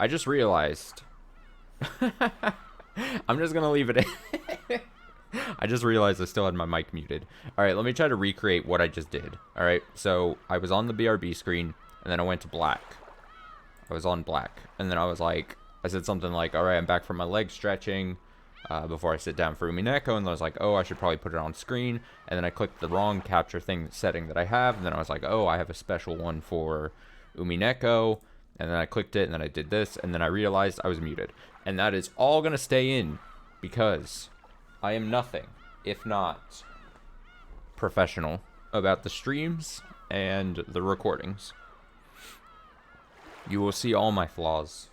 I just realized. I'm just gonna leave it in. I just realized I still had my mic muted. Alright, let me try to recreate what I just did. Alright, so I was on the BRB screen, and then I went to black. I was on black. And then I was like, I said something like, alright, I'm back from my leg stretching before I sit down for Umineko. And then I was like, oh, I should probably put it on screen. And then I clicked the wrong capture setting that I have. And then I was like, oh, I have a special one for Umineko. And then I clicked it, and then I did this. And then I realized I was muted. And that is all going to stay in because I am nothing if not professional about the streams and the recordings. You will see all my flaws.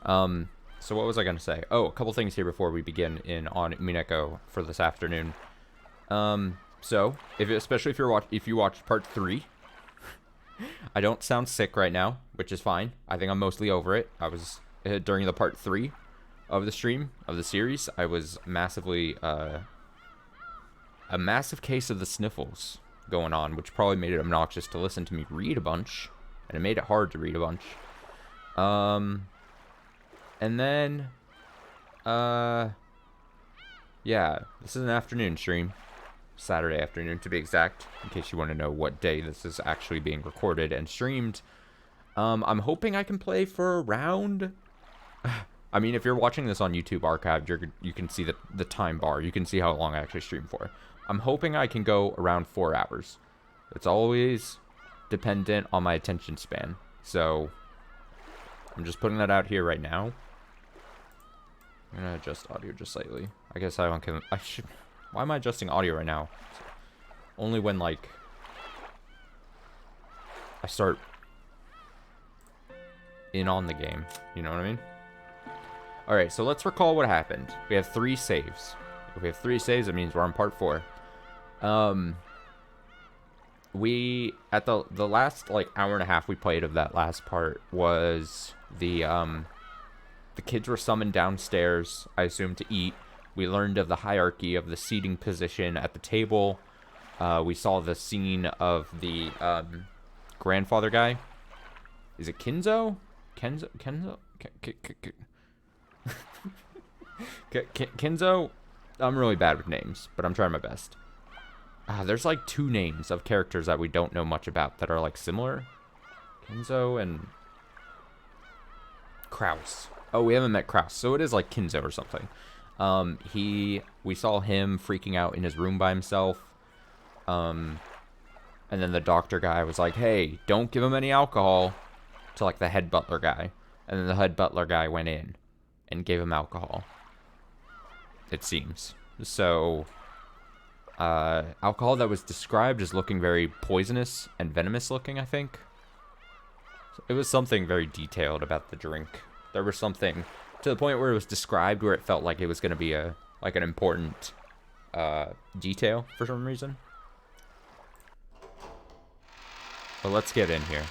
So what was I going to say? Oh, a couple things here before we begin on Umineko for this afternoon. So, especially if you watched part 3, I don't sound sick right now, which is fine. I think I'm mostly over it. I was during the part 3 of the stream of the series. I was massively a massive case of the sniffles going on, which probably made it obnoxious to listen to me read a bunch, and it made it hard to read a bunch. And then, yeah, this is an afternoon stream. Saturday afternoon, to be exact, in case you want to know what day this is actually being recorded and streamed. I'm hoping I can play for around... I mean, if you're watching this on YouTube archived, you can see the time bar. You can see how long I actually stream for. I'm hoping I can go around 4 hours. It's always dependent on my attention span. So, I'm just putting that out here right now. I'm going to adjust audio just slightly. I guess I should... Why am I adjusting audio right now? Only when, like, I start in on the game. You know what I mean? Alright, so let's recall what happened. We have 3 saves. If we have 3 saves, that means we're on part 4. We, at the last, like, hour and a half we played of that last part was the kids were summoned downstairs, I assume, to eat. We learned of the hierarchy of the seating position at the table. We saw the scene of the grandfather guy. Is it Kenzo? Kenzo? Kenzo? I'm really bad with names, but I'm trying my best. There's like 2 names of characters that we don't know much about that are like similar. Kenzo and Kraus. Oh, we haven't met Kraus, so it is like Kenzo or something. We saw him freaking out in his room by himself. And then the doctor guy was like, hey, don't give him any alcohol, to like the head butler guy. And then the head butler guy went in and gave him alcohol, it seems. So, alcohol that was described as looking very poisonous and venomous looking, I think. It was something very detailed about the drink. There was something to the point where it was described where it felt like it was going to be an important detail for some reason. But let's get in here.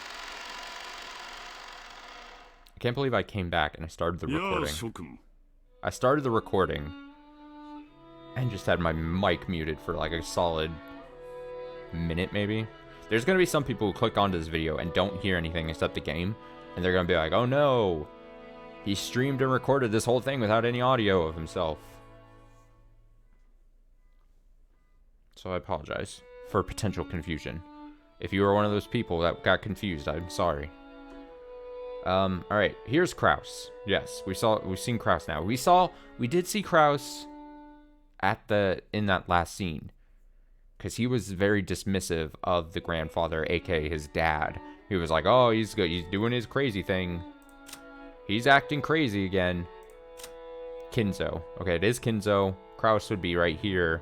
I can't believe I came back and I started the recording. I started the recording and just had my mic muted for like a solid minute maybe. There's going to be some people who click onto this video and don't hear anything except the game. And they're going to be like, oh no, he streamed and recorded this whole thing without any audio of himself. So I apologize for potential confusion. If you were one of those people that got confused, I'm sorry. Alright, here's Kraus. Yes, we've seen Kraus now. We did see Kraus in that last scene. Because he was very dismissive of the grandfather, aka his dad. He was like, oh, he's good. He's doing his crazy thing. He's acting crazy again. Kenzo. Okay, it is Kenzo. Kraus would be right here.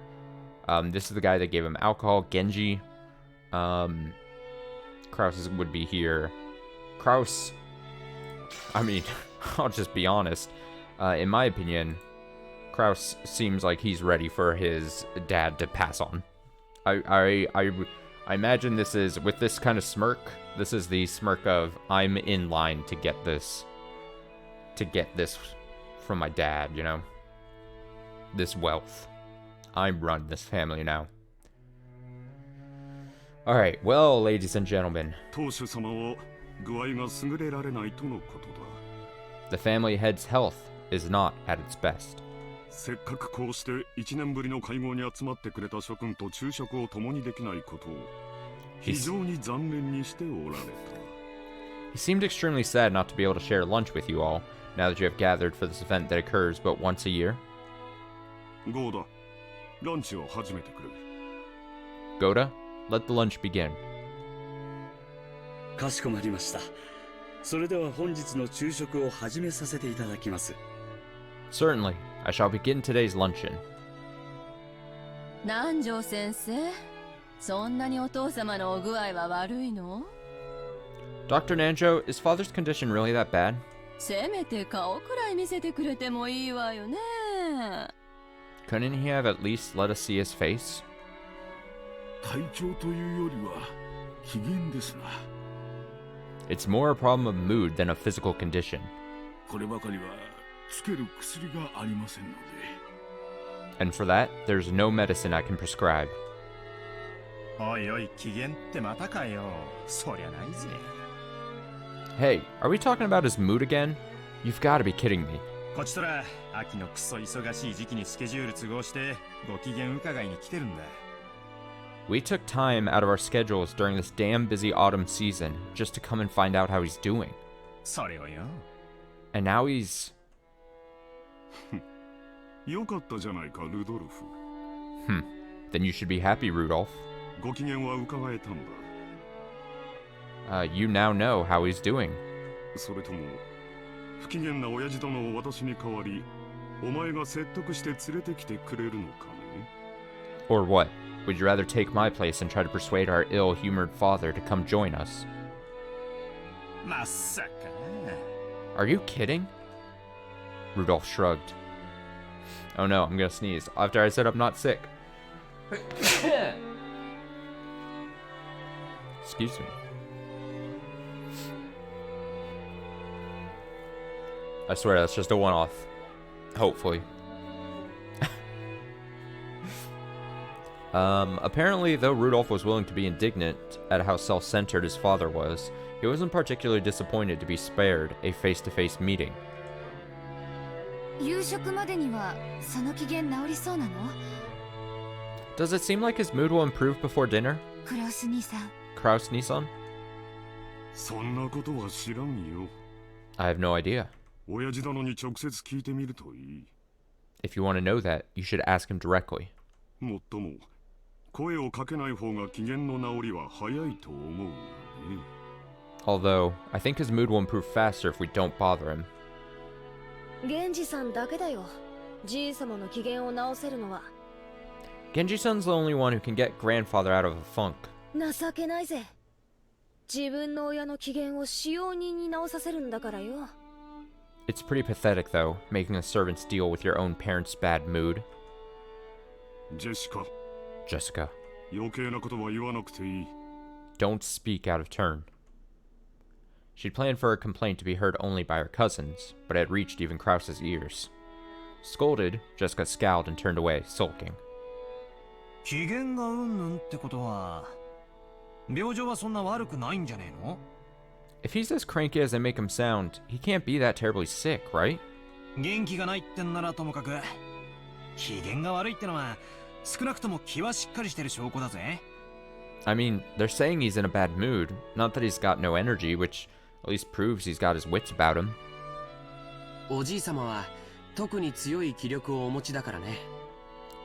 This is the guy that gave him alcohol. Genji. Kraus would be here. Kraus, I mean, I'll just be honest. In my opinion, Kraus seems like he's ready for his dad to pass on. I imagine this is, with this kind of smirk, this is the smirk of, I'm in line to get this from my dad, you know? This wealth. I run this family now. Alright, well, ladies and gentlemen. The family head's health is not at its best. せっかくこうして1年ぶりの会合に集まってくれた諸君と昼食を共にできないことを非常に残念にしておられた。 He seemed extremely sad not to be able to share lunch with you all, now that you have gathered for this event that occurs but once a year. ゴーダ、ランチを始めてくれ。 Goda, let the lunch begin. かしこまりました。それでは本日の昼食を始めさせていただきます。 Certainly, I shall begin today's luncheon. 南條先生、そんなにお父様のお具合は悪いの？ Dr. Nanjo, is father's condition really that bad? せめて顔くらい見せてくれてもいいわよね。 Couldn't he have at least let us see his face? 体調というよりは機嫌ですな。 It's more a problem of mood than a physical condition. こればかりはつける薬がありませんので。 And for that, there's no medicine I can prescribe. おいおい、機嫌ってまたかよ。そりゃないぜ。 Hey, are we talking about his mood again? You've got to be kidding me. こちとら、秋のクソ忙しい時期にスケジュール都合して、ご機嫌伺いに来てるんだ。We took time out of our schedules during this damn busy autumn season just to come and find out how he's doing. それをよ。 And now he's... よかったじゃないか、ルドルフ。 Then you should be happy, Rudolph. ご機嫌は伺えたんだ。You now know how he's doing. それとも不機嫌な親父殿を私に代わり、お前が説得して連れてきてくれるのかね。 Or what? Would you rather take my place and try to persuade our ill-humored father to come join us? まさか。 Are you kidding? Rudolph shrugged. Oh no, I'm gonna sneeze after I said I'm not sick. Excuse me. I swear that's just a one-off. Hopefully. Apparently, though Rudolph was willing to be indignant at how self-centered his father was, he wasn't particularly disappointed to be spared a face-to-face meeting. 夕食までにはその機嫌治りそうなの？ Does it seem like his mood will improve before dinner? クロス兄さん。Kraus Nissan? そんなことは知らんよ。 I have no idea. 親父殿に直接聞いてみるといい。 If you want to know that, you should ask him directly. もっとも声をかけない方が機嫌の治りは早いと思うがね。 Although, I think his mood will improve faster if we don't bother him. 源氏さんだけだよ。じい様の機嫌を直せるのは。 Genji-san's the only one who can get grandfather out of a funk. 情けないぜ。自分の親の機嫌を使用人に直させるんだからよ。 It's pretty pathetic, though, making the servants deal with your own parents' bad mood. ジェシカ、 Jessica, 余計なことは言わなくていい。 don't speak out of turn. She'd planned for her complaint to be heard only by her cousins, but it had reached even Kraus's ears. Scolded, Jessica scowled and turned away, sulking. 機嫌がうんぬんってことは、病状はそんな悪くないんじゃねえの？ If he's as cranky as they make him sound, he can't be that terribly sick, right? 元気がないってんならともかく、機嫌が悪いってのは、少なくとも気はしっかりしてる証拠だぜ。 I mean, they're saying he's in a bad mood, not that he's got no energy, which at least proves he's got his wits about him. おじい様は特に強い気力をお持ちだからね。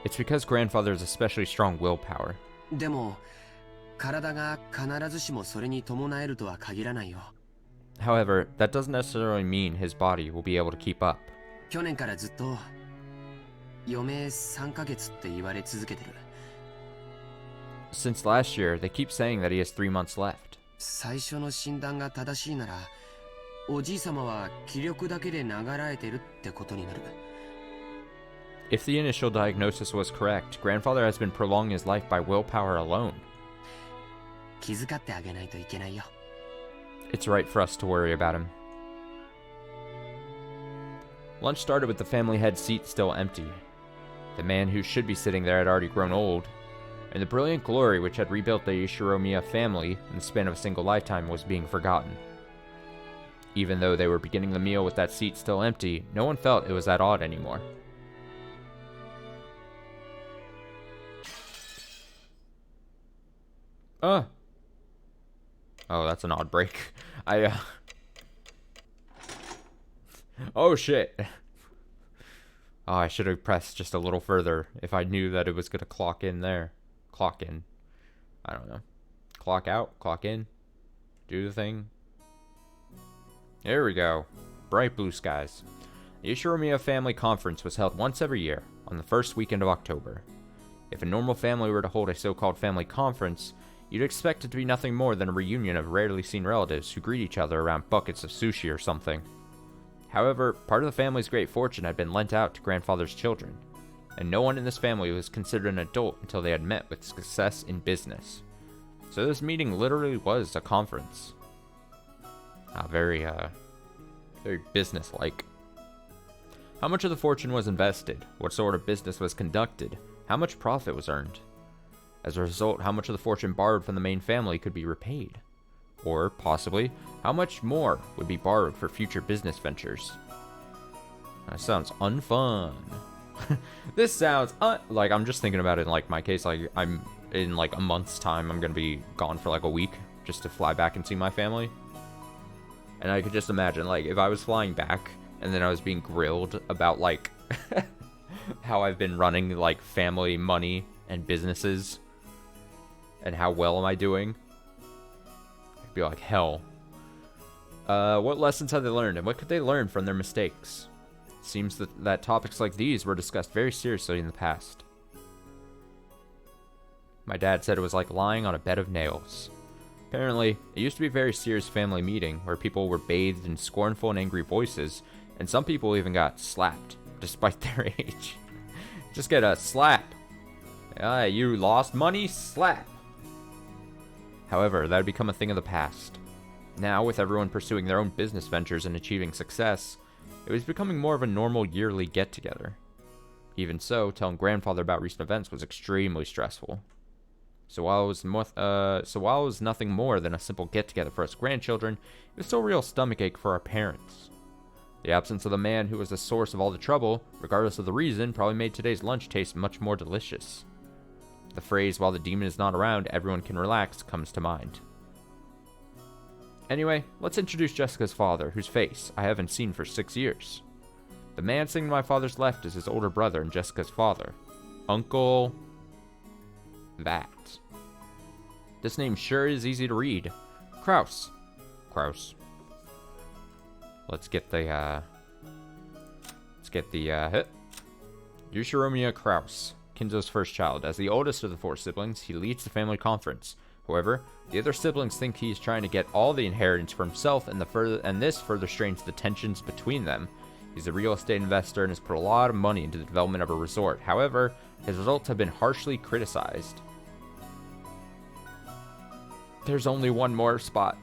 It's because grandfather has especially strong willpower. でも、体が必ずしもそれに伴えるとは限らないよ。 However, that doesn't necessarily mean his body will be able to keep up. 去年からずっと余命3ヶ月って言われ続けてる。 Since last year, they keep saying that he has 3 months left. 最初の診断が正しいなら、おじい様は気力だけで流らえてるってことになる。 If the initial diagnosis was correct, grandfather has been prolonging his life by willpower alone. 気遣ってあげないといけないよ。 It's right for us to worry about him. Lunch started with the family head seat still empty. The man who should be sitting there had already grown old, and the brilliant glory which had rebuilt the Ishiromiya family in the span of a single lifetime was being forgotten. Even though they were beginning the meal with that seat still empty, no one felt it was that odd anymore. Oh, that's an odd break. Oh, shit. Oh, I should have pressed just a little further if I knew that it was going to clock in there. Clock in. I don't know. Clock out, clock in. Do the thing. There we go. Bright blue skies. The Ushiromiya Family Conference was held once every year, on the first weekend of October. If a normal family were to hold a so-called family conference, you'd expect it to be nothing more than a reunion of rarely seen relatives who greet each other around buckets of sushi or something. However, part of the family's great fortune had been lent out to grandfather's children, and no one in this family was considered an adult until they had met with success in business. So this meeting literally was a conference. Very business-like. How much of the fortune was invested? What sort of business was conducted? How much profit was earned? As a result, how much of the fortune borrowed from the main family could be repaid? Or, possibly, how much more would be borrowed for future business ventures? That sounds unfun. This sounds like I'm just thinking about it in like my case, like I'm in like a month's time, I'm gonna be gone for like a week just to fly back and see my family. And I could just imagine, like, if I was flying back and then I was being grilled about, like, how I've been running, like, family money and businesses and how well am I doing, I'd be like, hell. What lessons have they learned and what could they learn from their mistakes? It seems that topics like these were discussed very seriously in the past. My dad said it was like lying on a bed of nails. Apparently, it used to be a very serious family meeting where people were bathed in scornful and angry voices, and some people even got slapped, despite their age. Just get a slap. You lost money? Slap. However, that had become a thing of the past. Now, with everyone pursuing their own business ventures and achieving success, it was becoming more of a normal yearly get-together. Even so, telling grandfather about recent events was extremely stressful. So while it was nothing more than a simple get-together for us grandchildren, it was still a real stomachache for our parents. The absence of the man who was the source of all the trouble, regardless of the reason, probably made today's lunch taste much more delicious. The phrase, while the demon is not around, everyone can relax, comes to mind. Anyway, let's introduce Jessica's father, whose face I haven't seen for 6 years. The man sitting to my father's left is his older brother and Jessica's father, Uncle... that. This name sure is easy to read. Kraus. Let's get the Ushiromiya Kraus, Kinzo's first child. As the oldest of the 4 siblings, he leads the family conference. However, the other siblings think he's trying to get all the inheritance for himself, and this further strains the tensions between them. He's a real estate investor and has put a lot of money into the development of a resort. However, his results have been harshly criticized. There's only one more spot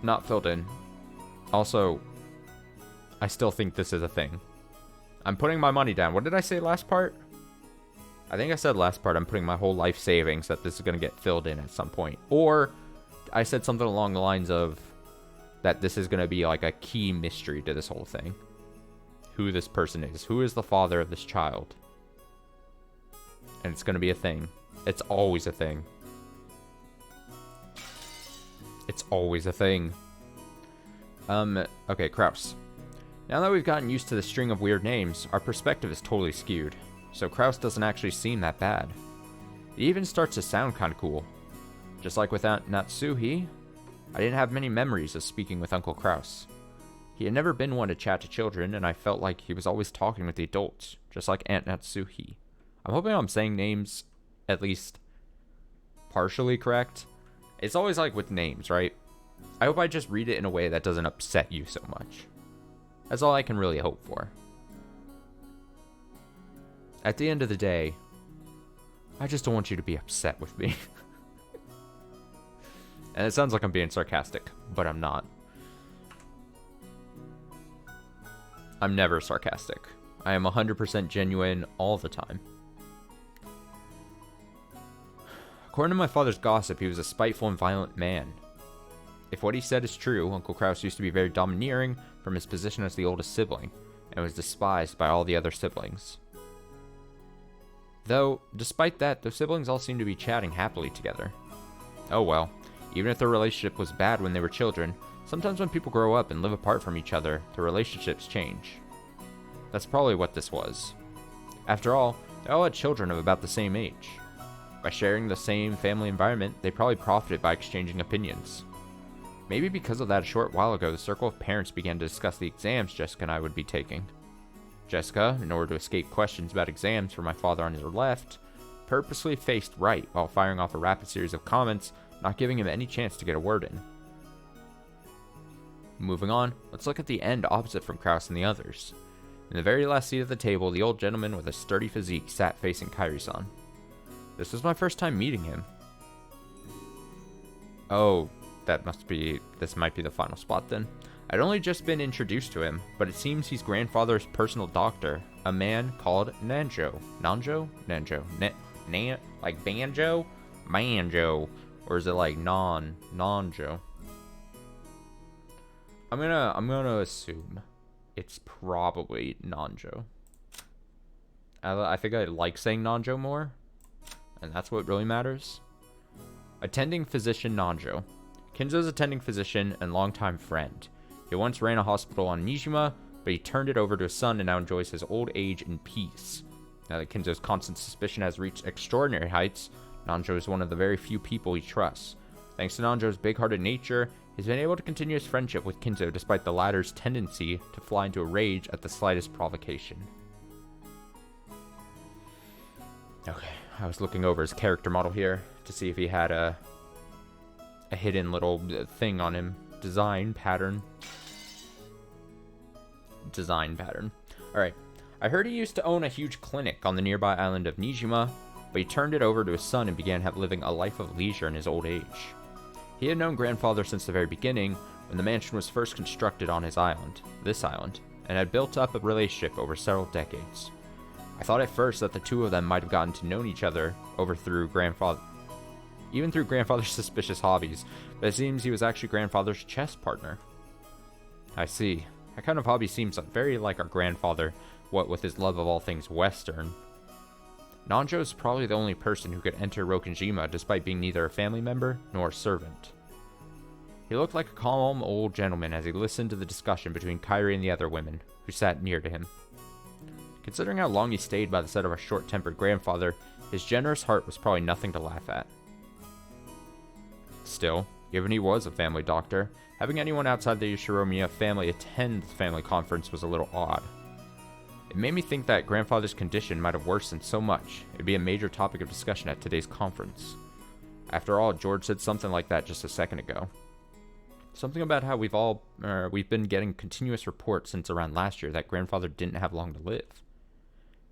not filled in. Also, I still think this is a thing. I'm putting my money down. What did I say last part? I think I said last part I'm putting my whole life savings that this is going to get filled in at some point. Or I said something along the lines of that this is going to be like a key mystery to this whole thing. Who this person is. Who is the father of this child? And it's going to be a thing. It's always a thing. It's always a thing. Okay, Kraus. Now that we've gotten used to the string of weird names, our perspective is totally skewed. So Kraus doesn't actually seem that bad. It even starts to sound kinda cool. Just like with Aunt Natsuhi, I didn't have many memories of speaking with Uncle Kraus. He had never been one to chat to children, and I felt like he was always talking with the adults, just like Aunt Natsuhi. I'm hoping I'm saying names at least partially correct. It's always like with names, right? I hope I just read it in a way that doesn't upset you so much. That's all I can really hope for. At the end of the day, I just don't want you to be upset with me. And it sounds like I'm being sarcastic, but I'm not. I'm never sarcastic. I am 100% genuine all the time. According to my father's gossip, he was a spiteful and violent man. If what he said is true, Uncle Kraus used to be very domineering from his position as the oldest sibling, and was despised by all the other siblings. Though, despite that, the siblings all seemed to be chatting happily together. Oh well, even if their relationship was bad when they were children, sometimes when people grow up and live apart from each other, their relationships change. That's probably what this was. After all, they all had children of about the same age. By sharing the same family environment, they probably profited by exchanging opinions. Maybe because of that a short while ago, the circle of parents began to discuss the exams Jessica and I would be taking. Jessica, in order to escape questions about exams from my father on his left, purposely faced right while firing off a rapid series of comments, not giving him any chance to get a word in. Moving on, let's look at the end opposite from Kraus and the others. In the very last seat of the table, the old gentleman with a sturdy physique sat facing Kairi-san. This was my first time meeting him. Oh, this might be the final spot then. I'd only just been introduced to him, but it seems he's grandfather's personal doctor, a man called Nanjo. Like banjo? Banjo. Or is it like Nanjo? I'm gonna assume it's probably Nanjo. I think I like saying Nanjo more, and that's what really matters. Attending physician Nanjo. Kinzo's attending physician and longtime friend. He once ran a hospital on Nijima, but he turned it over to his son and now enjoys his old age in peace. Now that Kinzo's constant suspicion has reached extraordinary heights, Nanjo is one of the very few people he trusts. Thanks to Nanjo's big-hearted nature, he's been able to continue his friendship with Kinzo despite the latter's tendency to fly into a rage at the slightest provocation. Okay, I was looking over his character model here to see if he had a hidden little thing on him. Design pattern. Alright. I heard he used to own a huge clinic on the nearby island of Nijima, but he turned it over to his son and began living a life of leisure in his old age. He had known grandfather since the very beginning, when the mansion was first constructed on this island, and had built up a relationship over several decades. I thought at first that the two of them might have gotten to know each other through grandfather's suspicious hobbies, but it seems he was actually grandfather's chess partner. I see. That kind of hobby seems very like our grandfather, what with his love of all things Western. Nanjo is probably the only person who could enter Rokkenjima despite being neither a family member nor a servant. He looked like a calm old gentleman as he listened to the discussion between Kairi and the other women, who sat near to him. Considering how long he stayed by the side of our short-tempered grandfather, his generous heart was probably nothing to laugh at. Still, given he was a family doctor, having anyone outside the Yoshiromiya family attend the family conference was a little odd. It made me think that grandfather's condition might have worsened so much it'd be a major topic of discussion at today's conference. After all, George said something like that just a second ago. Something about how we've been getting continuous reports since around last year that grandfather didn't have long to live.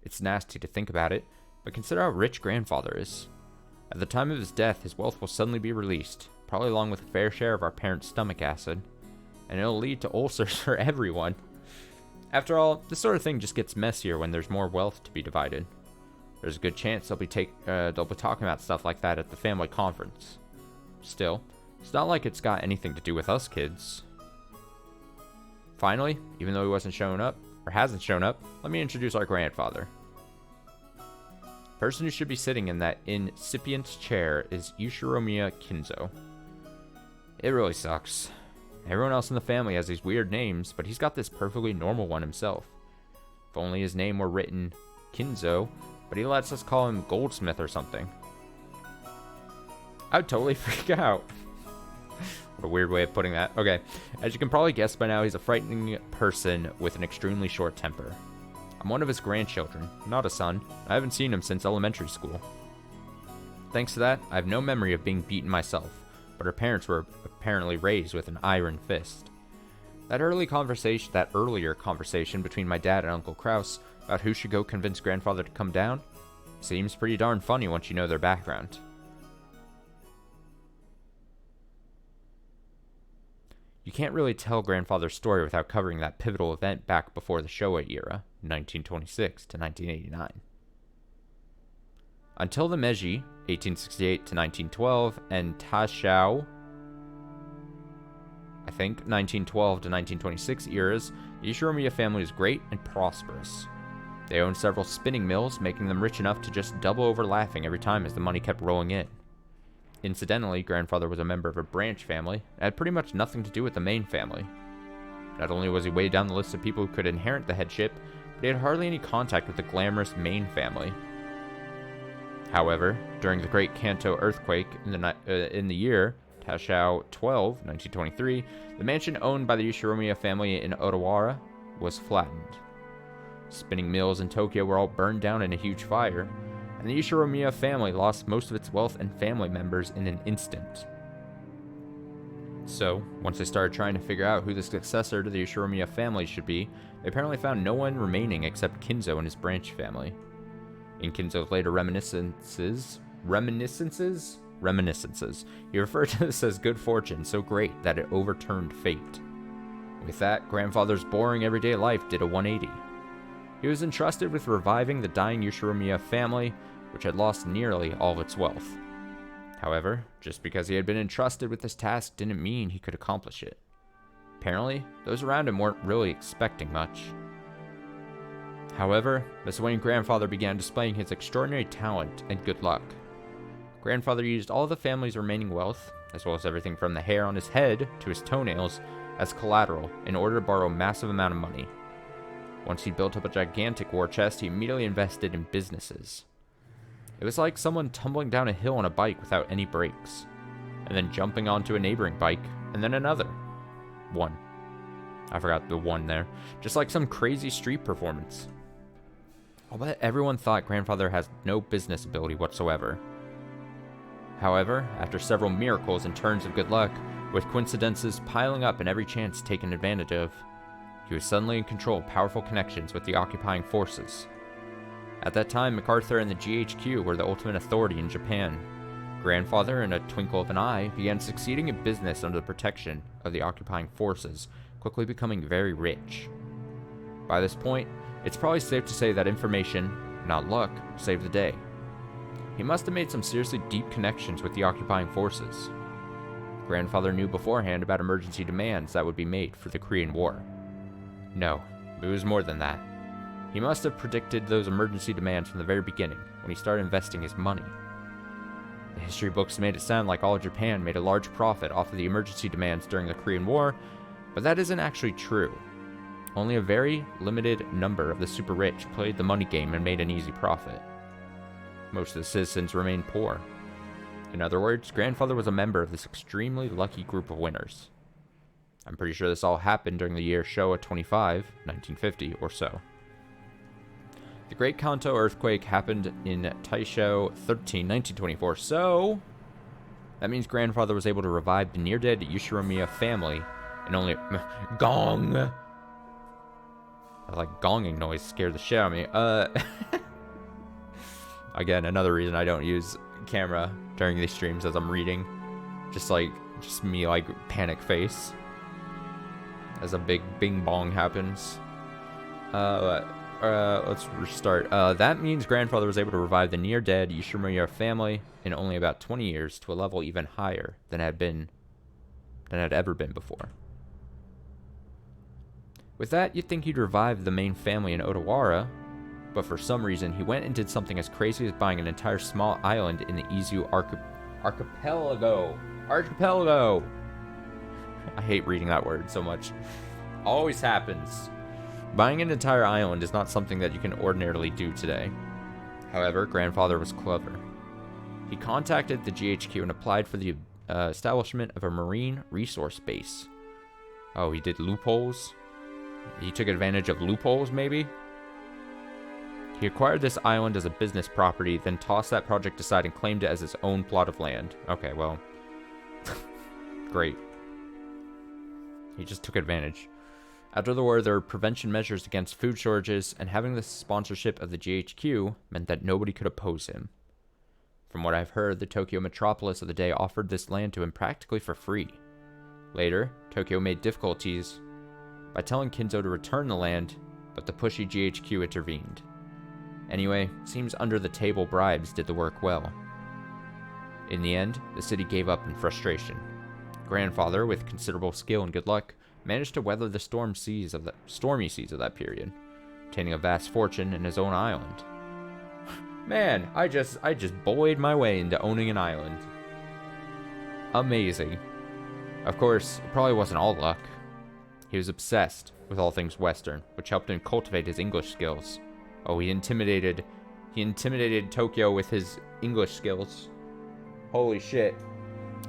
It's nasty to think about it, but consider how rich grandfather is. At the time of his death, his wealth will suddenly be released, probably along with a fair share of our parents' stomach acid, and it'll lead to ulcers for everyone. After all, this sort of thing just gets messier when there's more wealth to be divided. There's a good chance they'll be talking about stuff like that at the family conference. Still, it's not like it's got anything to do with us kids. Finally, even though he hasn't shown up, let me introduce our grandfather. The person who should be sitting in that incipient chair is Yoshiromiya Kinzo. It really sucks. Everyone else in the family has these weird names, but he's got this perfectly normal one himself. If only his name were written Kinzo, but he lets us call him Goldsmith or something. I'd totally freak out. What a weird way of putting that. Okay, as you can probably guess by now, he's a frightening person with an extremely short temper. I'm one of his grandchildren, not a son. I haven't seen him since elementary school. Thanks to that, I have no memory of being beaten myself, but our parents were apparently raised with an iron fist. That earlier conversation between my dad and Uncle Kraus about who should go convince grandfather to come down seems pretty darn funny once you know their background. You can't really tell grandfather's story without covering that pivotal event back before the Showa era, 1926 to 1989. Until the Meiji, 1868 to 1912, and Tashao, I think, 1912 to 1926 eras, the Yoshiromiya family was great and prosperous. They owned several spinning mills, making them rich enough to just double over laughing every time as the money kept rolling in. Incidentally, grandfather was a member of a branch family, and had pretty much nothing to do with the main family. Not only was he way down the list of people who could inherit the headship, but he had hardly any contact with the glamorous main family. However, during the Great Kanto earthquake in the year Tashao 12, 1923, the mansion owned by the Yoshiromiya family in Odawara was flattened. Spinning mills in Tokyo were all burned down in a huge fire, and the Yoshiromiya family lost most of its wealth and family members in an instant. So, once they started trying to figure out who the successor to the Yoshiromiya family should be, they apparently found no one remaining except Kinzo and his branch family. In Kinzo's later reminiscences, he referred to this as good fortune so great that it overturned fate. With that, grandfather's boring everyday life did a 180. He was entrusted with reviving the dying Yoshiromiya family, which had lost nearly all of its wealth. However, just because he had been entrusted with this task didn't mean he could accomplish it. Apparently, those around him weren't really expecting much. However, Mr. Wayne grandfather began displaying his extraordinary talent and good luck. Grandfather used all the family's remaining wealth, as well as everything from the hair on his head to his toenails, as collateral in order to borrow a massive amount of money. Once he built up a gigantic war chest, he immediately invested in businesses. It was like someone tumbling down a hill on a bike without any brakes, and then jumping onto a neighboring bike, and then another. One. I forgot the one there. Just like some crazy street performance. I'll bet everyone thought grandfather has no business ability whatsoever. However, after several miracles and turns of good luck, with coincidences piling up and every chance taken advantage of, he was suddenly in control of powerful connections with the occupying forces. At that time, MacArthur and the GHQ were the ultimate authority in Japan. Grandfather, in a twinkle of an eye, began succeeding in business under the protection of the occupying forces, quickly becoming very rich. By this point, it's probably safe to say that information, not luck, saved the day. He must have made some seriously deep connections with the occupying forces. Grandfather knew beforehand about emergency demands that would be made for the Korean War. No, it was more than that. He must have predicted those emergency demands from the very beginning, when he started investing his money. The history books made it sound like all of Japan made a large profit off of the emergency demands during the Korean War, but that isn't actually true. Only a very limited number of the super rich played the money game and made an easy profit. Most of the citizens remained poor. In other words, grandfather was a member of this extremely lucky group of winners. I'm pretty sure this all happened during the year Showa 25, 1950 or so. The Great Kanto earthquake happened in Taisho 13, 1924, so that means grandfather was able to revive the near-dead Yoshiromiya family in only... Gong! That like gonging noise scared the shit out of me. Again, another reason I don't use camera during these streams as I'm reading. Just me like panic face as a big bing bong happens. Let's restart. That means grandfather was able to revive the near-dead Yoshiromiya family in only about 20 years to a level even higher than had ever been before. With that, you'd think he'd revive the main family in Odawara, but for some reason he went and did something as crazy as buying an entire small island in the Izu archipelago. Archipelago! I hate reading that word so much. Always happens. Buying an entire island is not something that you can ordinarily do today. However, grandfather was clever. He contacted the GHQ and applied for the establishment of a marine resource base. Oh, he did loopholes? He took advantage of loopholes, maybe? He acquired this island as a business property, then tossed that project aside and claimed it as his own plot of land. Okay, well. Great. He just took advantage. After the war, there were prevention measures against food shortages, and having the sponsorship of the GHQ meant that nobody could oppose him. From what I've heard, the Tokyo metropolis of the day offered this land to him practically for free. Later, Tokyo made difficulties by telling Kinzo to return the land, but the pushy GHQ intervened. Anyway, seems under-the-table bribes did the work well. In the end, the city gave up in frustration. grandfather, with considerable skill and good luck, managed to weather the stormy seas of that period, obtaining a vast fortune in his own island. Man, I just bullied my way into owning an island. Amazing. Of course, it probably wasn't all luck. He was obsessed with all things Western, which helped him cultivate his English skills. Oh, he intimidated Tokyo with his English skills. Holy shit.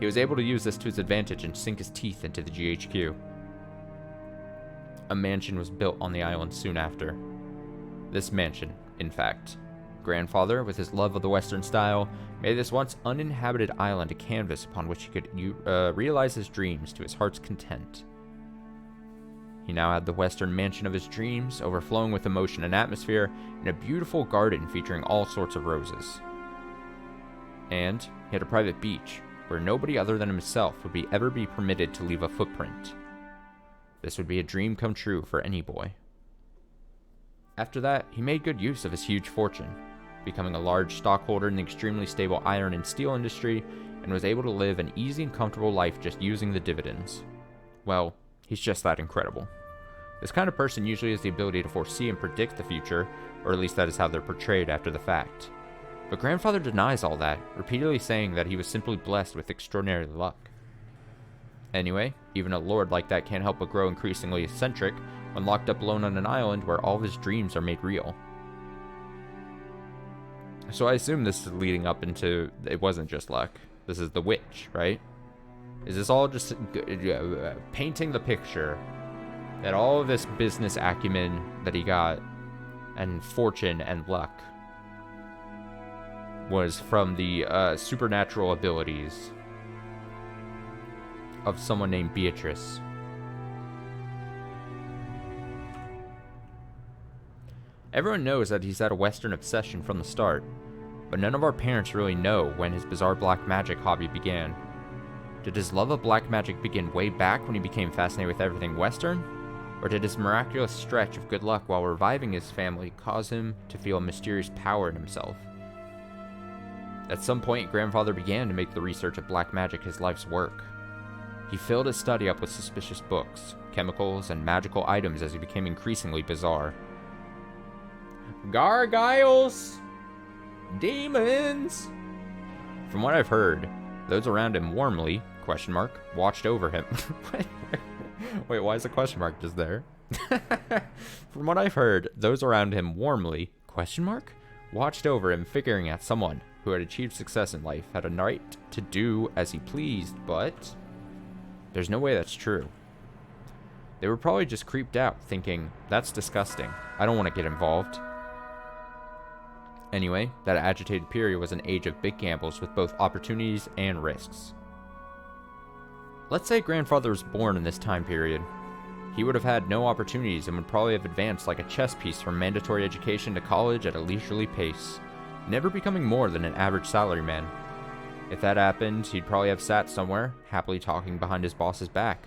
He was able to use this to his advantage and sink his teeth into the GHQ. A mansion was built on the island soon after. This mansion, in fact, grandfather, with his love of the Western style, made this once uninhabited island a canvas upon which he could realize his dreams to his heart's content. He now had the Western mansion of his dreams, overflowing with emotion and atmosphere, and a beautiful garden featuring all sorts of roses. And he had a private beach, where nobody other than himself would ever be permitted to leave a footprint. This would be a dream come true for any boy. After that, he made good use of his huge fortune, becoming a large stockholder in the extremely stable iron and steel industry, and was able to live an easy and comfortable life just using the dividends. Well, he's just that incredible. This kind of person usually has the ability to foresee and predict the future, or at least that is how they're portrayed after the fact. But grandfather denies all that, repeatedly saying that he was simply blessed with extraordinary luck. Anyway, even a lord like that can't help but grow increasingly eccentric when locked up alone on an island where all of his dreams are made real. So I assume this is leading up into, it wasn't just luck. This is the witch, right? Is this all just painting the picture that all of this business acumen that he got, and fortune and luck, was from the supernatural abilities of someone named Beatrice? Everyone knows that he's had a Western obsession from the start, but none of our parents really know when his bizarre black magic hobby began. Did his love of black magic begin way back when he became fascinated with everything Western? Or did his miraculous stretch of good luck while reviving his family cause him to feel a mysterious power in himself? At some point, grandfather began to make the research of black magic his life's work. He filled his study up with suspicious books, chemicals, and magical items as he became increasingly bizarre. Gargoyles! Demons! From what I've heard, those around him warmly, watched over him. Wait, why is the question mark just there? From what I've heard, those around him warmly, watched over him, figuring out someone who had achieved success in life had a right to do as he pleased, but there's no way that's true. They were probably just creeped out, thinking, that's disgusting. I don't want to get involved. Anyway, that agitated period was an age of big gambles with both opportunities and risks. Let's say grandfather was born in this time period. He would have had no opportunities and would probably have advanced like a chess piece from mandatory education to college at a leisurely pace, never becoming more than an average salaryman. If that happened, he'd probably have sat somewhere, happily talking behind his boss's back.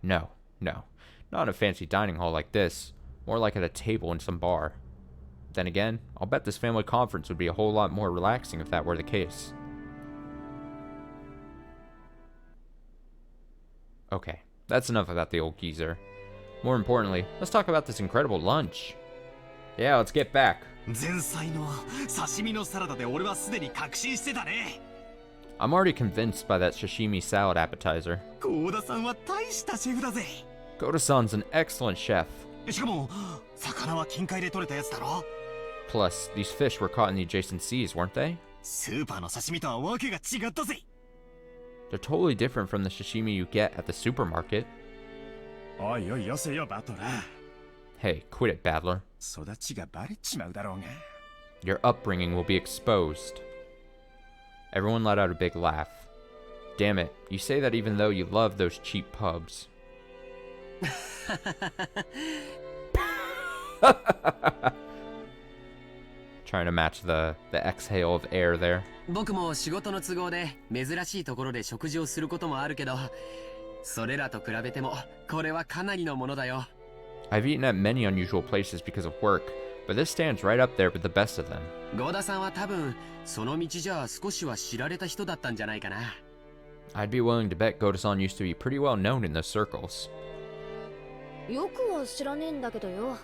No, not in a fancy dining hall like this, more like at a table in some bar. Then again, I'll bet this family conference would be a whole lot more relaxing if that were the case. Okay, that's enough about the old geezer. More importantly, let's talk about this incredible lunch. Yeah, let's get back. I'm already convinced by that sashimi salad appetizer. Koda-san's an excellent chef. Plus, these fish were caught in the adjacent seas, weren't they? They're totally different from the sashimi you get at the supermarket. Hey, quit it, Badler. Your upbringing will be exposed. Everyone let out a big laugh. Damn it, you say that even though you love those cheap pubs. Trying to match the exhale of air there. I've eaten at many unusual places because of work, but this stands right up there with the best of them. I'd be willing to bet Goto-san used to be pretty well known in those circles. よくは知らねえんだけどよ。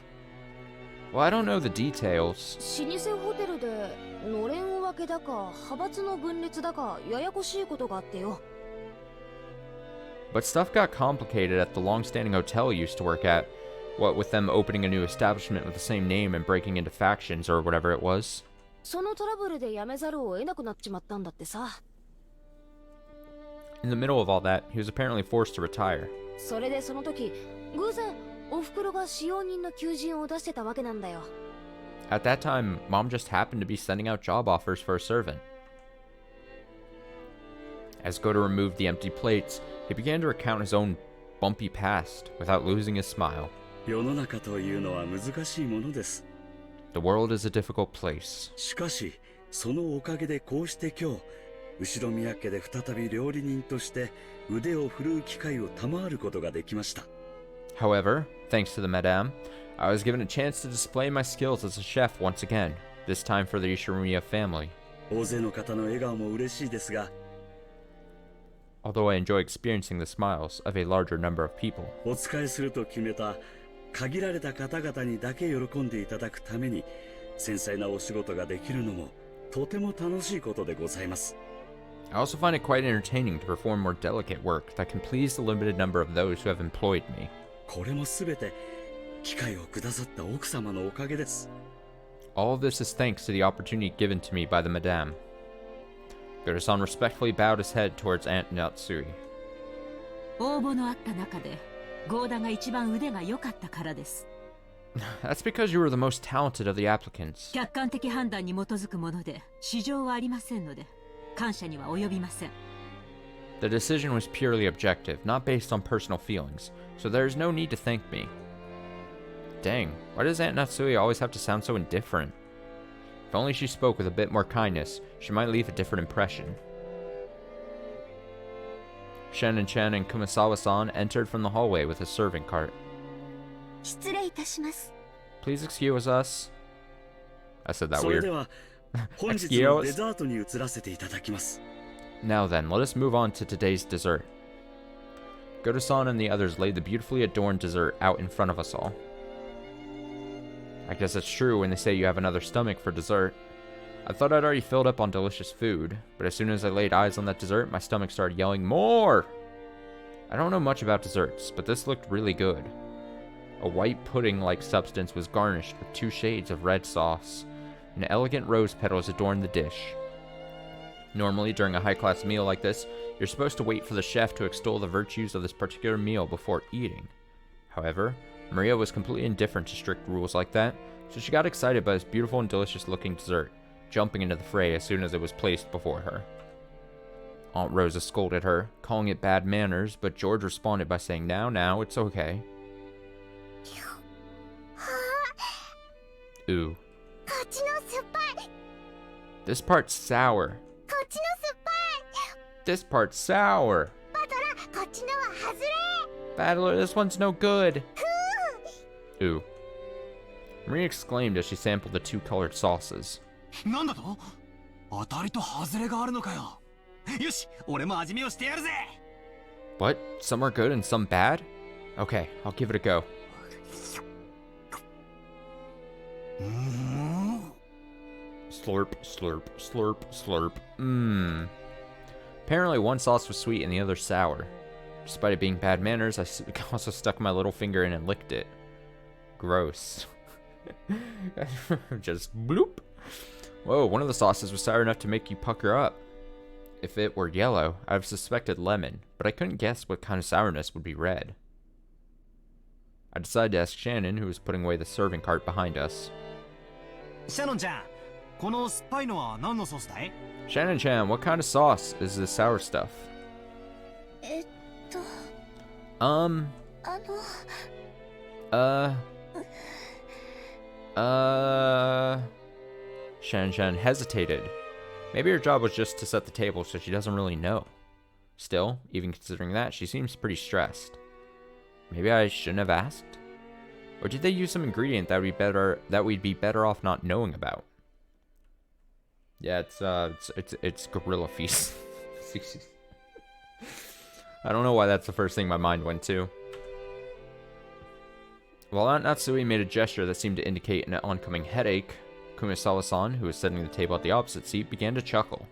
Well, I don't know the details. 老舗ホテルでのれん分けだか派閥の分裂だかややこしいことがあってよ。 But stuff got complicated at the long-standing hotel you used to work at. What with them opening a new establishment with the same name and breaking into factions or whatever it was. そのトラブルで辞めざるを得なくなっちまったんだってさ。 In the middle of all that, he was apparently forced to retire. それでその時偶然お袋が使用人の求人を出してたわけなんだよ。 At that time, Mom just happened to be sending out job offers for a servant. As Goto removed the empty plates, he began to recount his own bumpy past without losing his smile. 世の中というのは難しいものです。 The world is a difficult place. しかしそのおかげでこうして今日後ろ宮家で再び料理人として腕を振るう機会を賜ることができました。 However, thanks to the Madame, I was given a chance to display my skills as a chef once again, this time for the Ishinomiya family. 大勢の方の笑顔も嬉しいですが、 Although I enjoy experiencing the smiles of a larger number of people. お仕えすると決めた限られた方々にだけ喜んでいただくために繊細なお仕事ができるのもとても楽しいことでございます。 I also find it quite entertaining to perform more delicate work that can please the limited number of those who have employed me. これもすべて機会をくださった奥様のおかげです。 All of this is thanks to the opportunity given to me by the Madame. Goto-san respectfully bowed his head towards Aunt Natsui. 応募のあった中でゴーダが一番腕が良かったからです。 That's because you were the most talented of the applicants. 客観的判断に基づくもので市場はありませんので感謝には及びません。 The decision was purely objective, not based on personal feelings, so there is no need to thank me. Dang, why does Aunt Natsui always have to sound so indifferent? If only she spoke with a bit more kindness, she might leave a different impression. Shannon-chan and Kumasawa-san entered from the hallway with a serving cart. 失礼いたします。 Please excuse us. I said that それで weird. は本日のデザートに移らせていただきます。 Now then, let us move on to today's dessert. Goto-san and the others laid the beautifully adorned dessert out in front of us all. I guess it's true when they say you have another stomach for dessert. I thought I'd already filled up on delicious food, but as soon as I laid eyes on that dessert, my stomach started yelling, "More!" I don't know much about desserts, but this looked really good. A white pudding-like substance was garnished with 2 shades of red sauce, and elegant rose petals adorned the dish. Normally, during a high-class meal like this, you're supposed to wait for the chef to extol the virtues of this particular meal before eating. However, Maria was completely indifferent to strict rules like that, so she got excited by this beautiful and delicious-looking dessert, jumping into the fray as soon as it was placed before her. Aunt Rosa scolded her, calling it bad manners, but George responded by saying, Now, it's okay. Ooh. This part's sour. This part's sour. Battler, this one's no good. Ooh. Maria exclaimed as she sampled the 2 colored sauces. なんだと？当たりと外れがあるのかよ。よし、俺も味見をしてやるぜ。 What? Some are good and some bad? Okay, I'll give it a go. Slurp, slurp, slurp, slurp. Mmm. Apparently one sauce was sweet and the other sour. Despite it being bad manners, I also stuck my little finger in and licked it. Gross. Just bloop. Whoa, one of the sauces was sour enough to make you pucker up. If it were yellow, I'd have suspected lemon, but I couldn't guess what kind of sourness would be red. I decided to ask Shannon, who was putting away the serving cart behind us. シャノンちゃん、この酸っぱいのは何のソースだい？ Shannon-chan, what kind of sauce is this sour stuff? あの Shan-chan hesitated. Maybe her job was just to set the table, so she doesn't really know. Still, even considering that, she seems pretty stressed. Maybe I shouldn't have asked? Or did they use some ingredient that we'd be better off not knowing about? Yeah, it's gorilla feast. I don't know why that's the first thing my mind went to. While Aunt Natsui made a gesture that seemed to indicate an oncoming headache, Kumisawa-san, who was sitting at the table at the opposite seat, began to chuckle.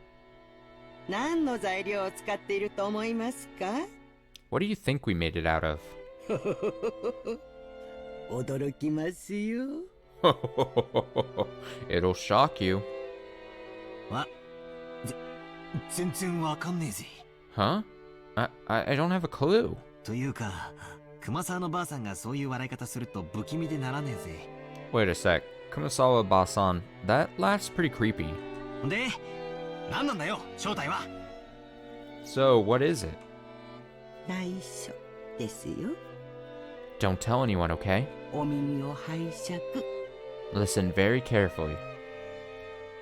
What do you think we made it out of? It'll shock you. What? Huh? I don't have a clue. というか、熊沢のばあさんがそういう笑い方すると不気味でならねえぜ。Wait a sec. Kumasawa-ba-san, that laugh's pretty creepy. で、何なんだよ、正体は。So, what is it? 内緒ですよ。Don't tell anyone, okay? お耳を拝借。 Listen very carefully.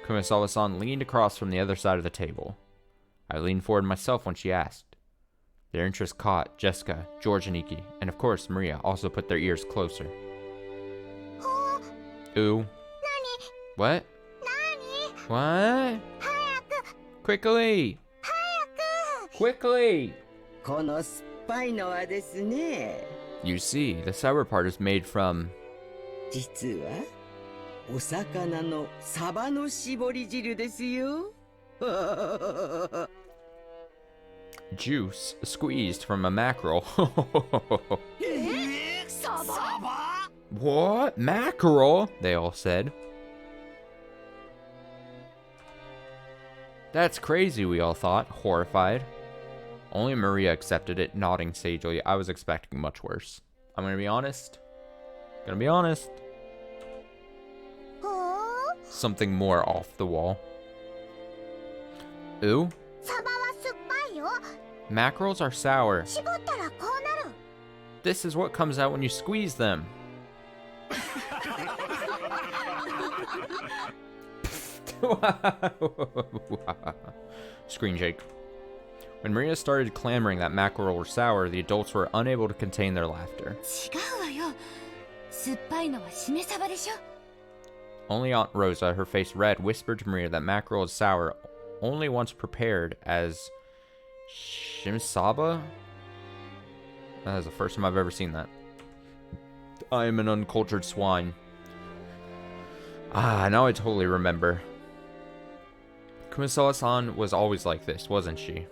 Kumasawa-san leaned across from the other side of the table. I leaned forward myself when she asked. Their interest caught Jessica, George and Iki, and of course Maria also put their ears closer. Ooh. What? What? Quickly! Quickly! この酸っぱいのはですね。You see, the sour part is made from... 実はお魚のサバの絞り汁ですよ。Juice squeezed from a mackerel. What? Mackerel? They all said. That's crazy, we all thought, horrified. Only Maria accepted it, nodding sagely. I was expecting much worse. I'm gonna be honest. Something more off the wall. Ooh? Mackerels are sour. This is what comes out when you squeeze them. Screen shake. When Maria started clamoring that mackerel were sour, the adults were unable to contain their laughter. Only Aunt Rosa, her face red, whispered to Maria that mackerel is sour only once prepared as shimsaba? That is the first time I've ever seen that. I am an uncultured swine. Ah, now I totally remember. Kumisawa-san was always like this, wasn't she?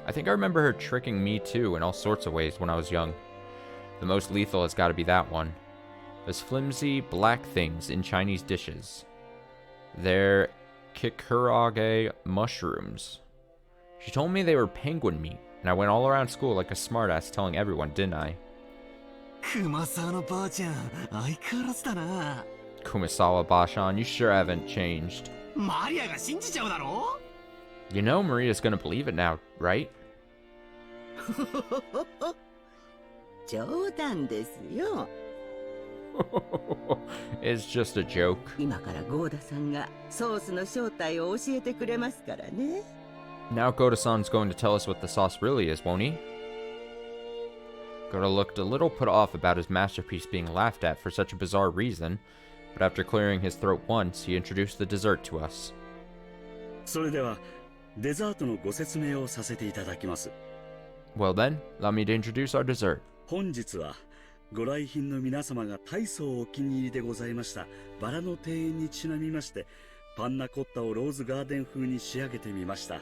I think I remember her tricking me too in all sorts of ways when I was young. The most lethal has got to be that one. Those flimsy black things in Chinese dishes. They're kikurage mushrooms. She told me they were penguin meat, and I went all around school like a smartass telling everyone, didn't I? Kumisawa-ba-chan, you sure haven't changed. You know Maria's gonna believe it now, right? 冗談ですよ。It's just a joke. 今からゴーダさんがソースの正体を教えてくれますからね。Now Goda-san's going to tell us what the sauce really is, won't he? Goda looked a little put off about his masterpiece being laughed at for such a bizarre reason, but after clearing his throat once, he introduced the dessert to us. それではデザートのご説明をさせていただきます。Well then, allow me to introduce our dessert. 本日はご来賓の皆様が大層お気に入りでございましたバラの庭園にちなみましてパンナコッタをローズガーデン風に仕上げてみました。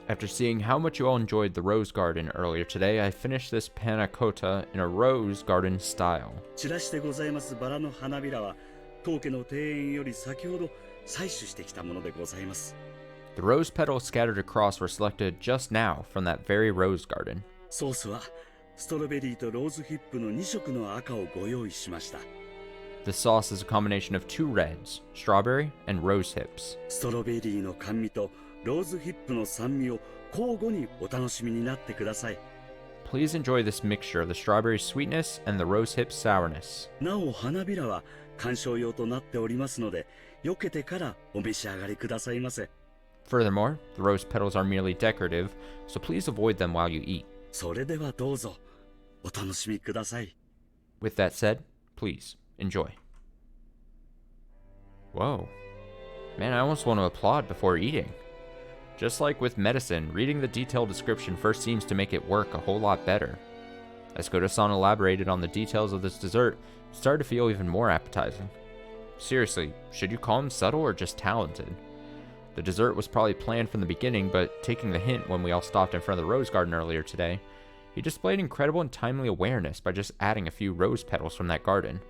After seeing how much you all enjoyed the rose garden earlier today, I finished this panna cotta in a rose garden style. 散らしてございますバラの花びらは当家の庭園より先ほど採取してきたものでございます。 The rose petals scattered across were selected just now from that very rose garden. ソースはストロベリーとローズヒップの2色の赤をご用意しました。 The sauce is a combination of two reds, strawberry and rose hips. ストロベリーの甘味とローズヒップの酸味を交互にお楽しみになってください。 Please enjoy this mixture of the strawberry sweetness and the rose hip sourness. なお花びらは観賞用となっておりますので、避けてからお召し上がりくださいませ。 Furthermore, the rose petals are merely decorative, so please avoid them while you eat. それではどうぞお楽しみください。 With that said, please enjoy. Whoa. Man, I almost want to applaud before eating. Just like with medicine, reading the detailed description first seems to make it work a whole lot better. As Goda-san elaborated on the details of this dessert, it started to feel even more appetizing. Seriously, should you call him subtle or just talented? The dessert was probably planned from the beginning, but taking the hint when we all stopped in front of the rose garden earlier today, he displayed incredible and timely awareness by just adding a few rose petals from that garden.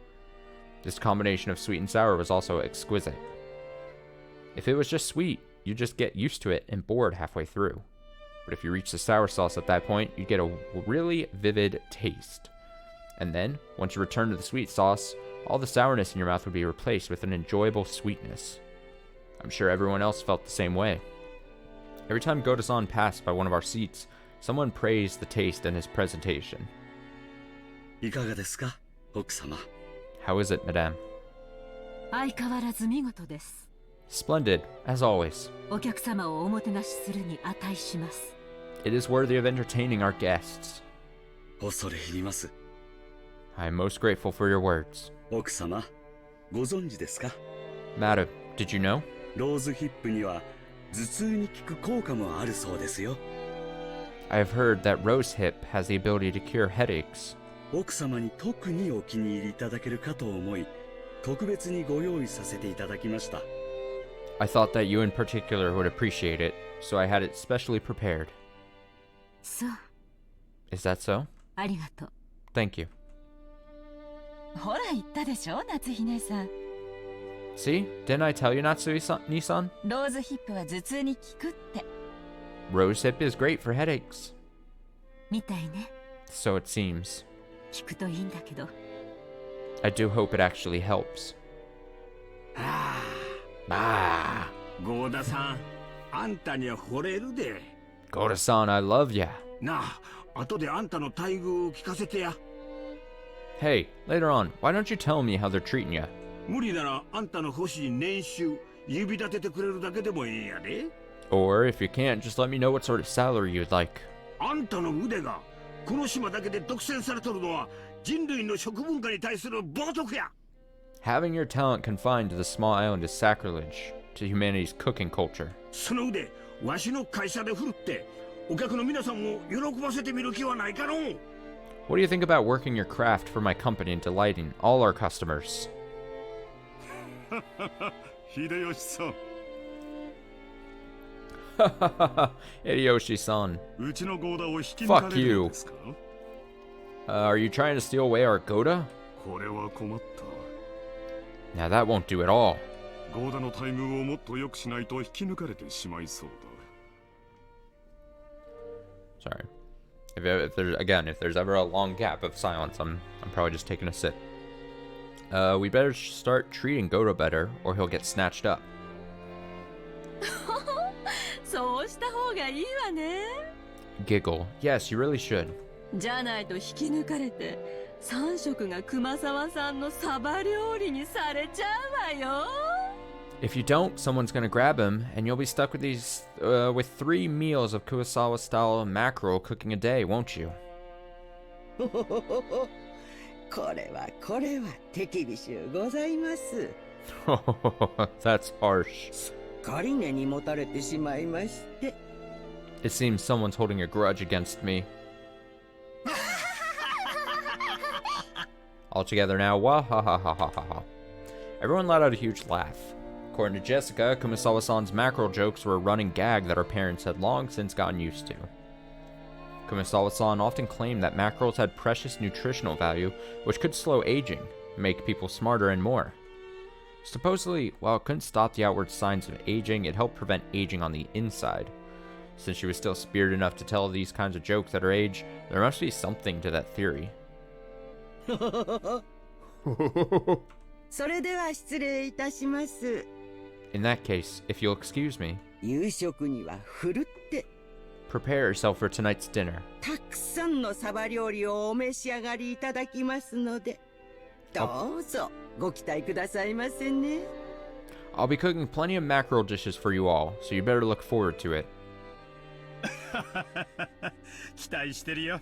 This combination of sweet and sour was also exquisite. If it was just sweet, you'd just get used to it and bored halfway through. But if you reach the sour sauce at that point, you'd get a really vivid taste. And then, once you return to the sweet sauce, all the sourness in your mouth would be replaced with an enjoyable sweetness. I'm sure everyone else felt the same way. Every time Goda-san passed by one of our seats, someone praised the taste and his presentation. いかがですか、奥様? How is it, madame? 相変わらず見事です。 Splendid, as always. お客様をおもてなしするに値します。 It is worthy of entertaining our guests. 恐れ入ります。 I am most grateful for your words. 奥様、ご存知ですか? Madam, did you know? ローズヒップには頭痛に効く効果もあるそうですよ。 I have heard that rose hip has the ability to cure headaches. 奥様に特にお気に入りいただけるかと思い、特別にご用意させていただきました。 I thought that you in particular would appreciate it, so I had it specially prepared. そう。 Is that so? ありがとう。 Thank you. ほら言ったでしょ、夏姫さん。 See? Didn't I tell you, Natsui-san? ローズヒップは頭痛に効くって。 Rose hip is great for headaches. みたいね。 So it seems. 聞くといいんだけど。 I do hope it actually helps. ゴーダさん、あんたには惚れるで。Goda-san, I love ya. なあ、後であんたの待遇を聞かせてや。Hey, later on, why don't you tell me how they're treating ya? 無理ならあんたの欲しい年収、指立ててくれるだけでもいいんやで。Or if you can't, just let me know what sort of salary you'd like. あんたの腕がこの島だけで独占されとるのは人類の食文化に対する冒涜や。Having your talent confined to the small island is sacrilege to humanity's cooking culture. その腕、わしの会社で振るってお客の皆さんを喜ばせてみる気はないかの? What do you think about working your craft for my company and delighting all our customers? 秀吉さん。Hideyoshi-san. うちのゴーダを引き抜かれるんですか? Are you trying to steal away our Goda? これは困った。 Now that won't do at all. ゴーダの待遇をもっと良くしないと引き抜かれてしまいそうだ。 Sorry. If there's ever a long gap of silence, I'm probably just taking a sip. We better start treating Goda better, or he'll get snatched up. そうした方がいいわね。 Giggle. Yes, you really should. じゃないと引き抜かれて、3食が熊沢さんのサバ料理にされちゃうわよ。 If you don't, someone's gonna grab him, and you'll be stuck with with 3 meals of Kurosawa-style mackerel cooking a day, won't you? これは手厳しゅうございます。 That's harsh. すっかり根に持たれてしまいまして。 It seems someone's holding a grudge against me. All together now, wah ha ha ha ha ha ha. Everyone let out a huge laugh. According to Jessica, Kumasawa-san's mackerel jokes were a running gag that our parents had long since gotten used to. Kumasawa-san often claimed that mackerels had precious nutritional value, which could slow aging, make people smarter and more. Supposedly, while it couldn't stop the outward signs of aging, it helped prevent aging on the inside. Since she was still spirited enough to tell these kinds of jokes at her age, there must be something to that theory. それでは失礼いたします。 In that case, if you'll excuse me, 夕食にはふるって prepare yourself for tonight's dinner. たくさんのサバ料理をお召し上がりいただきますので、どうぞご期待くださいませね。 I'll be cooking plenty of mackerel dishes for you all, so you better look forward to it. 期待してるよ。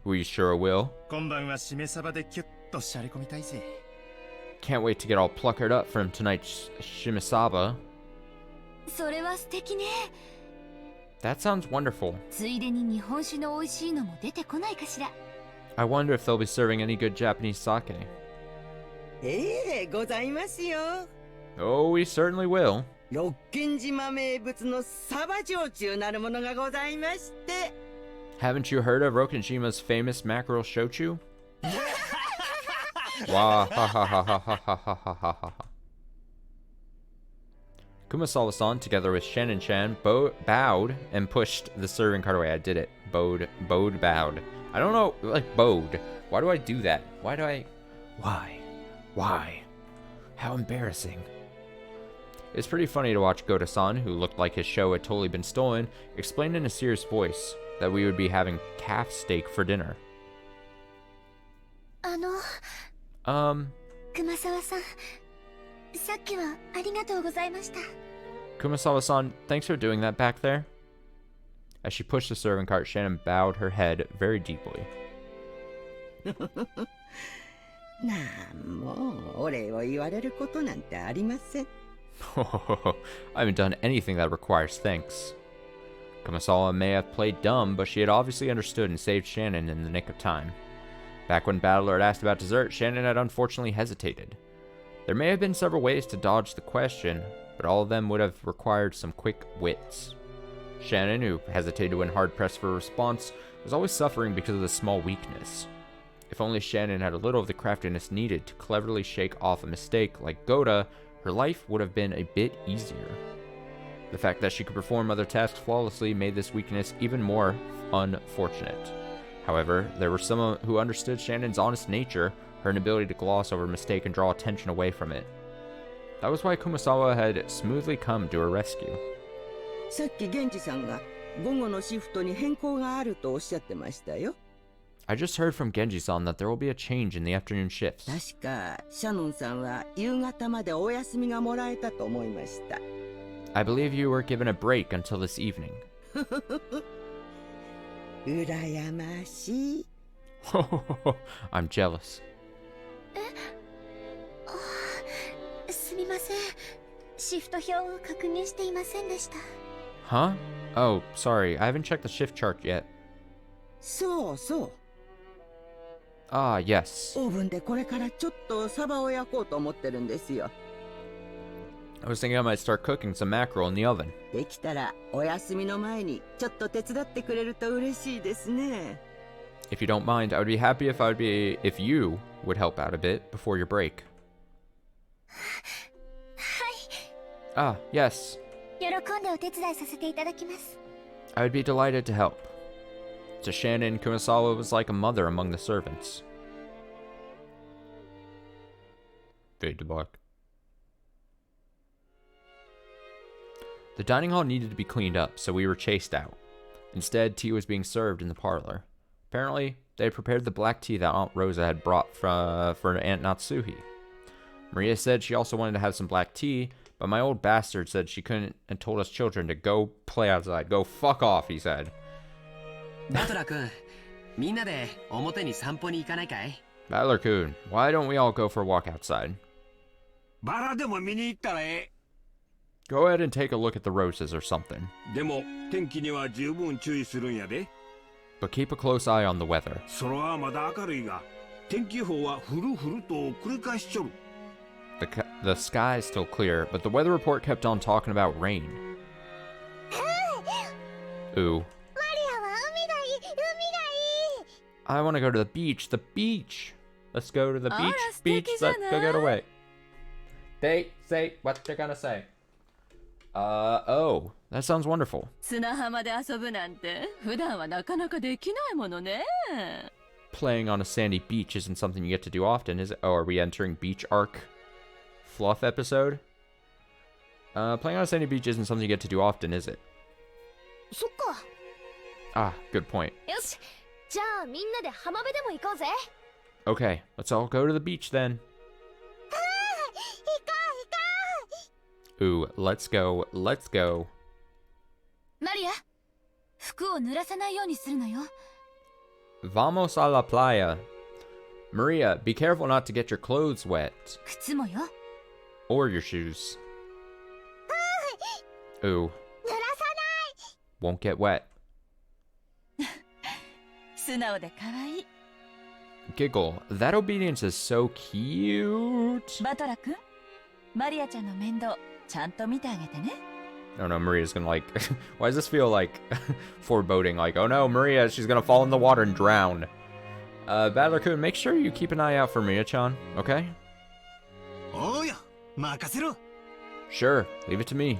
We sure will. 今晩はしめ鯖でキュッとしゃれ込みたいぜ。 Can't wait to get all pluckered up from tonight's shimisaba. それは素敵ね。 That sounds wonderful. ついでに日本酒の美味しいのも出てこないかしら。 I wonder if they'll be serving any good Japanese sake. ええ、ございますよ。 Oh, we certainly will. 六軒島名物のサバ焼酎なるものがございまして。 Haven't you heard of Rokenshima's famous mackerel shochu? Wah ha ha ha ha ha ha ha ha ha ha. Kumasawa-san, together with Shannon-chan, bowed and pushed the serving cart away. I did it. Bowed, bowed. I don't know, like bowed. Why do I do that? Why? How embarrassing. It's pretty funny to watch Goda-san, who looked like his show had totally been stolen, explain in a serious voice that we would be having calf steak for dinner. 熊沢さん、さっきはありがとうございました。 Kumasawa-san, thanks for doing that back there. As she pushed the serving cart, Shannon bowed her head very deeply. なんもお礼を言われることなんてありません。 I haven't done anything that requires thanks. Kumasawa may have played dumb, but she had obviously understood and saved Shannon in the nick of time. Back when Battlelord asked about dessert, Shannon had unfortunately hesitated. There may have been several ways to dodge the question, but all of them would have required some quick wits. Shannon, who hesitated when hard-pressed for a response, was always suffering because of this small weakness. If only Shannon had a little of the craftiness needed to cleverly shake off a mistake like Goda, her life would have been a bit easier. The fact that she could perform other tasks flawlessly made this weakness even more unfortunate. However, there were some who understood Shannon's honest nature, her inability to gloss over a mistake and draw attention away from it. That was why Kumasawa had smoothly come to her rescue. さっき源氏さんが午後のシフトに変更があるとおっしゃってましたよ。 I just heard from Genji-san that there will be a change in the afternoon shifts. 確かシャノンさんは夕方までお休みがもらえたと思いました。 I believe you were given a break until this evening. 羨ましい。I'm jealous. すみません。シフト表を確認していませんでした。 Huh? Oh, sorry. I haven't checked the shift chart yet. そうそう。 Ah, yes. オーブンでこれからちょっとサバを焼こうと思ってるんですよ。 I was thinking I might start cooking some mackerel in the oven. できたらお休みの前にちょっと手伝ってくれると嬉しいですね。 If you don't mind, I would be happy if you would help out a bit before your break. はい。 Ah, yes. 喜んでお手伝いさせていただきます。 I would be delighted to help. To Shannon, Kumasawa was like a mother among the servants. Fade to black. The dining hall needed to be cleaned up, so we were chased out. Instead, tea was being served in the parlor. Apparently, they had prepared the black tea that Aunt Rosa had brought for Aunt Natsuhi. Maria said she also wanted to have some black tea, but my old bastard said she couldn't and told us children to go play outside. Go fuck off, he said. バトラ君、みんなで表に散歩に行かないかい？ Battler-kun, why don't we all go for a walk outside? バラでも見に行ったらええ。 Go ahead and take a look at the roses or something. でも天気には十分注意するんやで。 But keep a close eye on the weather. 空はまだ明るいが、天気予報は降る降ると繰り返しちょる。The sky is still clear, but the weather report kept on talking about rain. Ooh. I want to go to the beach. The beach. Let's go to the beach. Beach. Let's go get away. They say what they're gonna say. Oh, that sounds wonderful. 砂浜で遊ぶなんて普段はなかなかできないものね。 Playing on a sandy beach isn't something you get to do often, is it? Oh, are we entering beach arc fluff episode? Playing on a sandy beach isn't something you get to do often, is it? そっか。 Ah, good point. よし。じゃあみんなで浜辺でも行こうぜ。 Okay, let's all go to the beach then. Ooh, let's go, let's go. マリア、服を濡らさないようにするのよ。 Vamos a la playa. Maria, be careful not to get your clothes wet. 靴もよ。 Or your shoes. Ooh. Won't get wet. 素直で可愛い。 Giggle. That obedience is so cute. バトラ君、マリアちゃんの面倒ちゃんと見てあげてね。 Oh no, Maria's gonna like... Why does this feel like foreboding? Like, oh no, Maria, she's gonna fall in the water and drown. Battler-kun, make sure you keep an eye out for Maria-chan, okay? Oh yeah, 任せろ。 Sure, leave it to me.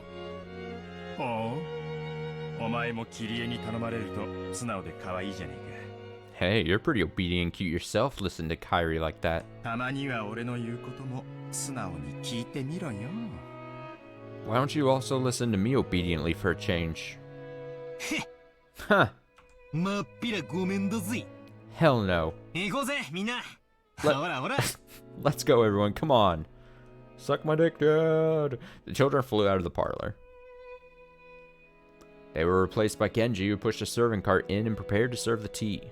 おう、お前もキリエに頼まれると素直で可愛いじゃねえ Hey, you're pretty obedient and cute yourself. Listen to Kairi like that. か。たまには俺の言うことも素直に聞いてみろよ。Why don't you also listen to me obediently for a change? Huh. まっぴらごめんだぜ。 Hell no. 行こうぜ、みんな。 Let- ほらほら。 Let's go, everyone. Come on. Suck my dick, Dad. The children flew out of the parlor. They were replaced by Genji, who pushed a serving cart in and prepared to serve the tea.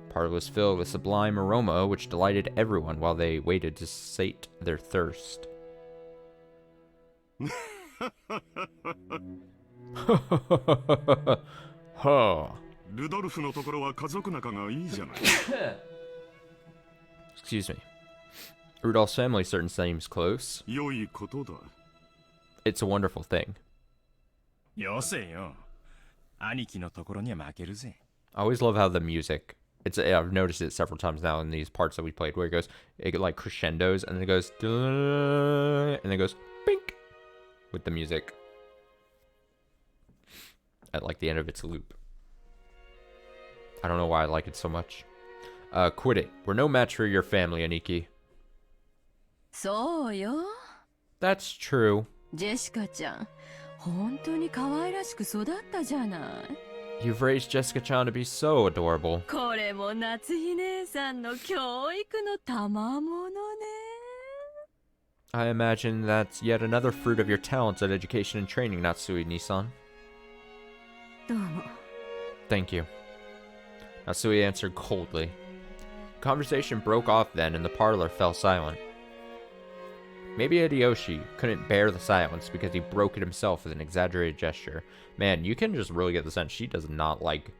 The parlor was filled with sublime aroma, which delighted everyone while they waited to sate their thirst. Huh. ルドルフのところは家族仲がいいじゃない。Excuse me. Rudolph's family certainly seems close. 良いことだ。It's a wonderful thing. よせよ。兄貴のところには負けるぜ。 I always love how the music, I've noticed it several times now in these parts that we played, where it like crescendos, and then it goes, and then it goes, bink, with the music. At like the end of its loop. I don't know why I like it so much. Quit it. We're no match for your family, Aniki. そうよ。 That's true. ジェシカちゃん、本当に可愛らしく育ったじゃない。 You've raised Jessica-chan to be so adorable. これも夏日姉さんの教育の賜物ね。 I imagine that's yet another fruit of your talents at education and training, Natsui-Nissan. どうも。 Thank you. Natsui answered coldly. Conversation broke off then, and the parlor fell silent. Maybe Hideyoshi couldn't bear the silence because he broke it himself with an exaggerated gesture. Man, you can just really get the sense she does not like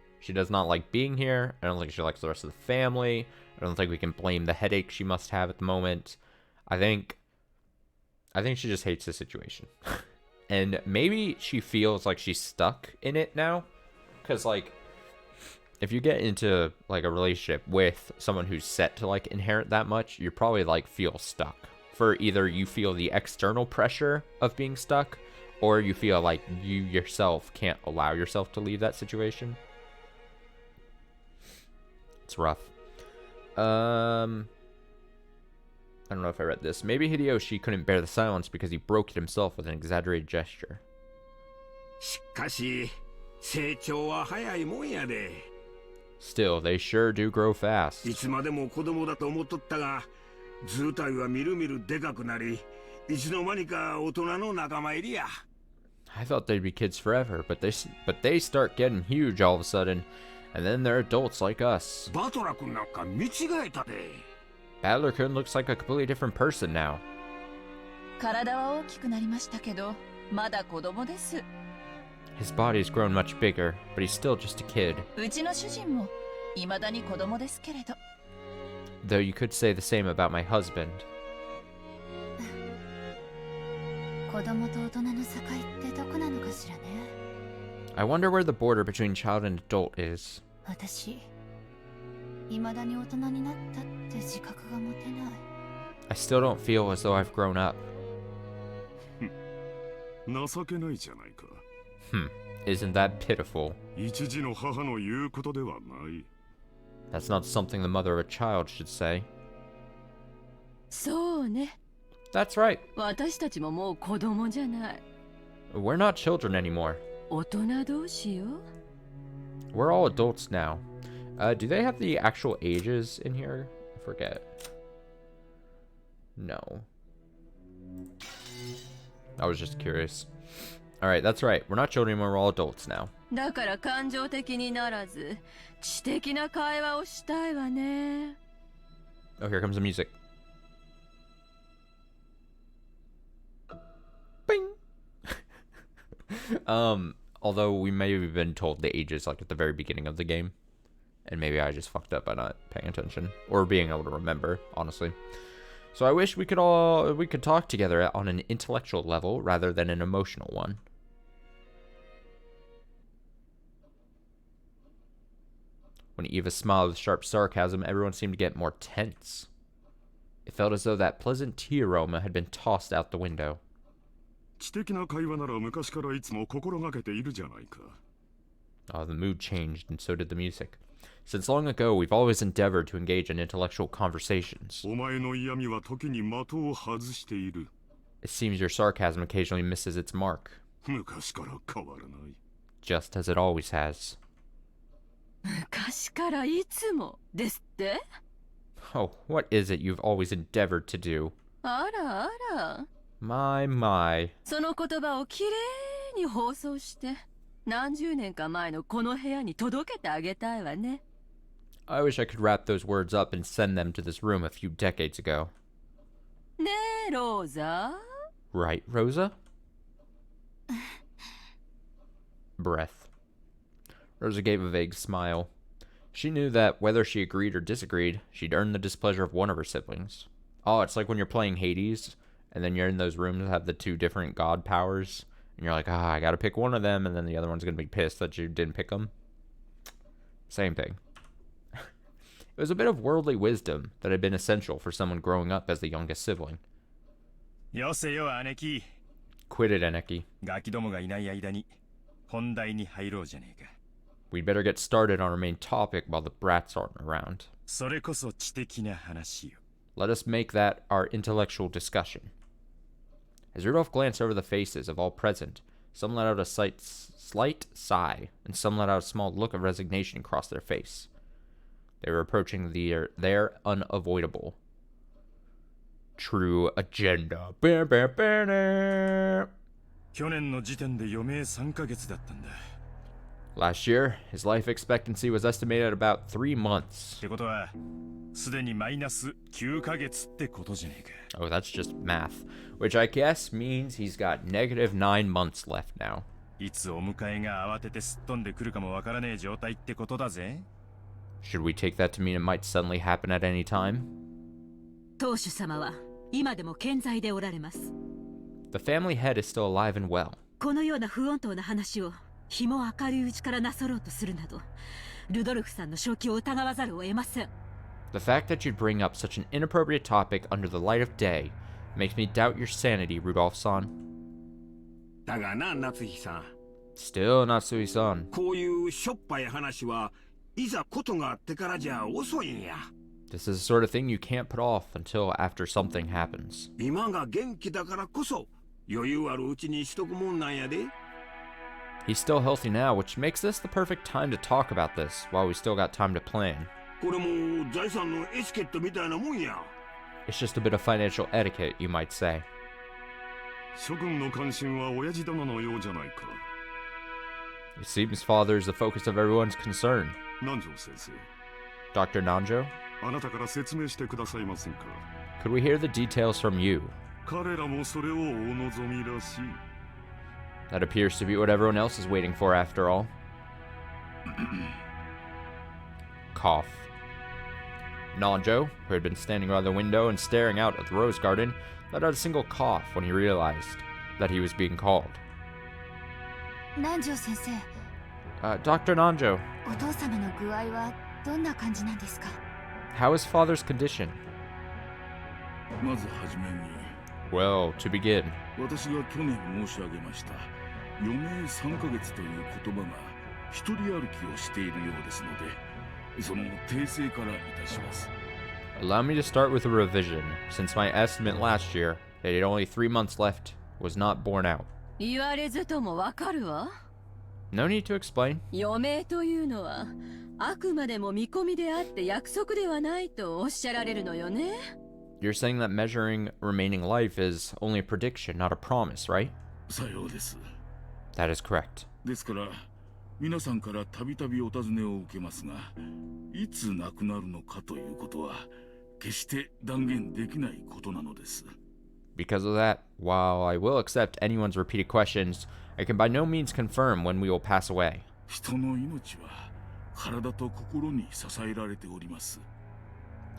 being here. I don't think she likes the rest of the family. I don't think we can blame the headache she must have at the moment. I think she just hates the situation. And maybe she feels like she's stuck in it now. Because, like, if you get into, like, a relationship with someone who's set to, like, inherit that much, you probably, like, feel stuck. For either you feel the external pressure of being stuck, or you feel like you yourself can't allow yourself to leave that situation. It's rough. I don't know if I read this. Maybe Hideyoshi couldn't bear the silence because he broke it himself with an exaggerated gesture. しかし成長は早いもんやで。 Still, they sure do grow fast. いつまでも子供だと思っとったが、図体はみるみるでかくなり、いつの間にか大人の仲間入りや。 I thought they'd be kids forever, but they start getting huge all of a sudden, and then they're adults like us. バトラ君なんか見違えたで。 Battler-kun looks like a completely different person now. 体は大きくなりましたけど、まだ子供です。 His body's grown much bigger, but he's still just a kid. うちの主人も未だに子供ですけれど。 Though you could say the same about my husband. 子供と大人の境ってどこなのかしらね。 I wonder where the border between child and adult is. 私、未だに大人になったって自覚が持てない。 I still don't feel as though I've grown up. 情けないじゃないか。 Isn't that pitiful? 一児の母の言うことではない。 That's not something the mother of a child should say. そうね。 That's right. 私たちももう子供じゃない。 We're not children anymore. 大人同士よ。 We're all adults now. Do they have the actual ages in here? I forget. No. I was just curious. Alright, that's right. We're not children anymore. We're all adults now. だから感情的にならず、知的な会話をしたいわね。 Oh, here comes the music. Bing! Although we may have been told the ages like at the very beginning of the game. And maybe I just fucked up by not paying attention. Or being able to remember, honestly. So I wish we could talk together on an intellectual level rather than an emotional one. When Eva smiled with sharp sarcasm, everyone seemed to get more tense. It felt as though that pleasant tea aroma had been tossed out the window. Oh, the mood changed, and so did the music. Since long ago, we've always endeavored to engage in intellectual conversations. It seems your sarcasm occasionally misses its mark. Just as it always has. Oh, what is it you've always endeavored to do? My. その言葉をきれいに放送して何十年か前のこの部屋に届けてあげたいわね。I wish I could wrap those words up and send them to this room a few decades ago. ねえ、ローザ。Right, Rosa? Breath. Rosa gave a vague smile. She knew that whether she agreed or disagreed, she'd earned the displeasure of one of her siblings. Oh, it's like when you're playing Hades, and then you're in those rooms that have the two different god powers, and you're like, I gotta pick one of them, and then the other one's gonna be pissed that you didn't pick them. Same thing. It was a bit of worldly wisdom that had been essential for someone growing up as the youngest sibling. Quit it, Aneki. We'd better get started on our main topic while the brats aren't around. Let us make that our intellectual discussion. As Rudolph glanced over the faces of all present, some let out a slight sigh, and some let out a small look of resignation across their face. They were approaching their unavoidable true agenda. Last year, his life expectancy was estimated at about 3 months. Oh, that's just math, which I guess means he's got -9 months left now. Should we take that to mean it might suddenly happen at any time? 当主様は今でも健在でおられます。 The family head is still alive and well. このような不穏当な話を日も明るいうちからなさろうとするなど、ルドルフさんの正気を疑わざるを得ません。 The fact that you'd bring up such an inappropriate topic under the light of day makes me doubt your sanity, Rudolph-san. だがな、夏日さん。 Still, Natsui-san. こういうしょっぱい話はいざことがあってからじゃ遅いんや。 This is the sort of thing you can't put off until after something happens. 今が元気だからこそ余裕あるうちにしとくもんなんやで。 He's still healthy now, which makes this the perfect time to talk about this while we still got time to plan. これも財産のエチケットみたいなもんや。 It's just a bit of financial etiquette, you might say. 諸君の関心は親父殿のようじゃないか。 It seems father is the focus of everyone's concern. 南條先生。 Dr. Nanjo? あなたから説明してくださいませんか。 Could we hear the details from you? 彼らもそれをお望みらしい。 That appears to be what everyone else is waiting for after all. Cough. Nanjo, who had been standing by the window and staring out at the rose garden, let out a single cough when he realized that he was being called. 南條先生。Dr. Nanjo. お父様の具合はどんな感じなんですか？ How is father's condition? まずはじめに。 Well, to begin. 私が去年申し上げました余命3ヶ月という言葉が一人歩きをしているようですので、その訂正からいたします。 Allow me to start with a revision, since my estimate last year that he had only 3 months left was not borne out. 言われずともわかるわ。 No need to explain. 余命というのはあくまでも見込みであって約束ではないとおっしゃられるのよね。 You're saying that measuring remaining life is only a prediction, not a promise, right? さようです。 That is correct. ですから皆さんからたびたびお尋ねを受けますが、いつ亡くなるのかということは決して断言できないことなのです。Because of that, while I will accept anyone's repeated questions, I can by no means confirm when we will pass away. 人の命は体と心に支えられております。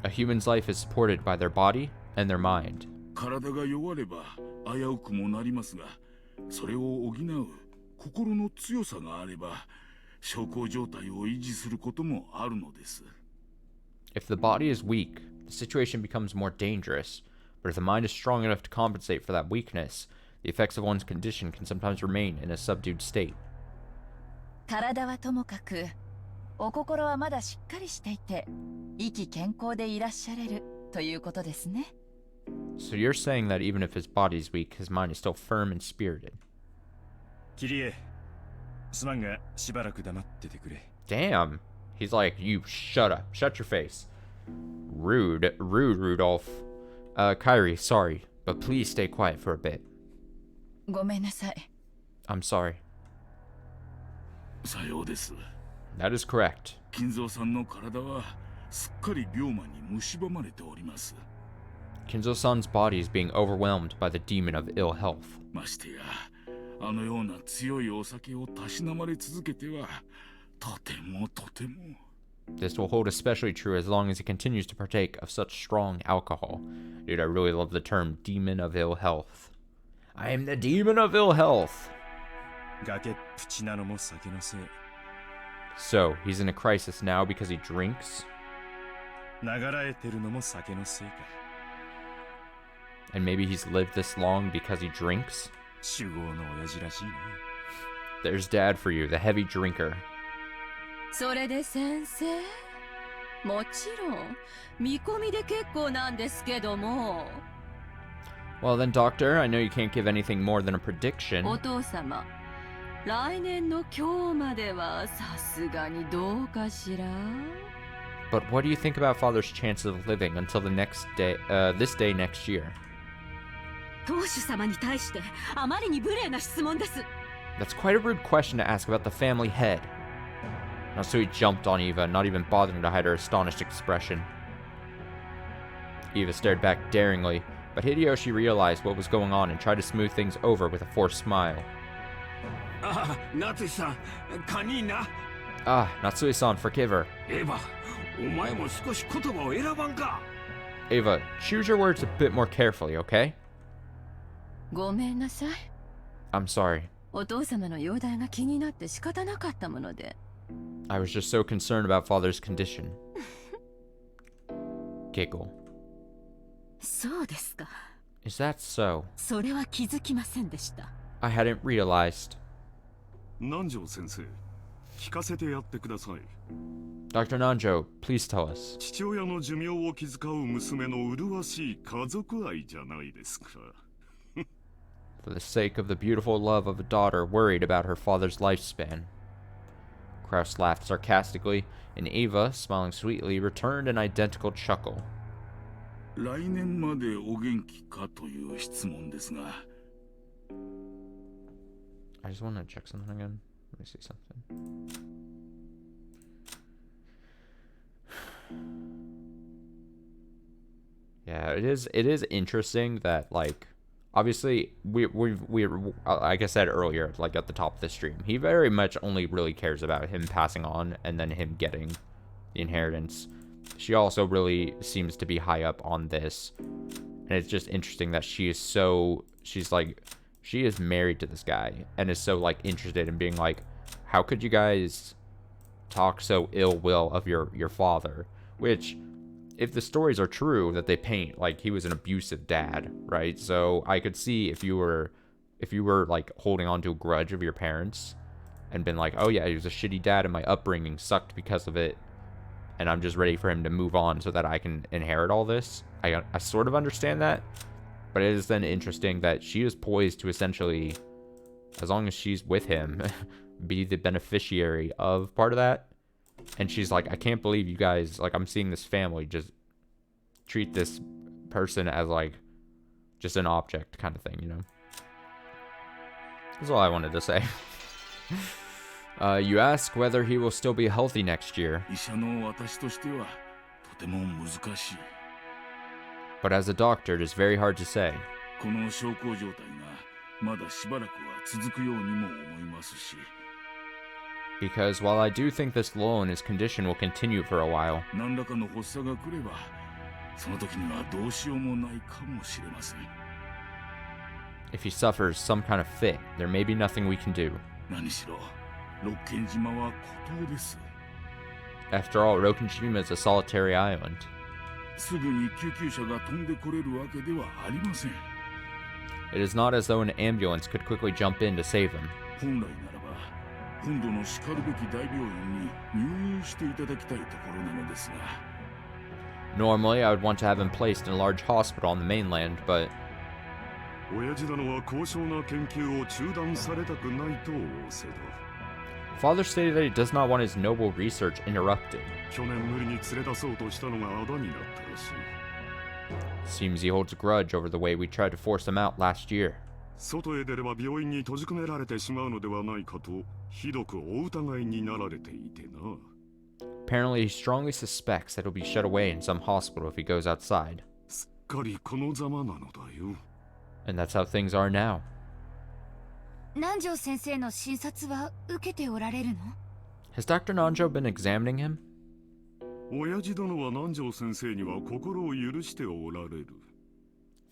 A human's life is supported by their body and their mind. 体が弱れば危うくもなりますが、それを補う心の強さがあれば、小康状態を維持することもあるのです。 If the body is weak, the situation becomes more dangerous. But if the mind is strong enough to compensate for that weakness, the effects of one's condition can sometimes remain in a subdued state. 体はともかく、お心はまだしっかりしていて、意気健康でいらっしゃれるということですね。So you're saying that even if his body is weak, his mind is still firm and spirited. キリエ、すまんがしばらく黙っててくれ。 Damn. He's like, you shut up. Shut your face. Rude, Rudolph. Kyrie, sorry, but please stay quiet for a bit. ごめんなさい。I'm sorry. さようです。 That is correct. 金蔵さんの体はすっかり病魔に蝕まれております。 Kinzo-san's body is being overwhelmed by the demon of ill health. ましてや、あのような強いお酒をたしなまれ続けては、とても。 This will hold especially true as long as he continues to partake of such strong alcohol. Dude, I really love the term demon of ill health. I am the demon of ill health. 崖っぷちなのも酒のせい。 So, he's in a crisis now because he drinks? 流らえてるのも酒のせいか。 And maybe he's lived this long because he drinks? 酒豪の親父らしいな。 There's Dad for you, the heavy drinker. それで先生、もちろん見込みで結構なんですけども。 Well then, Doctor, I know you can't give anything more than a prediction. お父様、来年の今日まではさすがにどうかしら。 But what do you think about Father's chances of living until the next day, this day next year? 当主様に対してあまりに無礼な質問です。 That's quite a rude question to ask about the family head. Natsui jumped on Eva, not even bothering to hide her astonished expression. Eva stared back daringly, but Hideyoshi realized what was going on and tried to smooth things over with a forced smile. Natsui-san, kanina. Ah, Natsui-san, forgive her. Eva, お前も少し言葉を選ばんか。 Eva, choose your words a bit more carefully, okay? ごめんなさい。 I'm sorry. お父様の容体が気になって仕方なかったもので。 I was just so concerned about Father's condition. Giggle. そうですか。 Is that so? それは気づきませんでした。 I hadn't realized. 南條先生、聞かせてやってください。 Dr. Nanjo, please tell us. 父親の寿命を気遣う娘の麗しい家族愛じゃないですか。 For the sake of the beautiful love of a daughter worried about her father's lifespan. Kraus laughed sarcastically, and Eva, smiling sweetly, returned an identical chuckle. 来年までお元気かという質問ですが。 I just want to check something again. Let me see something. Yeah, it is interesting that, like, obviously we like I said earlier, like at the top of the stream, he very much only really cares about him passing on and then him getting the inheritance. She also really seems to be high up on this, and it's just interesting that she is married to this guy and is so like interested in being like, how could you guys talk so ill will of your father? Which, if the stories are true that they paint, like he was an abusive dad, right? So I could see if you were like holding on to a grudge of your parents and been like, oh yeah, he was a shitty dad and my upbringing sucked because of it, and I'm just ready for him to move on so that I can inherit all this. I sort of understand that, but it is then interesting that she is poised to essentially, as long as she's with him, be the beneficiary of part of that. And she's like, I can't believe you guys, like, I'm seeing this family just treat this person as, like, just an object kind of thing, you know? That's all I wanted to say. You ask whether he will still be healthy next year. But as a doctor, it is very hard to say. この小康状態がまだしばらくは続くようにも思いますし。Because while I do think this lull in his condition will continue for a while, 何らかの発作が来れば、その時にはどうしようもないかもしれません。if he suffers some kind of fit, there may be nothing we can do. 何しろ、六軒島は孤島です。After all, Rokkenshima is a solitary island. すぐに救急車が飛んでこれるわけではありません。It is not as though an ambulance could quickly jump in to save him. 本来ならば、今度のしかるべき大病院に入院していただきたいところなのですが。Normally, I would want to have him placed in a large hospital on the mainland, but 親父殿は高尚な研究を中断されたくないと仰せだ。Father stated that he does not want his noble research interrupted. 去年無理に連れ出そうとしたのがあだになったらしい。Seems he holds a grudge over the way we tried to force him out last year. 外へ出れば病院に閉じ込められてしまうのではないかとひどくお疑いになられていてな。Apparently, he strongly suspects that he'll be shut away in some hospital if he goes outside. すっかりこのざまなのだよ。And that's how things are now. 南條先生の診察は受けておられるの？ Has Dr. Nanjo been examining him? 親父殿は南條先生には心を許しておられる。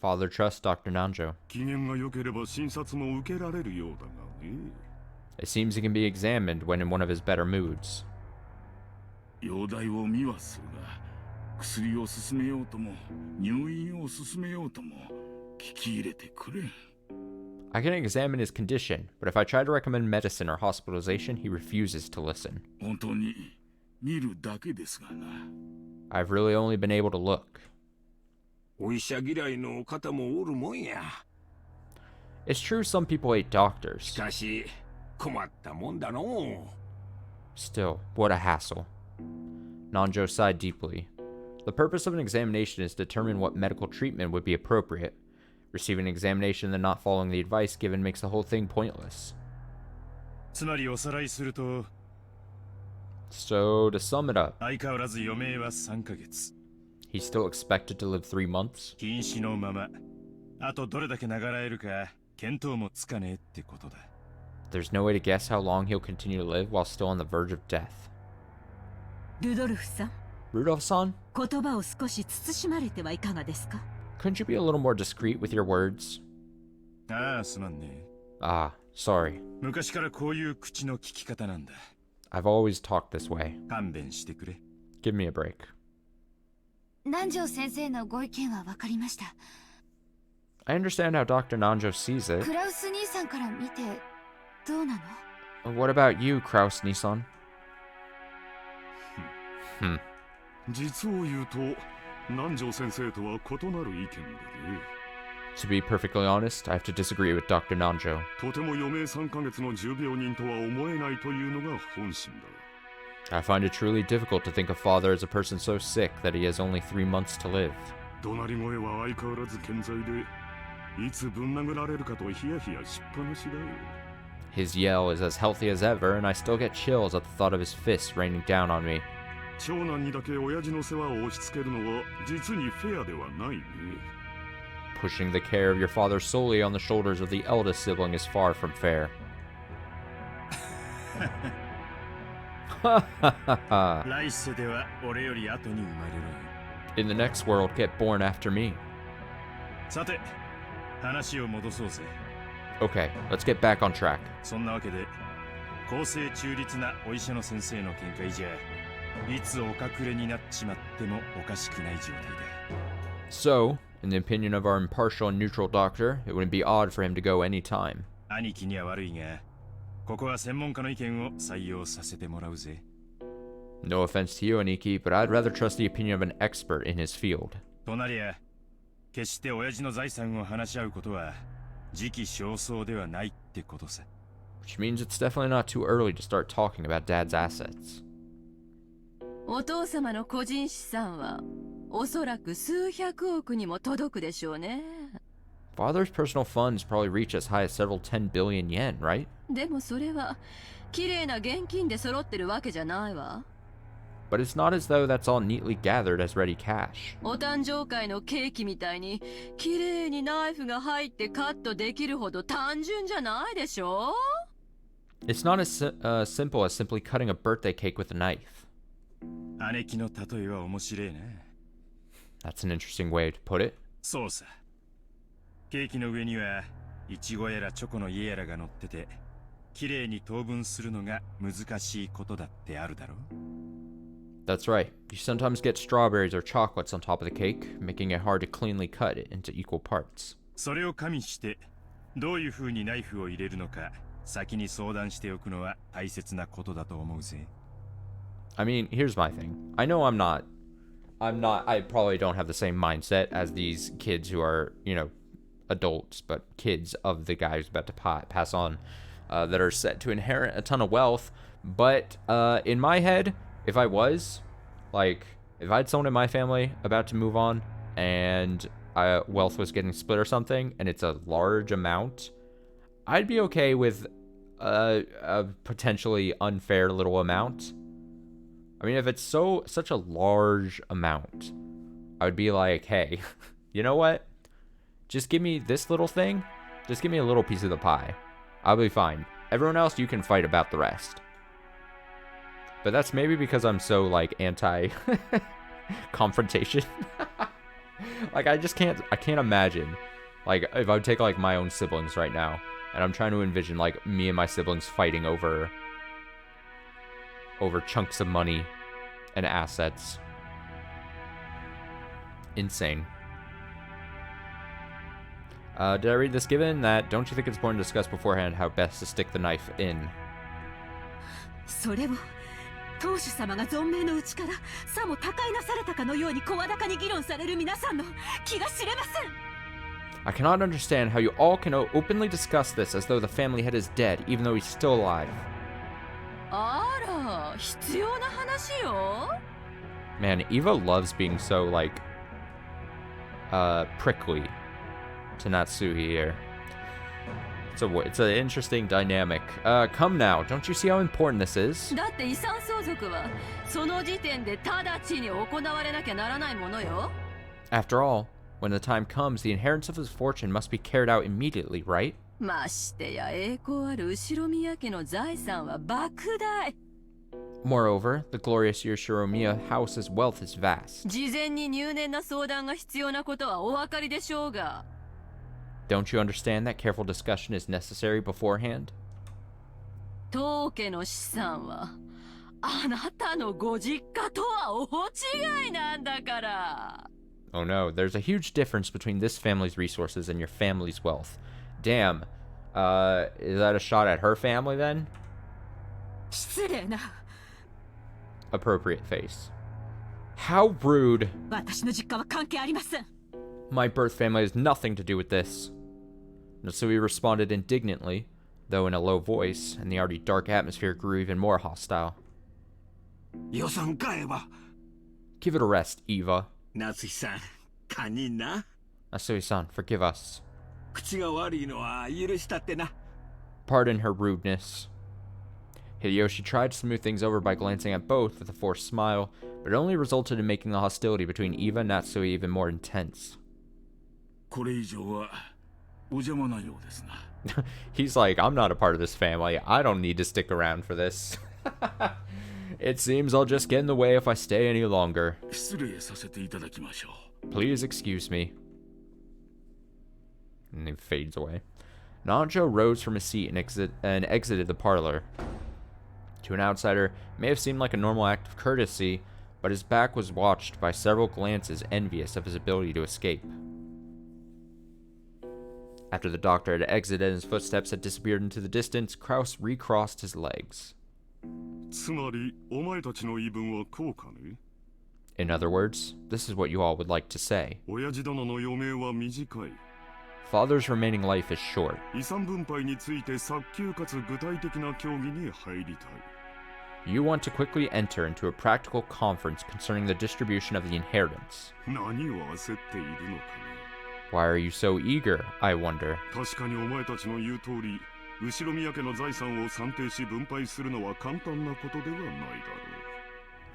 Father trusts Dr. Nanjo. 機嫌が良ければ診察も受けられるようだがね。It seems he can be examined when in one of his better moods. 容体を見はするが、薬を勧めようとも入院を勧めようとも聞き入れてくれ。I can examine his condition, but if I try to recommend medicine or hospitalization, he refuses to listen. 本当に見るだけですがな。I've really only been able to look. お医者嫌いの方もおるもんや。It's true some people hate doctors. しかし困ったもんだの。Still, what a hassle. Nanjo sighed deeply. The purpose of an examination is to determine what medical treatment would be appropriate. Receiving an examination and then not following the advice given makes the whole thing pointless. つまりおさらいすると、 So, to sum it up, 相変わらず余命は3ヶ月。 he's still expected to live 3 months? 瀕死のまま。あとどれだけ長らえるか見当もつかねえってことだ。There's no way to guess how long he'll continue to live while still on the verge of death. ルドルフさん、 Rudolph-san, 言葉を少し慎まれてはいかがですか？ couldn't you be a little more discreet with your words? ああ、すまんね。Ah, sorry. 昔からこういう口の聞き方なんだ。I've always talked this way. 勘弁してくれ。Give me a break. 南條先生のご意見は分かりました。 I understand how Dr. Nanjo sees it. クラウス兄さんから見てどうなの？ What about you, Kraus Nissan? 実を言うと南條先生とは異なる意見でね。To be perfectly honest, I have to disagree with Dr. Nanjo. とても余命3ヶ月の重病人とは思えないというのが本心だ。 I find it truly difficult to think of Father as a person so sick that he has only 3 months to live. 怒鳴り声は相変わらず健在で、いつぶん殴られるかとヒヤヒヤしっぱなしだよ。 His yell is as healthy as ever, and I still get chills at the thought of his fists raining down on me. 長男にだけ親父の世話を押し付けるのは実にフェアではないね。Pushing the care of your father solely on the shoulders of the eldest sibling is far from fair. 来世では俺より後に生まれる。 In the next world, get born after me. さて、話を戻そうぜ。 Okay, let's get back on track. そんなわけで、公正中立なお医者の先生の見解じゃ、いつお隠れになっちまってもおかしくない状態だ。 So, in the opinion of our impartial and neutral doctor, it wouldn't be odd for him to go any time. 兄貴には悪いが、ここは専門家の意見を採用させてもらうぜ。 No offense to you, Aniki, but I'd rather trust the opinion of an expert in his field. となりゃ、決して親父の財産を話し合うことは時期尚早ではないってことさ。 Which means it's definitely not too early to start talking about Dad's assets. お父様の個人資産はおそらく数百億にも届くでしょうね。 Father's personal funds probably reach as high as several 10 billion yen, right? でもそれは綺麗な現金で揃ってるわけじゃないわ。But but it's not as though that's all neatly gathered as ready cash. お誕生会のケーキみたいに綺麗にナイフが入ってカットできるほど単純じゃないでしょ? It's not as simple as simply cutting a birthday cake with a knife. 姉貴の例えは面白いな。That's an interesting way to put it. そうさ。ケーキの上にはイチゴやらチョコの家やらが乗ってて、綺麗に等分するのが難しいことだってあるだろう。That's right. You sometimes get strawberries or chocolates on top of the cake, making it hard to cleanly cut it into equal parts. それを加味してどういう風にナイフを入れるのか先に相談しておくのは大切なことだと思うぜ。I mean, here's my thing. I know I probably don't have the same mindset as these kids who are, adults, but kids of the guy who's about to pass on, that are set to inherit a ton of wealth. But in my head, if I had someone in my family about to move on and wealth was getting split or something, and it's a large amount, I'd be okay with a potentially unfair little amount. I mean, if it's such a large amount, I would be like, hey, you know what? Just give me this little thing. Just give me a little piece of the pie. I'll be fine. Everyone else, you can fight about the rest. But that's maybe because I'm so, anti-confrontation. I can't imagine, if I would take, my own siblings right now, and I'm trying to envision, me and my siblings fighting over chunks of money and assets. Insane. Did I read this given that don't you think it's important to discuss beforehand how best to stick the knife in? それを当主様が存命のうちからさも他界なされたかのように声高に議論される皆さんの気が知れません。 I cannot understand how you all can openly discuss this as though the family head is dead, even though he's still alive. あら、必要な話よ。 Man, Eva loves being so, prickly to Natsuhi here. It's an interesting dynamic. Come now, don't you see how important this is? だって遺産相続はその時点で直ちに行われなきゃならないものよ。 After all, when the time comes, the inheritance of his fortune must be carried out immediately, right? ましてや栄光ある後宮家の財産は莫大。 Moreover, the glorious Yoshiromiya house's wealth is vast. 事前に入念な相談が必要なことはお分かりでしょうが。 Don't you understand that careful discussion is necessary beforehand? 当家の資産はあなたのご実家とは大違いなんだから。 Oh no, there's a huge difference between this family's resources and your family's wealth. Damn. Is that a shot at her family then? 失礼な。 Appropriate face. How rude. 私の実家は関係ありません。 My birth family has nothing to do with this. Natsui responded indignantly, though in a low voice, and the already dark atmosphere grew even more hostile. 予算買えば。 Give it a rest, Eva. 夏日さん、堪忍な。Natsui-san, forgive us. 口が悪いのは許したってな。 Pardon her rudeness. Hideyoshi tried to smooth things over by glancing at both with a forced smile, but it only resulted in making the hostility between Eva and Natsui even more intense. これ以上はお邪魔なようですな。He's like, I'm not a part of this family. I don't need to stick around for this. It seems I'll just get in the way if I stay any longer. 失礼させていただきましょう。 Please excuse me. And he fades away. Nanjo rose from his seat and exited the parlor. To an outsider, it may have seemed like a normal act of courtesy, but his back was watched by several glances envious of his ability to escape. After the doctor had exited and his footsteps had disappeared into the distance, Kraus recrossed his legs. つまりお前たちの言い分はこうかね。 In other words, this is what you all would like to say. 親父殿の余命は短い。 Father's remaining life is short. 遺産分配について早急かつ具体的な協議に入りたい。 You want to quickly enter into a practical conference concerning the distribution of the inheritance. 何を焦っているのかね。 Why are you so eager, I wonder? 確かにお前たちの言う通り、後宮家の財産を算定し分配するのは簡単なことではないだろ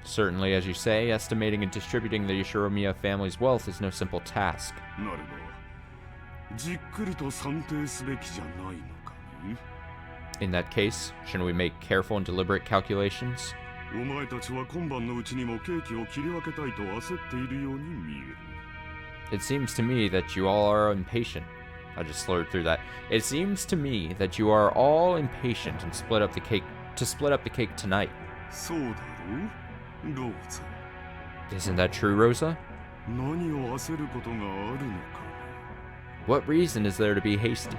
う。Certainly, as you say, estimating and distributing the Yoshiromiya family's wealth is no simple task. なればじっくりと算定すべきじゃないのかね。 In that case, shouldn't we make careful and deliberate calculations? お前たちは今晩のうちにもケーキを切り分けたいと焦っているように見える。 It seems to me that you all are impatient. I just slurred through that. It seems to me that you are all impatient and split up the cake tonight. そうだろう、ローザ。 Isn't that true, Rosa? 何を焦ることがあるのか。 What reason is there to be hasty?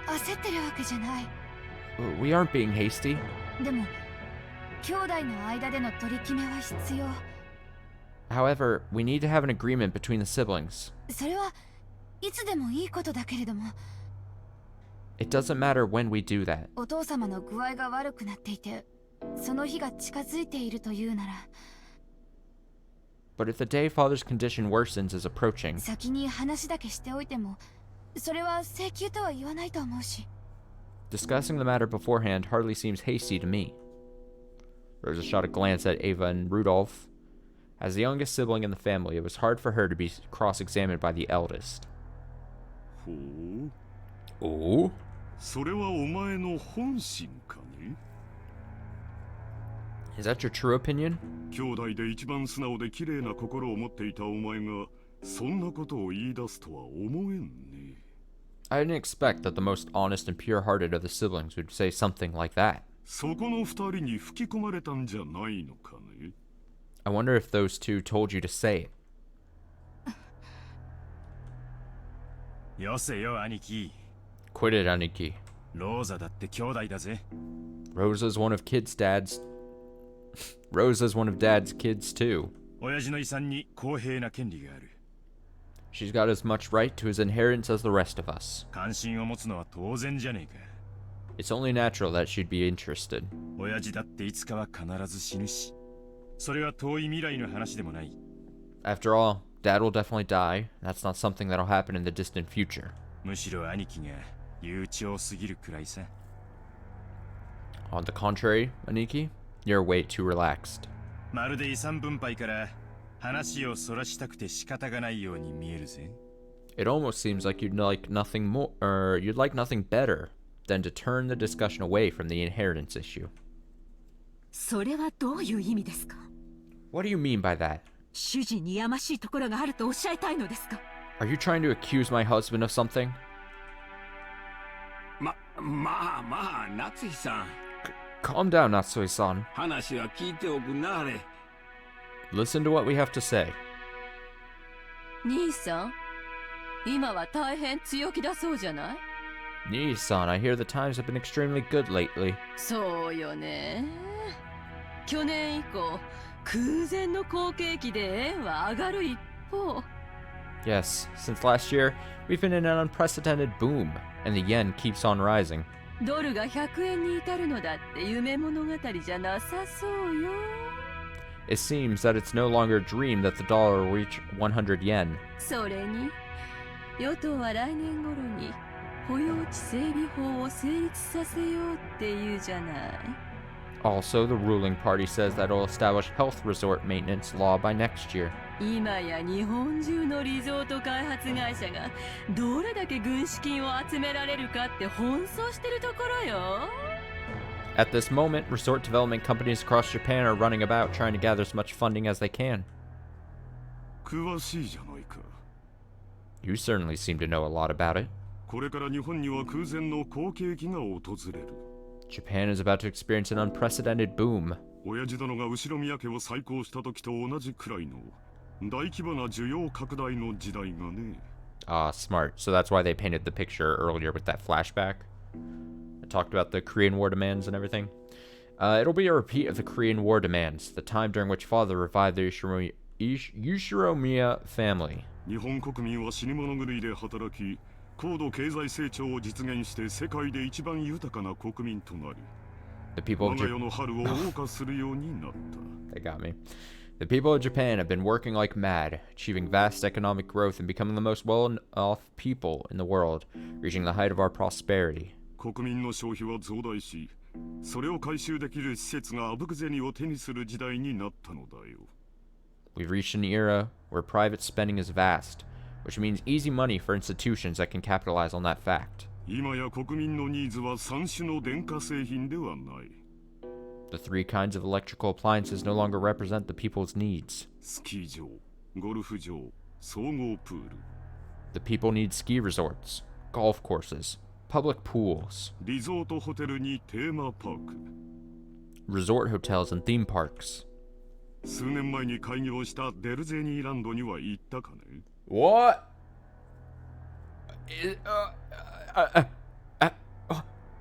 焦ってるわけじゃない。 We aren't being hasty. でも兄弟の間での取り決めは必要。 However, we need to have an agreement between the siblings. それはいつでもいいことだけれども、 It doesn't matter when we do that. お父様の具合が悪くなっていて、その日が近づいているというなら、 But if the day father's condition worsens is approaching, 先に話だけしておいても、それは請求とは言わないと思うし。 discussing the matter beforehand hardly seems hasty to me. Rosa shot a glance at Ava and Rudolph. As the youngest sibling in the family, it was hard for her to be cross-examined by the eldest. ほう。 Oh? それはお前の本心かね。 Is that your true opinion? 兄弟で一番素直で綺麗な心を持っていたお前がそんなことを言い出すとは思えんね。 I didn't expect that the most honest and pure-hearted of the siblings would say something like that. そこの二人に吹き込まれたんじゃないのかね。 I wonder if those two told you to say it. よせよ、兄貴。 Quit it, Aniki. ローザだって兄弟だぜ。Rosa's one of Dad's kids too. 親父の遺産に公平な権利がある。 She's got as much right to his inheritance as the rest of us. 関心を持つのは当然じゃねえか。 It's only natural that she'd be interested. 親父だっていつかは必ず死ぬし、それは遠い未来の話でもない。 After all, Dad will definitely die. That's not something that'll happen in the distant future. むしろ兄貴が悠長すぎるくらいさ。 On the contrary, Aniki, you're way too relaxed. まるで遺産分配から話をそらしたくて仕方がないように見えるぜ。 It almost seems like you'd like nothing better than to turn the discussion away from the inheritance issue. それはどういう意味ですか？ What do you mean by that? 主人にやましいところがあるとおっしゃいたいのですか？ Are you trying to accuse my husband of something? まあ、夏井さん。 Calm down, Natsui-san. 話は聞いておくなあれ。 Listen to what we have to say. 兄さん、今は大変強気だそうじゃない？ Nee-san, I hear the times have been extremely good lately. そうよね。去年以降、空前の好景気で円は上がる一方。 Yes, since last year, we've been in an unprecedented boom, and the yen keeps on rising. ドルが100円に至るのだって夢物語じゃなさそうよ。 It seems that it's no longer a dream that the dollar will reach 100 yen. それに、与党は来年頃に保養地整備法を成立させようっていうじゃない。 Also, the ruling party says that it'll establish health resort maintenance law by next year. 今や日本中のリゾート開発会社がどれだけ軍資金を集められるかって奔走してるところよ。 At this moment, resort development companies across Japan are running about trying to gather as much funding as they can. 詳しいじゃないか。 You certainly seem to know a lot about it. これから日本には空前の好景気が訪れる。 Japan is about to experience an unprecedented boom. 親父殿が後ろ宮家を再興した時と同じくらいの大規模な需要拡大の時代がね。 Ah, smart. So that's why they painted the picture earlier with that flashback. I talked about the Korean War demands and everything. It'll be a repeat of the Korean War demands, the time during which father revived the Yoshiromiya family. 日本国民は死に物狂いで働き、高度経済成長を実現して世界で一番豊かな国民となり、 The people of 我が世の春を謳歌するようになった。 They got me. The people of Japan have been working like mad, achieving vast economic growth and becoming the most well-off people in the world, reaching the height of our prosperity. 国民の消費は増大し、それを回収できる施設があぶく銭を手にする時代になったのだよ。We've reached an era where private spending is vast, which means easy money for institutions that can capitalize on that fact. 今や国民のニーズは3種の電化製品ではない。The three kinds of electrical appliances no longer represent the people's needs. スキー場、ゴルフ場、総合プール。The people need ski resorts, golf courses, public pools, リゾートホテルにテーマパーク。resort hotels and theme parks. 数年前に開業したデルゼニーランドには行ったかね？ What?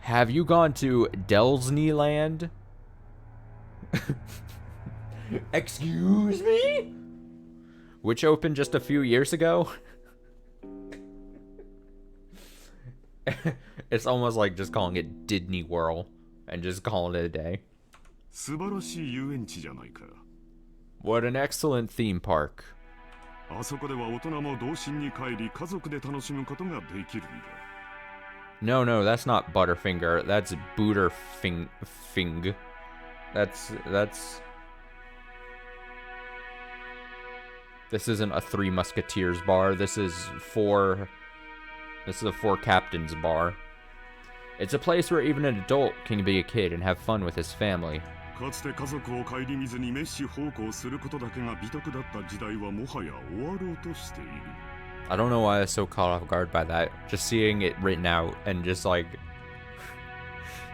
Have you gone to Disneyland? Excuse me? Which opened just a few years ago? It's almost like just calling it Disney World and just calling it a day. 素晴らしい遊園地じゃないか。 What an excellent theme park. あそこでは大人も童心に帰り家族で楽しむことができるんだ。 No, that's not Butterfinger. That's Booterfing. That's... This isn't a Three Musketeers bar. This is a Four Captains bar. It's a place where even an adult can be a kid and have fun with his family. かつて家族を顧みずにメッシ奉公することだけが美徳だった時代はもはや終わろうとしている。 I don't know why I was so caught off guard by that. Just seeing it written out and just like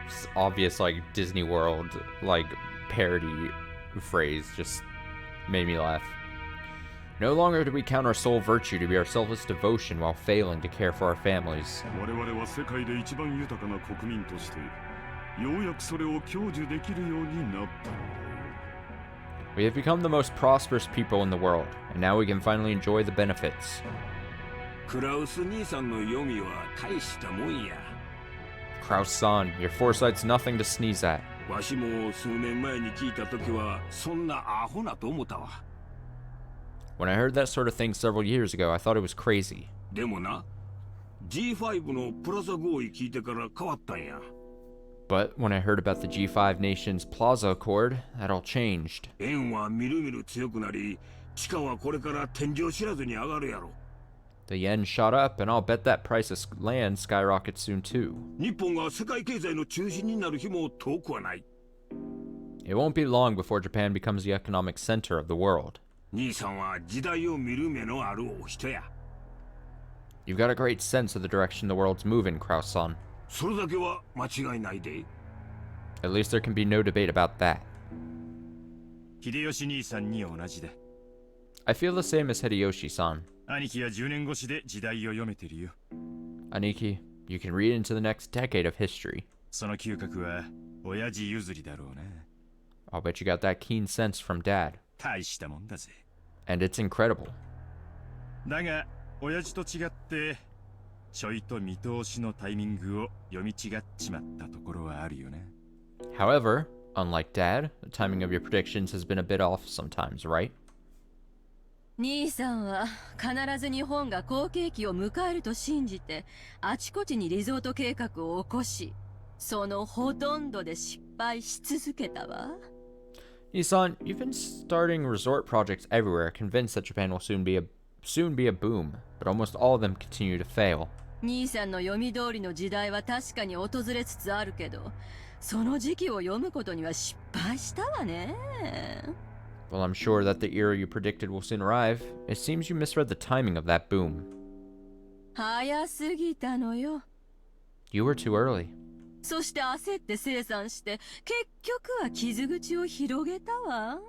just obvious like Disney World like parody phrase just made me laugh. No longer do we count our sole virtue to be our selfless devotion while failing to care for our families. 我々は世界で一番豊かな国民としてようやくそれを享受できるようになったのだよ。 We have become the most prosperous people in the world, and now we can finally enjoy the benefits. クラウス兄さんの読みは大したもんや。 Kraus-san, your foresight's nothing to sneeze at. わしも数年前に聞いた時はそんなアホなと思ったわ。 When I heard that sort of thing several years ago, I thought it was crazy. でもな、G5 のプラザ合意聞いてから変わったんや。 But when I heard about the G5 nations Plaza Accord, that all changed. 円はみるみる強くなり、地価はこれから天井知らずに上がるやろ。 The yen shot up, and I'll bet that price of land skyrockets soon too. 日本が世界経済の中心になる日も遠くはない。 It won't be long before Japan becomes the economic center of the world. 兄さんは時代を見る目のあるお人や。 You've got a great sense of the direction the world's moving, Kraus-san. それだけは間違いないで。 At least there can be no debate about that. 秀吉兄さんに同じだ。 I feel the same as Hideyoshi-san. 兄貴は10年越しで時代を読めてるよ。 Aniki, you can read into the next decade of history. その嗅覚は親父譲りだろうな。 I'll bet you got that keen sense from Dad. 大したもんだぜ。 And it's incredible. だが、親父と違って、ちょいと見通しのタイミングを読み違っちまったところはあるよな。 However, unlike Dad, the timing of your predictions has been a bit off sometimes, right? 兄さんは必ず日本が好景気を迎えると信じてあちこちにリゾート計画を起こし、そのほとんどで失敗し続けたわ。 Isan, you've been starting resort projects everywhere, convinced that Japan will soon be a boom, but almost all of them continue to fail. 兄さんの読み通りの時代は確かに訪れつつあるけど、その時期を読むことには失敗したわね。 Well, I'm sure that the era you predicted will soon arrive. It seems you misread the timing of that boom. 早すぎたのよ。 You were too early. そして焦って生産して、結局は傷口を広げたわ。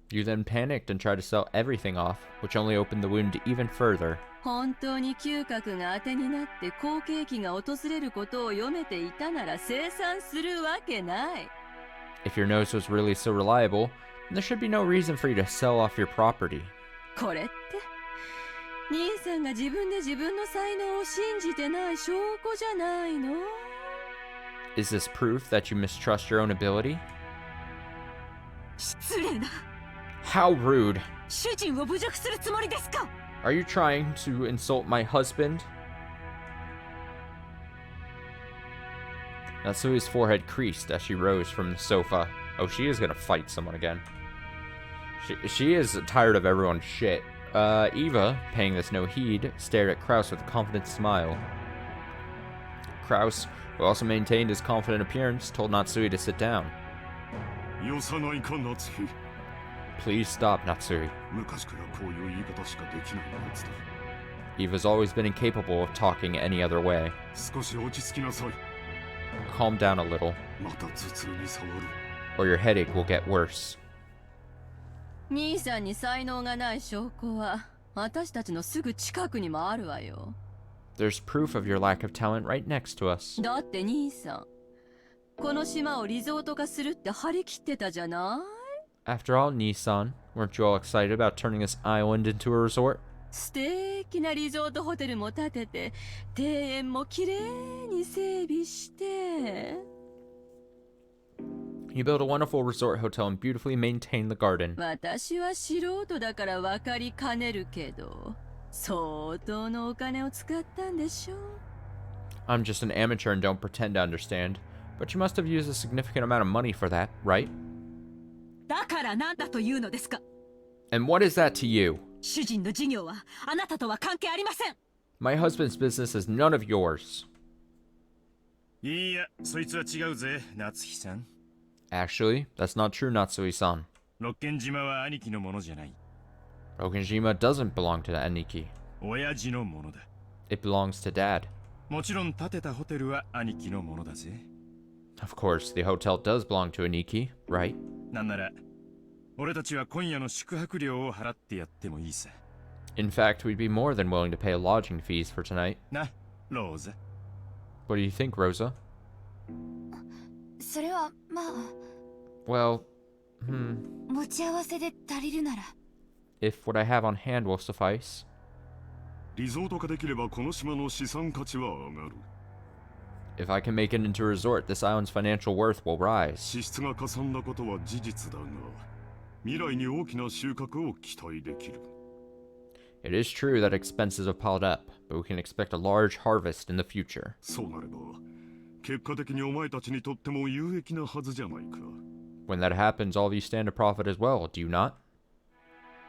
You then panicked and tried to sell everything off, which only opened the wound even further. 本当に嗅覚が当てになって好景気が訪れることを読めていたなら生産するわけない。 If your nose was really so reliable, then there should be no reason for you to sell off your property. これって兄さんが自分で自分の才能を信じてない証拠じゃないの？ Is this proof that you mistrust your own ability? 失礼な。 How rude. 主人を侮辱するつもりですか？ Are you trying to insult my husband? Natsui's forehead creased as she rose from the sofa. Oh, she is gonna fight someone again. She is tired of everyone's shit. Eva, paying this no heed, stared at Kraus with a confident smile. Kraus, who also maintained his confident appearance, told Natsui to sit down. Please stop, Natsui. Eva's always been incapable of talking any other way. Calm down a little, or your headache will get worse. 兄さんに才能がない証拠は私たちのすぐ近くにもあるわよ。There's proof of your lack of talent right next to us. だって兄さん、この島をリゾート化するって張り切ってたじゃない？ After all, Nissan, weren't you all excited about turning this island into a resort? 素敵なリゾートホテルも建てて、庭園もきれいに整備して。You built a wonderful resort hotel and beautifully maintained the garden. 私は素人だから分かりかねるけど、相当のお金を使ったんでしょ？ I'm just an amateur and don't pretend to understand, but you must have used a significant amount of money for that, right? だから何だというのですか？ And what is that to you? 主人の事業はあなたとは関係ありません。 My husband's business is none of yours. いや、そいつは違うぜ、夏日さん。 Actually, that's not true, Natsui-san. 六軒島は兄貴のものじゃない。 Rokenjima doesn't belong to Aniki. 親父のものだ。 It belongs to Dad. もちろん建てたホテルは兄貴のものだぜ。 Of course, the hotel does belong to Aniki, right? なんなら、俺たちは今夜の宿泊料を払ってやってもいいさ。 In fact, we'd be more than willing to pay lodging fees for tonight. な、ローザ。 What do you think, Rosa? それはまあ。 Well, 持ち合わせで足りるなら。 if what I have on hand will suffice. リゾート化できればこの島の資産価値は上がる。 If I can make it into a resort, this island's financial worth will rise. 支出がかさんだことは事実だが、未来に大きな収穫を期待できる。 It is true that expenses have piled up, but we can expect a large harvest in the future. そうなれば、結果的にお前たちにとっても有益なはずじゃないか。 When that happens, all of you stand to profit as well, do you not?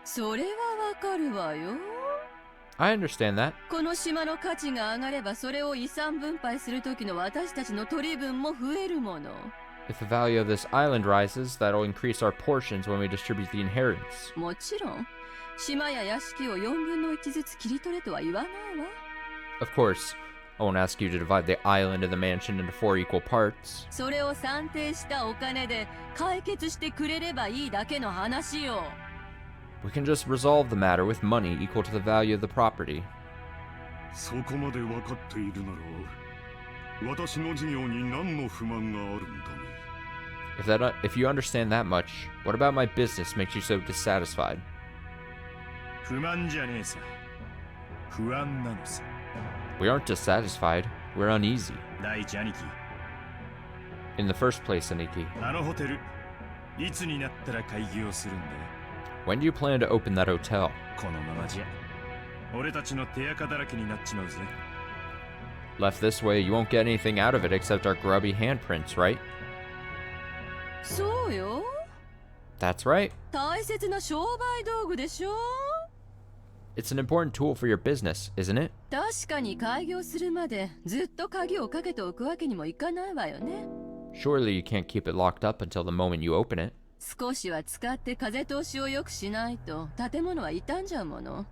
それはわかるわよ。 I understand that. この島の価値が上がれば、それを遺産分配する時の私たちの取り分も増えるもの。 If the value of this island rises, that'll increase our portions when we distribute the inheritance. もちろん、島や屋敷を4分の1ずつ切り取れとは言わないわ。 Of course, I won't ask you to divide the island and the mansion into 4 equal parts. それを算定したお金で解決してくれればいいだけの話よ。 We can just resolve the matter with money equal to the value of the property. そこまで分かっているなら、私の事業に何の不満があるんだね。 If you understand that much, what about my business makes you so dissatisfied? 不満じゃねえさ。不安なのさ。 We aren't dissatisfied, we're uneasy. 第一兄貴。 In the first place, Aniki. あのホテル、いつになったら開業するんだよ。 When do you plan to open that hotel? このままじゃ、俺たちの手垢だらけになっちまうぜ。 Left this way, you won't get anything out of it except our grubby handprints, right? そうよ。 That's right. 大切な商売道具でしょ。 It's an important tool for your business, isn't it? 確かに開業するまでずっと鍵をかけておくわけにもいかないわよね。 Surely you can't keep it locked up until the moment you open it. 少しは使って風通しを良くしないと建物は傷んじゃうもの。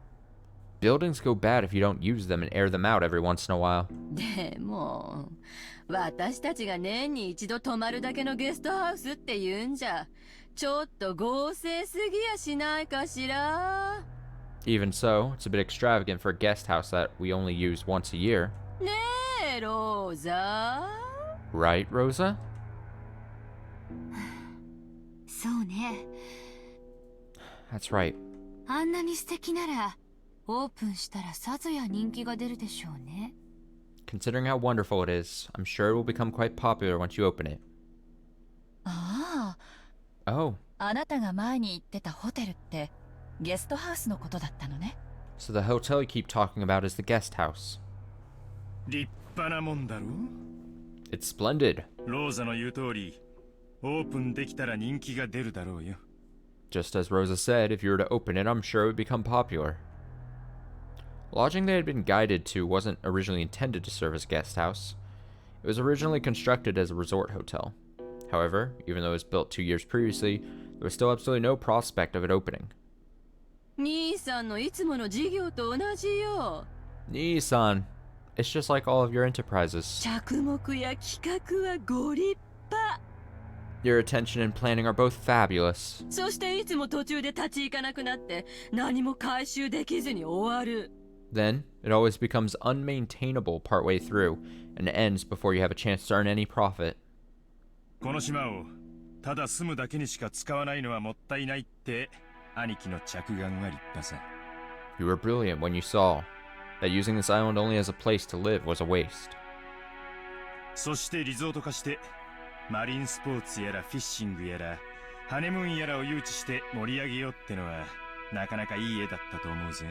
Buildings go bad if you don't use them and air them out every once in a while. でも、私たちが年に一度泊まるだけのゲストハウスって言うんじゃ、ちょっと豪勢すぎやしないかしら。 Even so, it's a bit extravagant for a guest house that we only use once a year. ねえ、ローザ。 Right, Rosa? そうね。 That's right. あんなに素敵なら、オープンしたらさぞや人気が出るでしょうね。 Considering how wonderful it is, I'm sure it will become quite popular once you open it. ああ。Oh. あなたが前に言ってたホテルってゲストハウスのことだったのね。 So the hotel you keep talking about is the guest house. 立派なもんだろ？ It's splendid. ローザの言う通り、オープンできたら人気が出るだろうよ。Just as Rosa said, if you were to open it, I'm sure it would become popular. Lodging they had been guided to wasn't originally intended to serve as a guest house. It was originally constructed as a resort hotel. However, even though it was built 2 years previously, there was still absolutely no prospect of it opening. 兄さんのいつもの事業と同じよ。Nissan, it's just like all of your enterprises. 着目や企画はご立派。Your attention and planning are both fabulous. そしていつも途中で立ち行かなくなって何も回収できずに終わる。Then, it always becomes unmaintainable partway through and ends before you have a chance to earn any profit. この島をただ住むだけにしか使わないのはもったいないって兄貴の着眼は立派さ。You were brilliant when you saw that using this island only as a place to live was a waste. そしてリゾート化してマリンスポーツやらフィッシングやらハネムーンやらを誘致して盛り上げようってのはなかなかいい絵だったと思うぜ。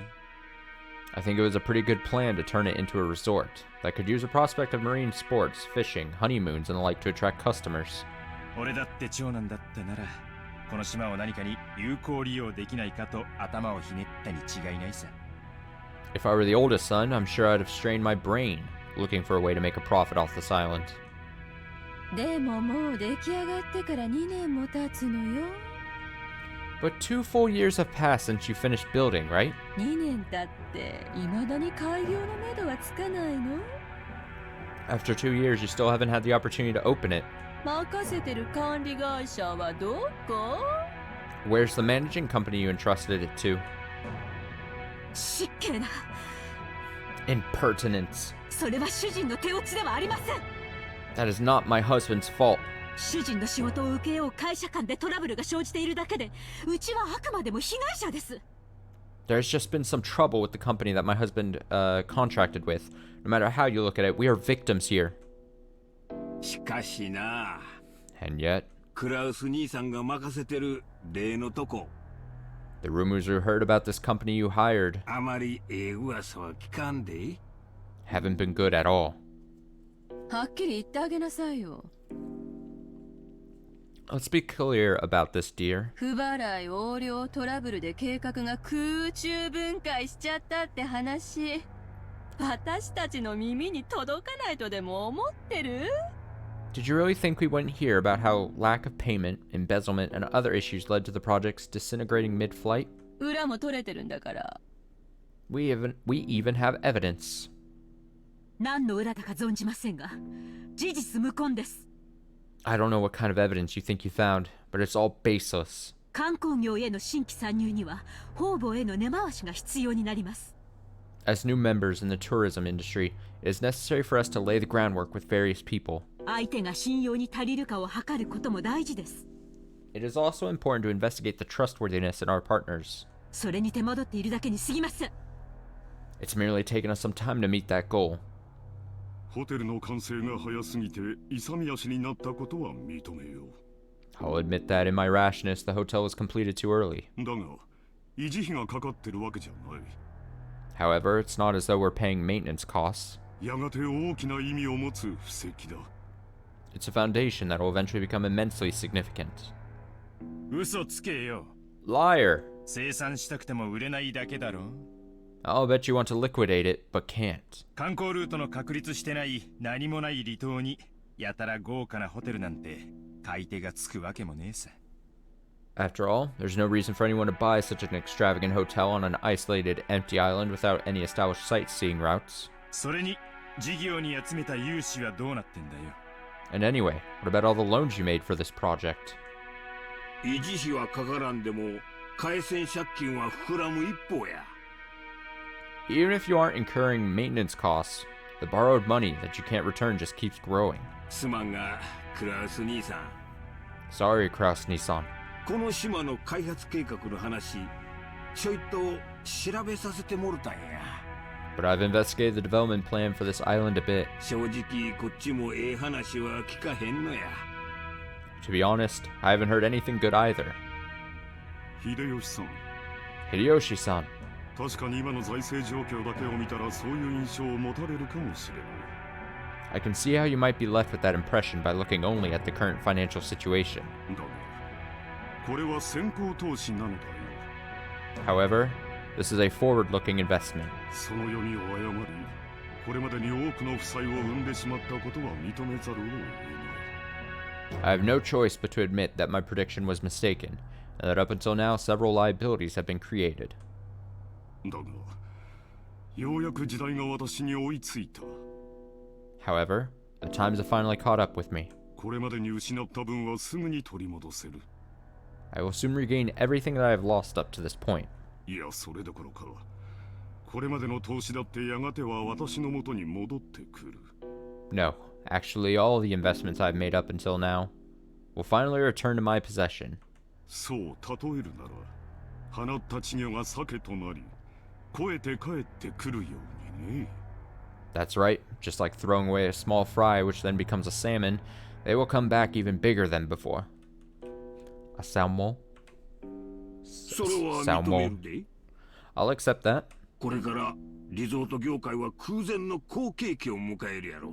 I think it was a pretty good plan to turn it into a resort that could use the prospect of marine sports, fishing, honeymoons, and the like to attract customers. 俺だって長男だったならこの島を何かに有効利用できないかと頭をひねったに違いないさ。If I were the oldest son, I'm sure I'd have strained my brain looking for a way to make a profit off this island. でももう出来上がってから2年も経つのよ。But 2 full years have passed since you finished building, right? 2年経って未だに開業のめどはつかないの？ After 2 years, you still haven't had the opportunity to open it. 任せてる管理会社はどこ？ Where's the managing company you entrusted it to? 失敬な。Impertinence. それは主人の手落ちではありません。That is not my husband's fault. 主人の仕事を請け負う会社間でトラブルが生じているだけで、うちはあくまでも被害者です。There's just been some trouble with the company that my husband contracted with. No matter how you look at it, we are victims here. しかしな。And yet, クラウス兄さんが任せてる例のとこ。the rumors you heard about this company you hired あまり噂は聞かんで。haven't been good at all. はっきり言ってあげなさいよ。Let's be clear about this, dear. 不払い横領トラブルで計画が空中分解しちゃったって話。私たちの耳に届かないとでも思ってる？ Did you really think we wouldn't hear about how lack of payment, embezzlement, and other issues led to the project's disintegrating mid-flight? 裏も取れてるんだから。We even have evidence. 何の裏だか存じませんが、事実無根です。I don't know what kind of evidence you think you found, but it's all baseless. 観光業への新規参入には方々への根回しが必要になります。As new members in the tourism industry, it is necessary for us to lay the groundwork with various people. 相手が信用に足りるかを測ることも大事です。It is also important to investigate the trustworthiness in our partners. それに手間取っているだけに過ぎません。It's merely taken us some time to meet that goal. ホテルの完成が早すぎて勇み足になったことは認めよう。I'll admit that in my rashness, the hotel was completed too early. だが、維持費がかかってるわけじゃない。However, it's not as though we're paying maintenance costs. やがて大きな意味を持つ布石だ。It's a foundation that will eventually become immensely significant. 嘘つけよ。Liar! 生産したくても売れないだけだろ。I'll bet you want to liquidate it, but can't. 観光ルートの確立してない何もない離島にやたら豪華なホテルなんて買い手がつくわけもねえさ。After all, there's no reason for anyone to buy such an extravagant hotel on an isolated, empty island without any established sightseeing routes. それに事業に集めた融資はどうなってんだよ。And anyway, what about all the loans you made for this project? 維持費はかからんでも回線借金は膨らむ一方や。Even if you aren't incurring maintenance costs, the borrowed money that you can't return just keeps growing. すまんが、クラウス兄さん。Sorry, Kraus Nissan. この島の開発計画の話、ちょいと調べさせてもろたんや。But I've investigated the development plan for this island a bit. 正直こっちもええ話は聞かへんのや。To be honest, I haven't heard anything good either. 秀吉さん。Hideyoshi-san. 確かに今の財政状況だけを見たらそういう印象を持たれるかもしれない。I can see how you might be left with that impression by looking only at the current financial situation. だがこれは先行投資なのだよ。 However, this is a forward-looking investment. その読みを誤り、これまでに多くの負債を生んでしまったことは認めざるを得ない。 I have no choice but to admit that my prediction was mistaken, and that up until now several liabilities have been created. だが、ようやく時代が私に追いついた。 However, the times have finally caught up with me. これまでに失った分はすぐに取り戻せる。 I will soon regain everything that I have lost up to this point. いや、それどころか。これまでの投資だってやがては私の元に戻ってくる。 No, actually all the investments I've made up until now will finally return to my possession. そう例えるなら、放った稚魚が鮭となり、肥えて帰ってくるようにね。 That's right, just like throwing away a small fry which then becomes a salmon, they will come back even bigger than before. A salmon? それは認めるで。 I'll accept that. これからリゾート業界は空前の好景気を迎えるやろ。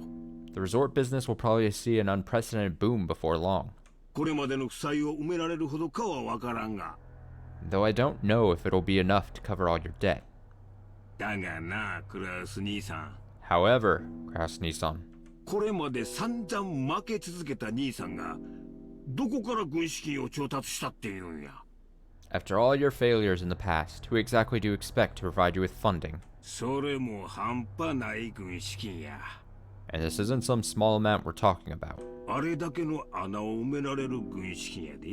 The resort business will probably see an unprecedented boom before long. これまでの負債を埋められるほどかはわからんが。 Though I don't know if it'll be enough to cover all your debt. だがな、クラウス兄さん。 However, Krasny-san, これまで散々負け続けた兄さんが、どこから軍資金を調達したっていうんや。 after all your failures in the past, who exactly do you expect to provide you with funding? それも半端ない軍資金や。 And this isn't some small amount we're talking about. あれだけの穴を埋められる軍資金やで。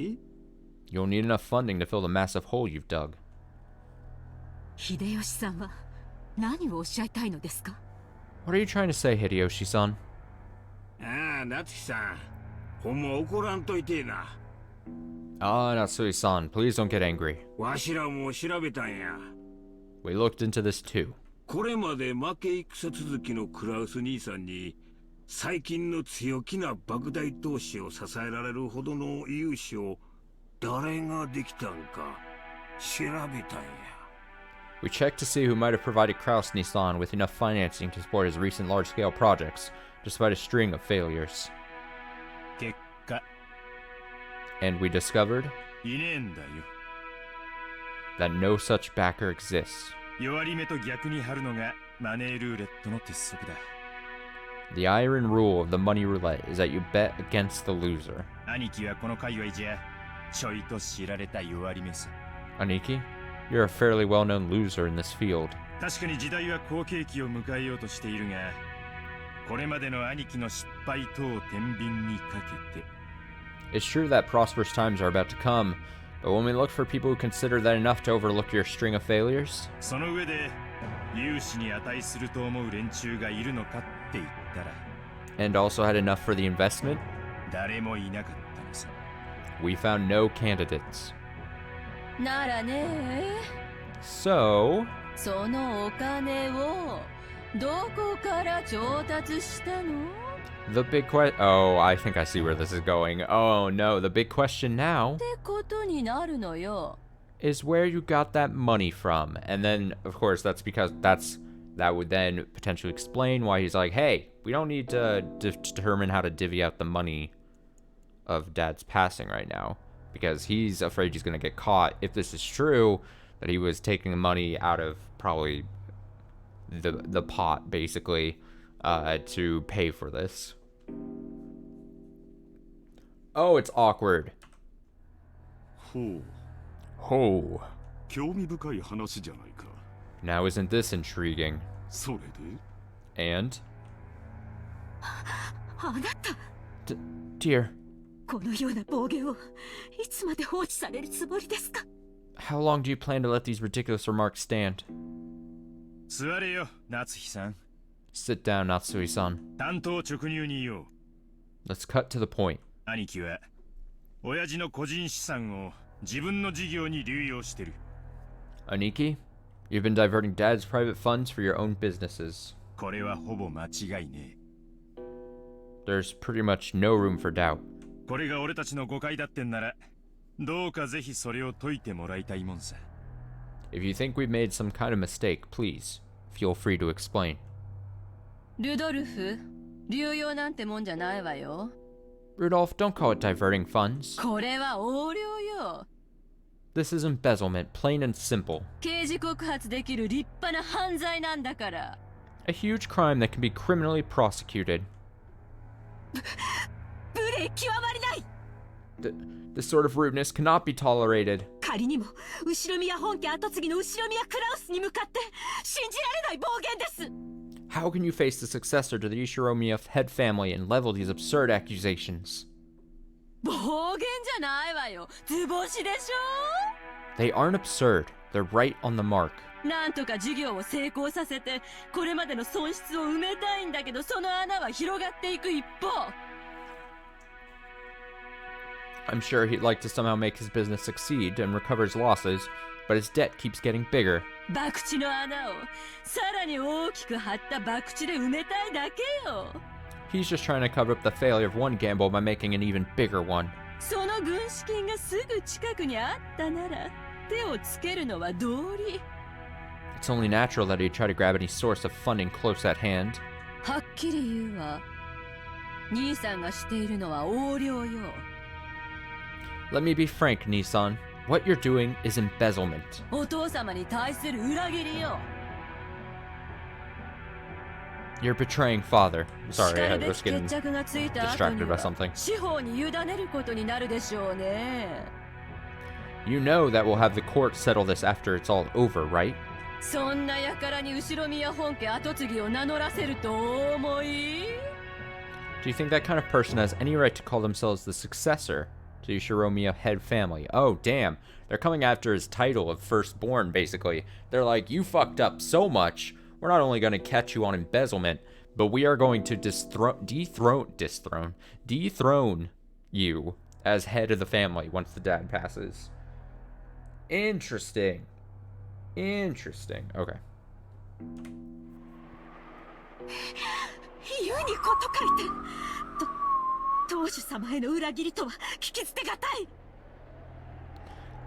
You'll need enough funding to fill the massive hole you've dug. 秀吉さんは何をおっしゃいたいのですか？ What are you trying to say, Hideyoshi-san? ああ、夏樹さん。ほんま怒らんといてえな。 Ah, Natsui-san, please don't get angry. わしらも調べたんや。 We looked into this too. これまで負け戦続きのクラウス兄さんに最近の強気な莫大投資を支えられるほどの融資を誰ができたんか調べたんや。 We checked to see who might have provided Krasny-san with enough financing to support his recent large-scale projects, despite a string of failures. 結果 And we discovered いねえんだよ。 that no such backer exists. 弱り目と逆に張るのがマネールーレットの鉄則だ。 The iron rule of the money roulette is that you bet against the loser. 兄貴はこの界隈じゃちょいと知られた弱り目さ。 Aniki, you're a fairly well-known loser in this field. 確かに時代は好景気を迎えようとしているが、これまでの兄貴の失敗等を天秤にかけて。 It's true that prosperous times are about to come, but when we look for people who consider that enough to overlook your string of failures, その上で融資に値すると思う連中がいるのかって言ったら、 and also had enough for the investment, 誰もいなかったのさ。 we found no candidates. ならね So, そのお金をどこから調達したの？ the big oh, I think I see where this is going. Oh no, the big question now ってことになるのよ。 is where you got that money from. And then, of course, that's because that would then potentially explain why he's like, hey, we don't need to determine how to divvy out the money of Dad's passing right now, because he's afraid he's going to get caught if this is true, that he was taking the money out of probably the pot, basically, to pay for this. Oh, it's awkward. ほう。 Oh. 興味深い話じゃないか。 Now isn't this intriguing? それで And? あなた Dear, このような暴言をいつまで放置されるつもりですか？ how long do you plan to let these ridiculous remarks stand? 座れよ、夏日さん。 Sit down, Natsui-san. 担当直入に言おう。 Let's cut to the point. 兄貴は親父の個人資産を自分の事業に流用してる。 Aniki, you've been diverting Dad's private funds for your own businesses. これはほぼ間違いね。 There's pretty much no room for doubt. これが俺たちの誤解だってんなら、どうかぜひそれを解いてもらいたいもんさ。 If you think we've made some kind of mistake, please, feel free to explain. ルドルフ、流用なんてもんじゃないわよ。 Rudolph, don't call it diverting funds. これは横領よ。 This is embezzlement, plain and simple. 刑事告発できる立派な犯罪なんだから。 A huge crime that can be criminally prosecuted. 無礼極まりない。 This sort of rudeness cannot be tolerated. 仮にも後宮本家跡継ぎの後宮クラウスに向かって信じられない暴言です。 How can you face the successor to the Ishiromiya head family and level these absurd accusations? 暴言じゃないわよ。図星でしょ。 They aren't absurd. They're right on the mark. なんとか事業を成功させて、これまでの損失を埋めたいんだけど、その穴は広がっていく一方。 I'm sure he'd like to somehow make his business succeed and recover his losses, but his debt keeps getting bigger. 博打の穴をさらに大きく張った博打で埋めたいだけよ。 He's just trying to cover up the failure of one gamble by making an even bigger one. その軍資金がすぐ近くにあったなら、手をつけるのは道理。 It's only natural that he'd try to grab any source of funding close at hand. はっきり言うわ。兄さんがしているのは横領よ。 Let me be frank, Nissan. What you're doing is embezzlement. お父様に対する裏切りよ。 You're betraying father. Sorry, I was 決 getting 着がついた後 distracted に by は something. 司法に委ねることになるでしょうね。 You know that we'll have the court settle this after it's all over, right? そんな輩に後宮本家跡継ぎを名乗らせるとお思い？ Do you think that kind of person has any right to call themselves the successor to the Shiromiya head family? Oh, damn. They're coming after his title of firstborn, basically. They're like, you fucked up so much, we're not only going to catch you on embezzlement, but we are going to dethrone you as head of the family once the dad passes. Interesting. Interesting. Okay. ユニコと書いて当主様への裏切りとは聞き捨てがたい。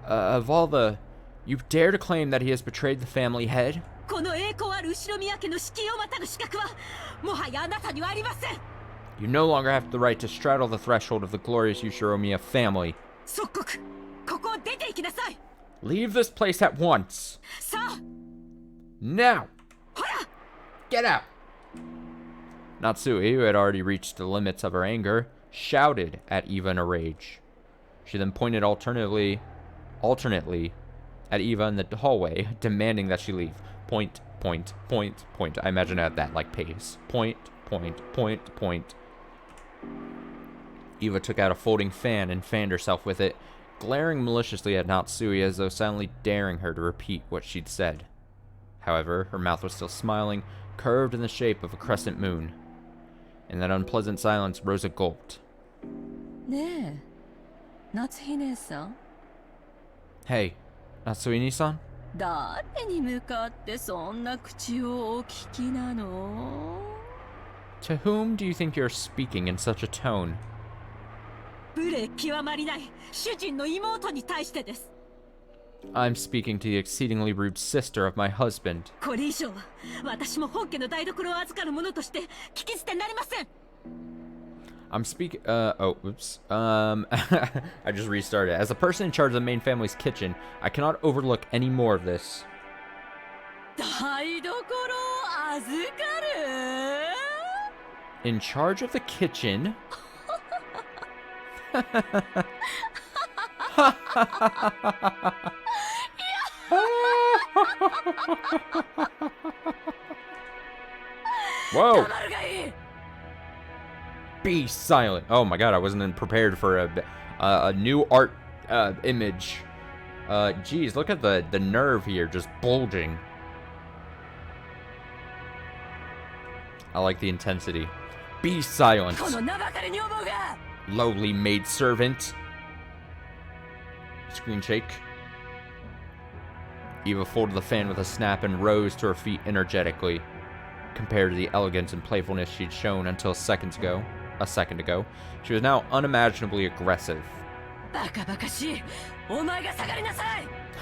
Of all the... You dare to claim that he has betrayed the family head? この栄光ある後宮家の敷居をまたぐ資格はもはやあなたにはありません。 You no longer have the right to straddle the threshold of the glorious Yushiromiya family. 即刻ここを出て行きなさい。 Leave this place at once. さあ Now! ほら Get out! Natsui, who had already reached the limits of her anger, shouted at Eva in a rage. She then pointed alternately at Eva in the hallway, demanding that she leave. Point, point, point, point. I imagine at that like pace. Point, point, point, point. Eva took out a folding fan and fanned herself with it, glaring maliciously at Natsui as though silently daring her to repeat what she'd said. However, her mouth was still smiling, curved in the shape of a crescent moon. In that unpleasant silence, Rosa gulped. ねえ、夏日姉さん。 Hey, Natsui-ni-san? 誰に向かってそんな口をお聞きなの？ To whom do you think you're speaking in such a tone? 無礼極まりない主人の妹に対してです。 I'm speaking to the exceedingly rude sister of my husband. これ以上は私も本家の台所を預かる者として聞き捨てなりません。 I'm speaking. Oops. I just restarted. As a person in charge of the main family's kitchen, I cannot overlook any more of this. 台所を預かる？ In charge of the kitchen? Whoa! Be silent. Oh my god, I wasn't prepared for a new art image. Geez, look at the nerve here just bulging. I like the intensity. Be silent. Lowly maidservant. Screen shake. Eva folded the fan with a snap and rose to her feet energetically. Compared to the elegance and playfulness she'd shown until a second ago, she was now unimaginably aggressive.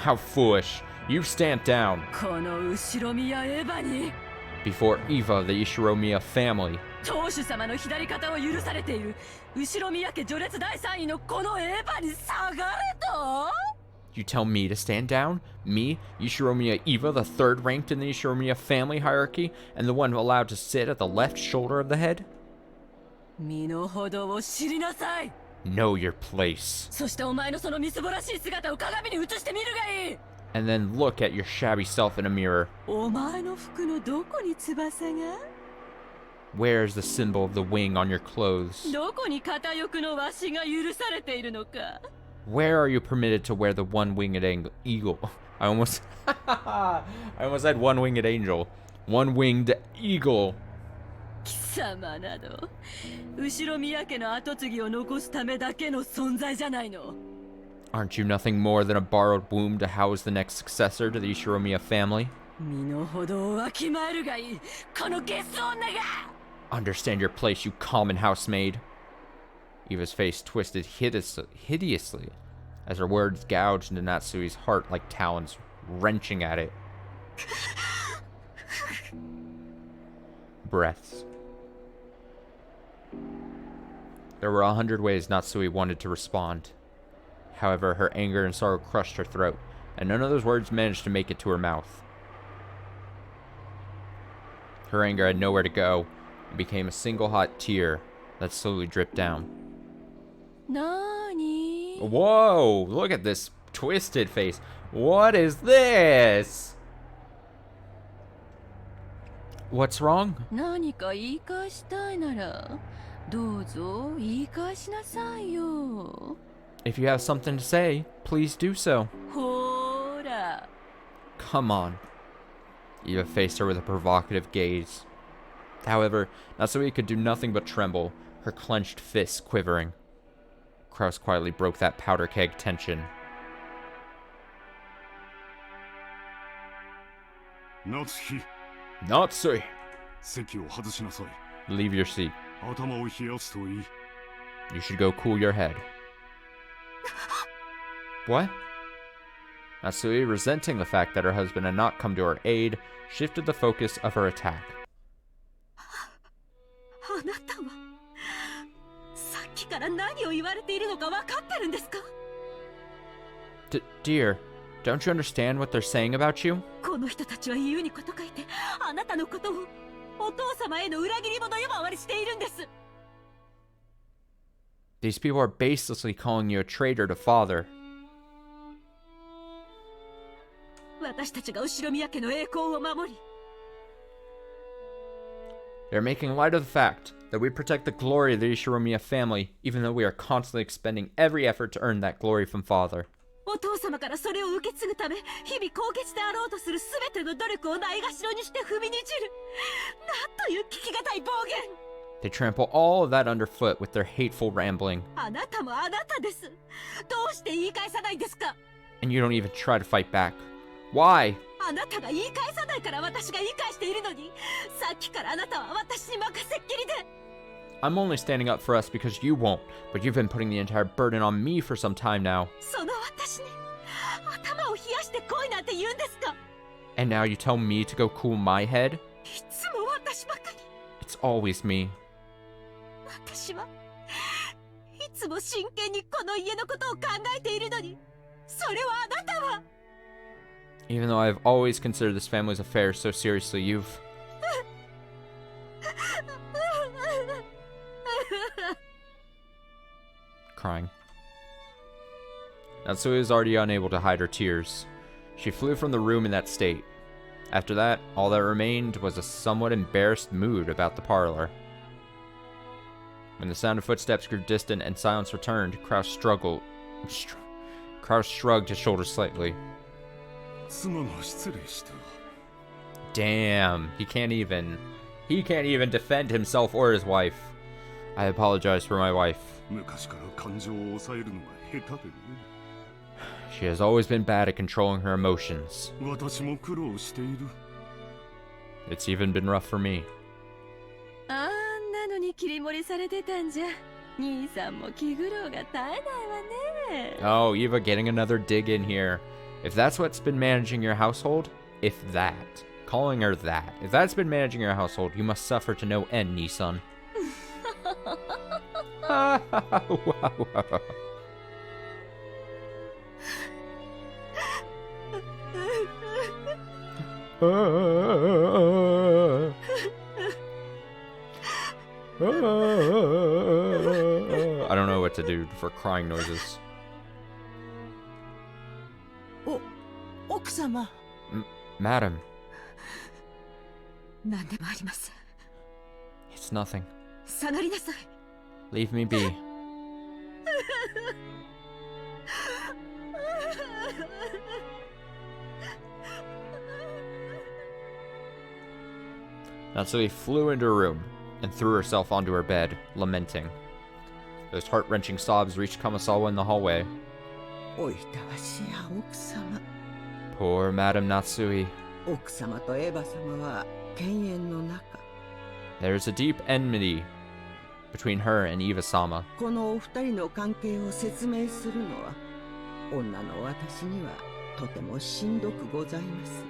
How foolish. You stand down. before Eva, the Ishiromiya family. 当主様の左肩を許されている後ろ宮家序列第3位のこのエヴァに下がれと You tell me to stand down? Me, Ishiromiya Eva, the third ranked in the Ishiromiya family hierarchy, and the one allowed to sit at the left shoulder of the head? 身の程を知りなさい Know your place. そしてお前のそのみすぼらしい姿を鏡に映してみるがいい And then look at your shabby self in a mirror. お前の服のどこに翼が Where's the symbol of the wing on your clothes? どこに片翼のわしが許されているのか Where are you permitted to wear the one-winged eagle? I almost said one-winged angel. One-winged eagle. 貴様など後ろ宮家の跡継ぎを残すためだけの存在じゃないの Aren't you nothing more than a borrowed womb to house the next successor to the Ishiromiya family? 身の程をわきまえるがいいこのゲス女が Understand your place, you common housemaid. Eva's face twisted hideously as her words gouged into Natsui's heart like talons wrenching at it. Breaths. There were 100 ways Natsui wanted to respond. However, her anger and sorrow crushed her throat, and none of those words managed to make it to her mouth. Her anger had nowhere to go, and became a single hot tear that slowly dripped down. Nani? Whoa! Look at this twisted face. What is this? What's wrong? 何か言い返したいならどうぞ言い返しなさいよ If you have something to say, please do so. ほら Come on. Eva faced her with a provocative gaze. However, Natsui could do nothing but tremble, her clenched fists quivering. Kraus quietly broke that powder keg tension. Natsuki. Natsui! 席を外しなさい。 Leave your seat. 頭を冷やすといい。 You should go cool your head. What? Natsui, resenting the fact that her husband had not come to her aid, shifted the focus of her attack. あなたはさっきから何を言われているのか分かってるんですか Dear, don't you understand what they're saying about you? この人たちは言うにこと書いてあなたのことをお父様への裏切り者呼ばわりしているんです These people are baselessly calling you a traitor to father. 私たちが後宮家の栄光を守り They're making light of the fact that we protect the glory of the Ishiromiya family, even though we are constantly expending every effort to earn that glory from father. お父様からそれを受け継ぐため日々高潔であろうとする全ての努力をないがしろにして踏みにじるなんという聞きがたい暴言 They trample all of that underfoot with their hateful rambling. あなたもあなたですどうして言い返さないんですか And you don't even try to fight back. Why? あなたが言い返さないから私が言い返しているのにさっきからあなたは私に任せっきりで I'm only standing up for us because you won't, but you've been putting the entire burden on me for some time now. その私に頭を冷やして来いなんて言うんですか And now you tell me to go cool my head? いつも私ばかり It's always me. 私はいつも真剣にこの家のことを考えているのにそれはあなたは Even though I've always considered this family's affairs so seriously, you've... Crying. Natsui is already unable to hide her tears. She flew from the room in that state. After that, all that remained was a somewhat embarrassed mood about the parlor. When the sound of footsteps grew distant and silence returned, Kraus shrugged his shoulders slightly. Damn, he can't even defend himself or his wife. I apologize for my wife. She has always been bad at controlling her emotions. It's even been rough for me. あんなのに切り盛りされてたんじゃ兄さんも気苦労が絶えないわね Oh, Eva getting another dig in here. If that's what's been managing your household, if that. Calling her that. If that's been managing your household, you must suffer to no end, Nissan. I don't know what to do for crying noises. 奥様。Madam. 何でもありません。 It's nothing. 下がりなさい。 Leave me be. Natsui flew into her room and threw herself onto her bed, lamenting. Those heart-wrenching sobs reached Kamasawa in the hallway. おいたわしや奥様。 Poor Madame Natsui. 奥様とエヴァ様は犬猿の仲。 There's a deep enmity between her and Eva-sama. このお二人の関係を説明するのは女の私にはとてもしんどくございます。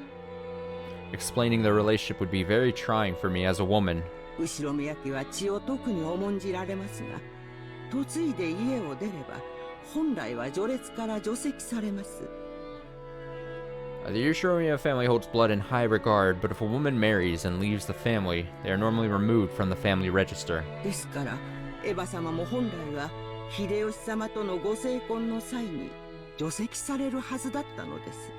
Explaining their relationship would be very trying for me as a woman. 後ろ宮家は血を特に重んじられますが、嫁いで家を出れば本来は序列から除籍されます。 The Yoshiromiya family holds blood in high regard, but if a woman marries and leaves the family, they are normally removed from the family register. ですから、エヴァ様も本来は秀吉様とのご成婚の際に除籍されるはずだったのです。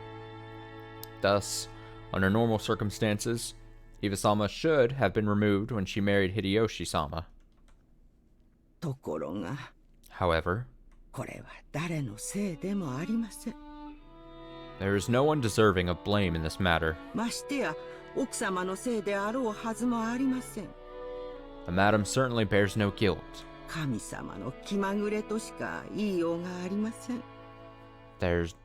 Thus, under normal circumstances, Eva-sama should have been removed when she married Hideyoshi-sama. ところが、 However, これは誰のせいでもありません。 there is no one deserving of blame in this matter. ましてや、奥様のせいであろうはずもありません。 The madam certainly bears no guilt. 神様の気まぐれとしか言いようがありません。 There's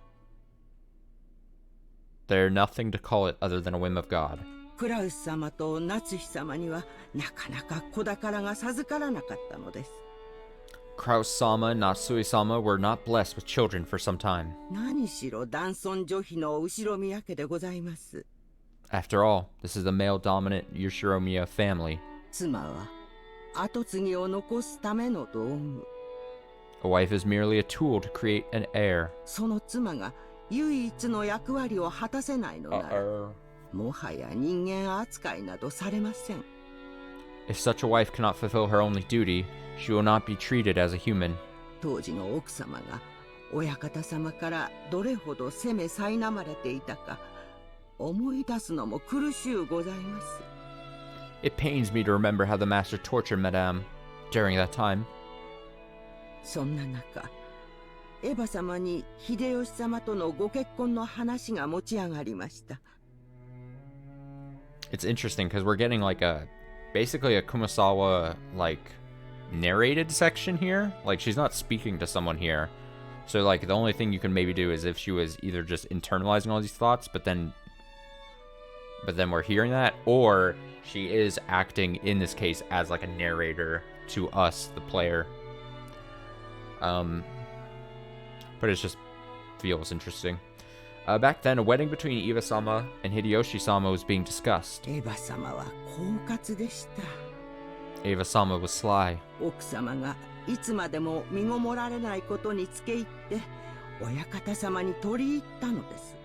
nothing to call it other than a whim of God. クラウス様と夏日様にはなかなか子宝が授からなかったのです。 Kraus-sama and Natsui-sama were not blessed with children for some time. 何しろ男尊女卑の後ろ宮家でございます。 After all, this is a male-dominant Yoshiromiya family. 妻は後継ぎを残すための道具。 A wife is merely a tool to create an heir. その妻が唯一の役割を果たせないのなら、もはや人間扱いなどされません。 If such a wife cannot fulfill her only duty, she will not be treated as a human. 当時の奥様が親方様からどれほど責め苛まれていたか思い出すのも苦しゅうございます。 It pains me to remember how the master tortured Madame during that time. そんな中、エヴァ様に秀吉様とのご結婚の話が持ち上がりました。 It's interesting because we're getting like basically a Kumasawa narrated section here. Like she's not speaking to someone here. So like the only thing you can maybe do is if she was either just internalizing all these thoughts, but then we're hearing that, or she is acting in this case as like a narrator to us, the player. But it just feels interesting. Back then, a wedding between Eva-sama and Hideyoshi-sama was being discussed. エヴァ様は狡猾でした。 Eva-sama was sly. 奥様がいつまでも身ごもられないことにつけ入って親方様に取り入ったのです。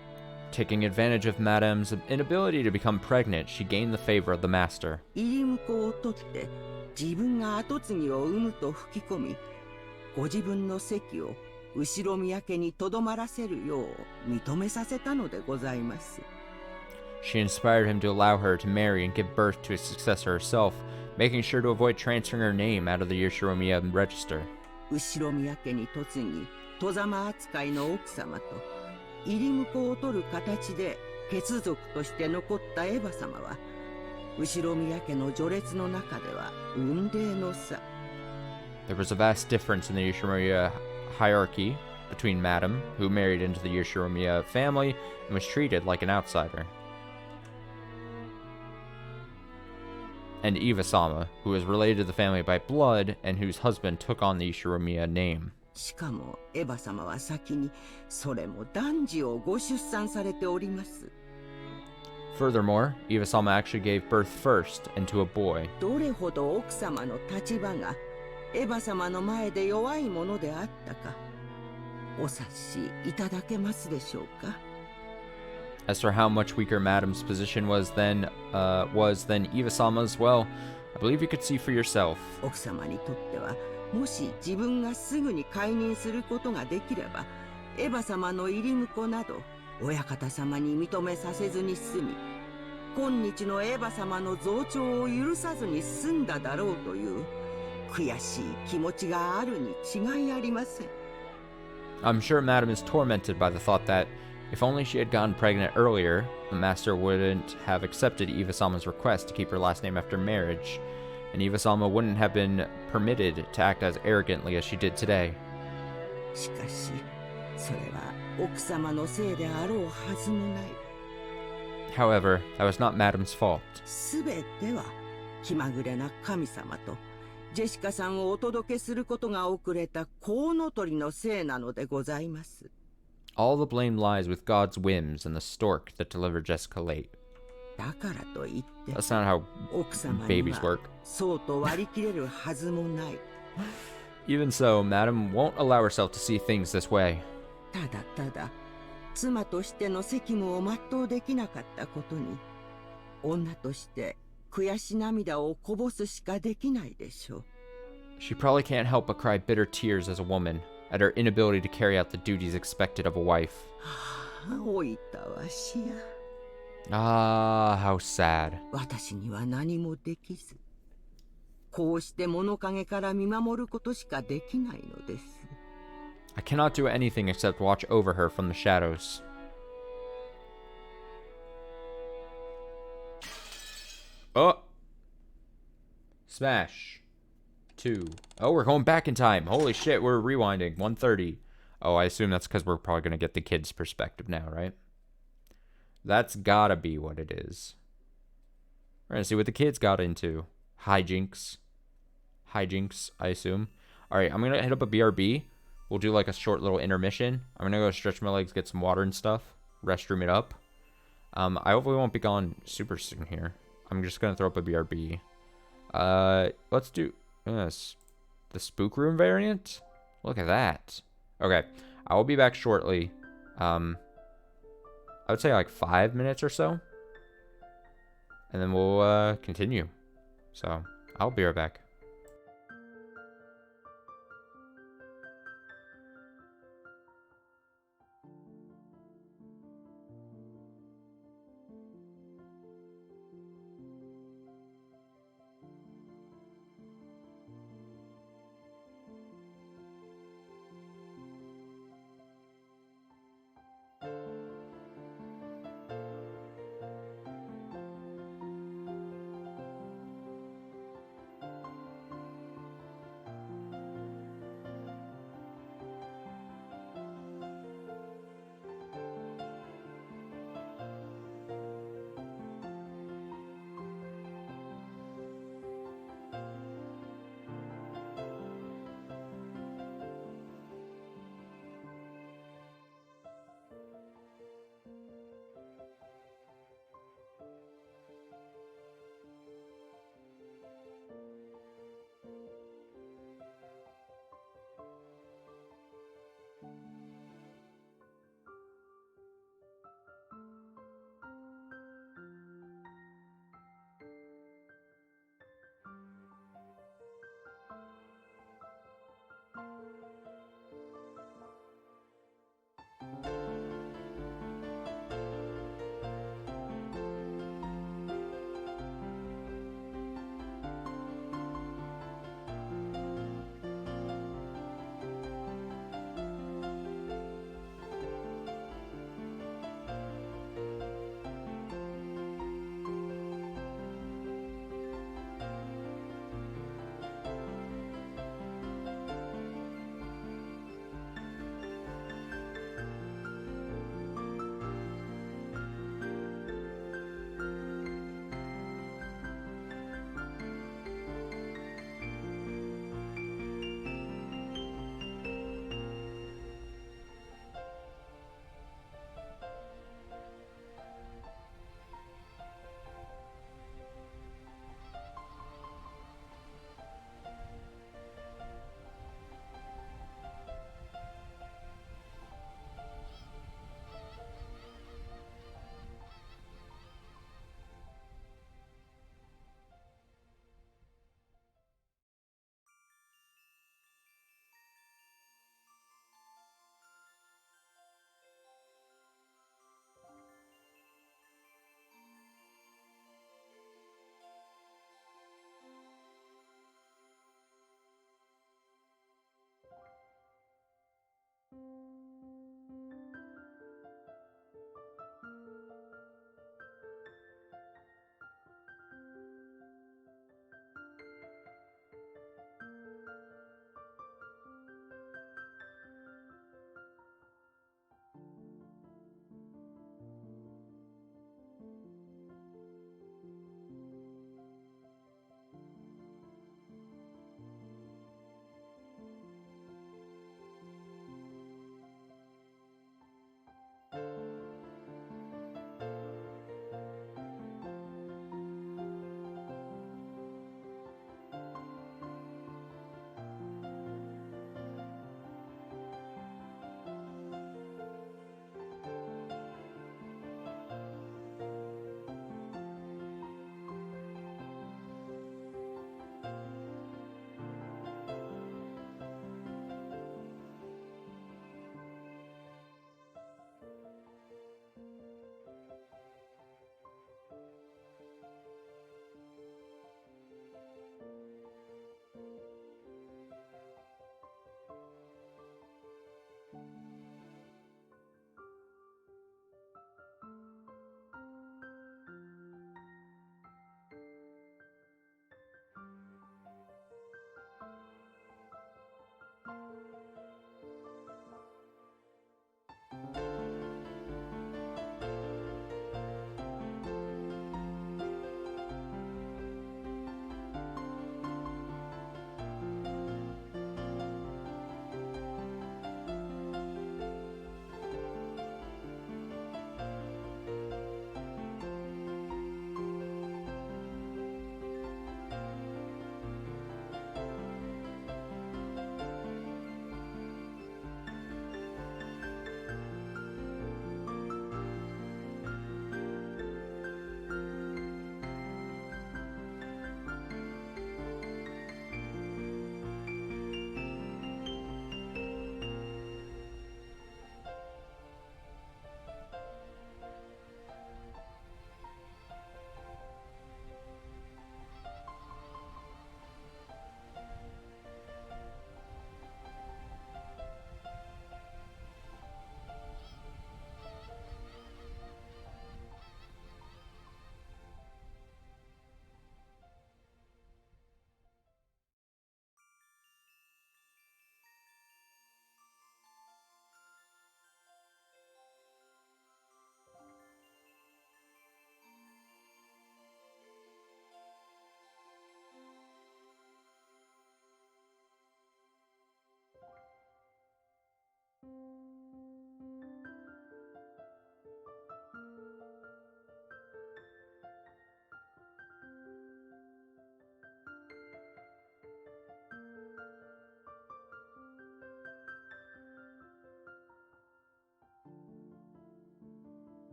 Taking advantage of Madame's inability to become pregnant, she gained the favor of the master. 入り婿を取って自分が跡継ぎを産むと吹き込み、ご自分の席を後ろ宮家にとどまらせるよう認めさせたのでございます。 She inspired him to allow her to marry and give birth to a successor herself, making sure to avoid transferring her name out of the Yoshiromiya register. 後ろ宮家に嫁ぎ、外様扱いの奥様と入り婿を取る形で血族として残ったエヴァ様は、後ろ宮家の序列の中では雲泥の差。 There was a vast difference in the Yoshiromiya hierarchy between Madame, who married into the Yoshiromiya family and was treated like an outsider, and Eva-sama, who was related to the family by blood and whose husband took on the Yoshiromiya name. しかもエヴァ様は先にそれも男児をご出産されております。Furthermore, Iva-sama actually gave birth first and to a boy. どれほど奥様の立場がエヴァ様の前で弱いものであったかお察しいただけますでしょうか。 As for how much weaker Madam's position was than Iva-sama's, well, I believe you could see for yourself. 奥様にとってはもし自分がすぐに解任することができればエヴァ様の入り婿など親方様に認めさせずに済み今日のエヴァ様の増長を許さずに済んだだろうという悔しい気持ちがあるに違いありません。 I'm sure Madam is tormented by the thought that if only she had gotten pregnant earlier, the master wouldn't have accepted Iva-sama's request to keep her last name after marriage, and Iva-sama wouldn't have been permitted to act as arrogantly as she did today. しかしそれは奥様のせいであろうはずもない。 However, that was not Madam's fault. すべては気まぐれな神様とジェシカさんをお届けすることが遅れたコウノトリのせいなのでございます。 All the blame lies with God's whims and the stork that delivered Jessica late. だからといって That's not how 奥様に babies は work. そうと割り切れるはずもない。 Even so, Madam won't allow herself to see things this way. ただただ妻としての責務を全うできなかったことに女として悔し涙をこぼすしかできないでしょう。 She probably can't help but cry bitter tears as a woman at her inability to carry out the duties expected of a wife. おいたわしや。 Ah, how sad. 私には何もできずこうして物陰から見守ることしかできないのです。 I cannot do anything except watch over her from the shadows. Oh! Smash. 2. Oh, we're going back in time. Holy shit, we're rewinding. 1:30. Oh, I assume that's because we're probably going to get the kid's perspective now, right? That's gotta be what it is. We're going to see what the kids got into. Hijinks. Hijinks, I assume. Alright, I'm going to hit up a BRB. We'll do like a short little intermission. I'm going to go stretch my legs, get some water and stuff. Restroom it up. I hopefully won't be gone super soon here. I'm just going to throw up a BRB. Let's do this. The spook room variant? Look at that. Okay, I will be back shortly. I would say like 5 minutes or so. And then we'll continue. So, I'll be right back.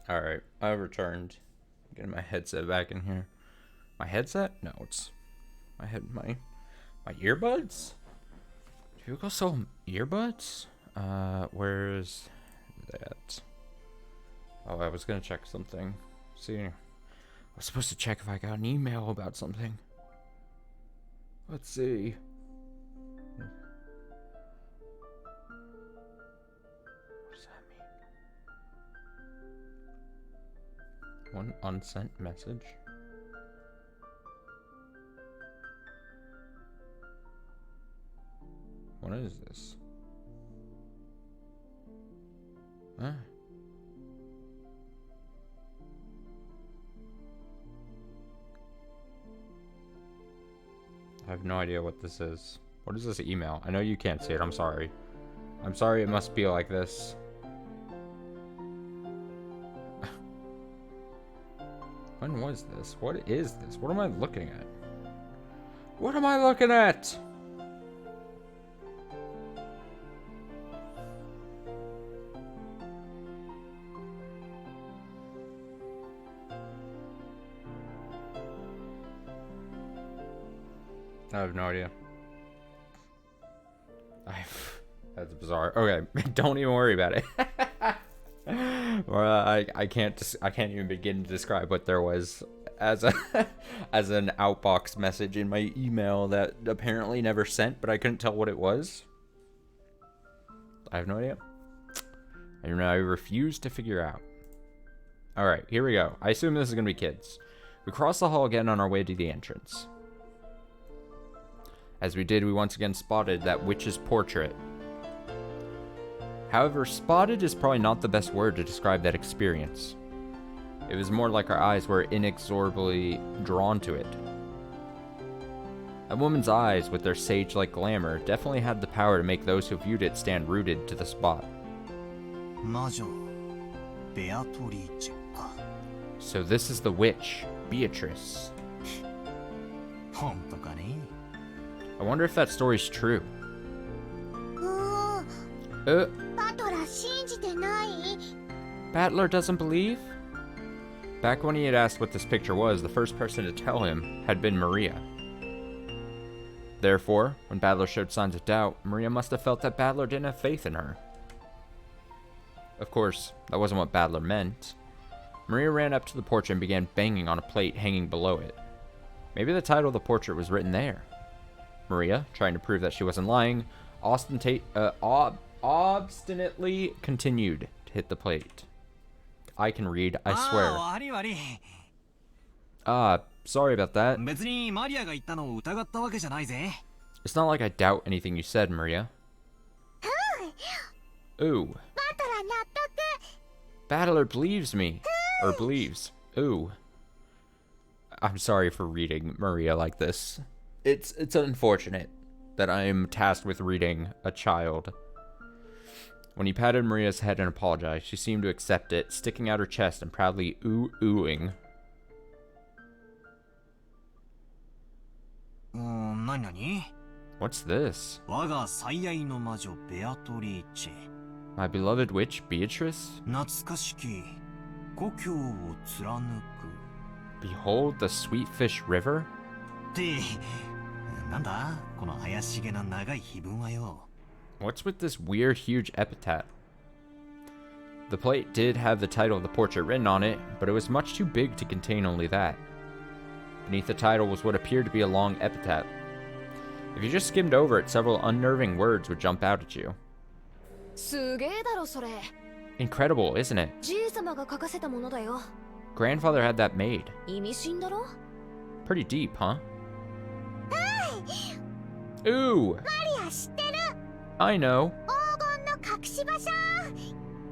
Alright, I returned. Getting my headset back in here. My headset? No, it's my earbuds? Do you go sell earbuds? Where's that? Oh, I was gonna check something. See, I was supposed to check if I got an email about something. Let's see. What does that mean? One unsent message? What is this? Huh? I have no idea what this is. What is this email? I know you can't see it. I'm sorry. I'm sorry it must be like this. When was this? What is this? What am I looking at? What am I looking at? I have no idea. That's bizarre. Okay, don't even worry about it. I can't even begin to describe what there was as a as an outbox message in my email that apparently never sent, but I couldn't tell what it was. I have no idea. I refuse to figure out. All right, here we go. I assume this is gonna be kids. We cross the hall again on our way to the entrance. As we did, we once again spotted that witch's portrait. However, spotted is probably not the best word to describe that experience. It was more like our eyes were inexorably drawn to it. A woman's eyes, with their sage-like glamour, definitely had the power to make those who viewed it stand rooted to the spot. So this is the witch, Beatrice. I wonder if that story's true. Battler doesn't believe? Back when he had asked what this picture was, the first person to tell him had been Maria. Therefore, when Battler showed signs of doubt, Maria must have felt that Battler didn't have faith in her. Of course, that wasn't what Battler meant. Maria ran up to the portrait and began banging on a plate hanging below it. Maybe the title of the portrait was written there. Maria, trying to prove that she wasn't lying, obstinately continued to hit the plate. I can read, I swear. Sorry about that. It's not like I doubt anything you said, Maria. Ooh. Battler believes me. Or believes. Ooh. I'm sorry for reading Maria like this. It's unfortunate that I am tasked with reading a child. When he patted Maria's head and apologized, she seemed to accept it, sticking out her chest and proudly ooh-oohing. What's this? My beloved witch, Beatrice? Behold the sweet fish river? What's with this weird, huge epitaph? The plate did have the title of the portrait written on it, but it was much too big to contain only that. Beneath the title was what appeared to be a long epitaph. If you just skimmed over it, several unnerving words would jump out at you. Incredible, isn't it? Grandfather had that made. Pretty deep, huh? Ooh! I know.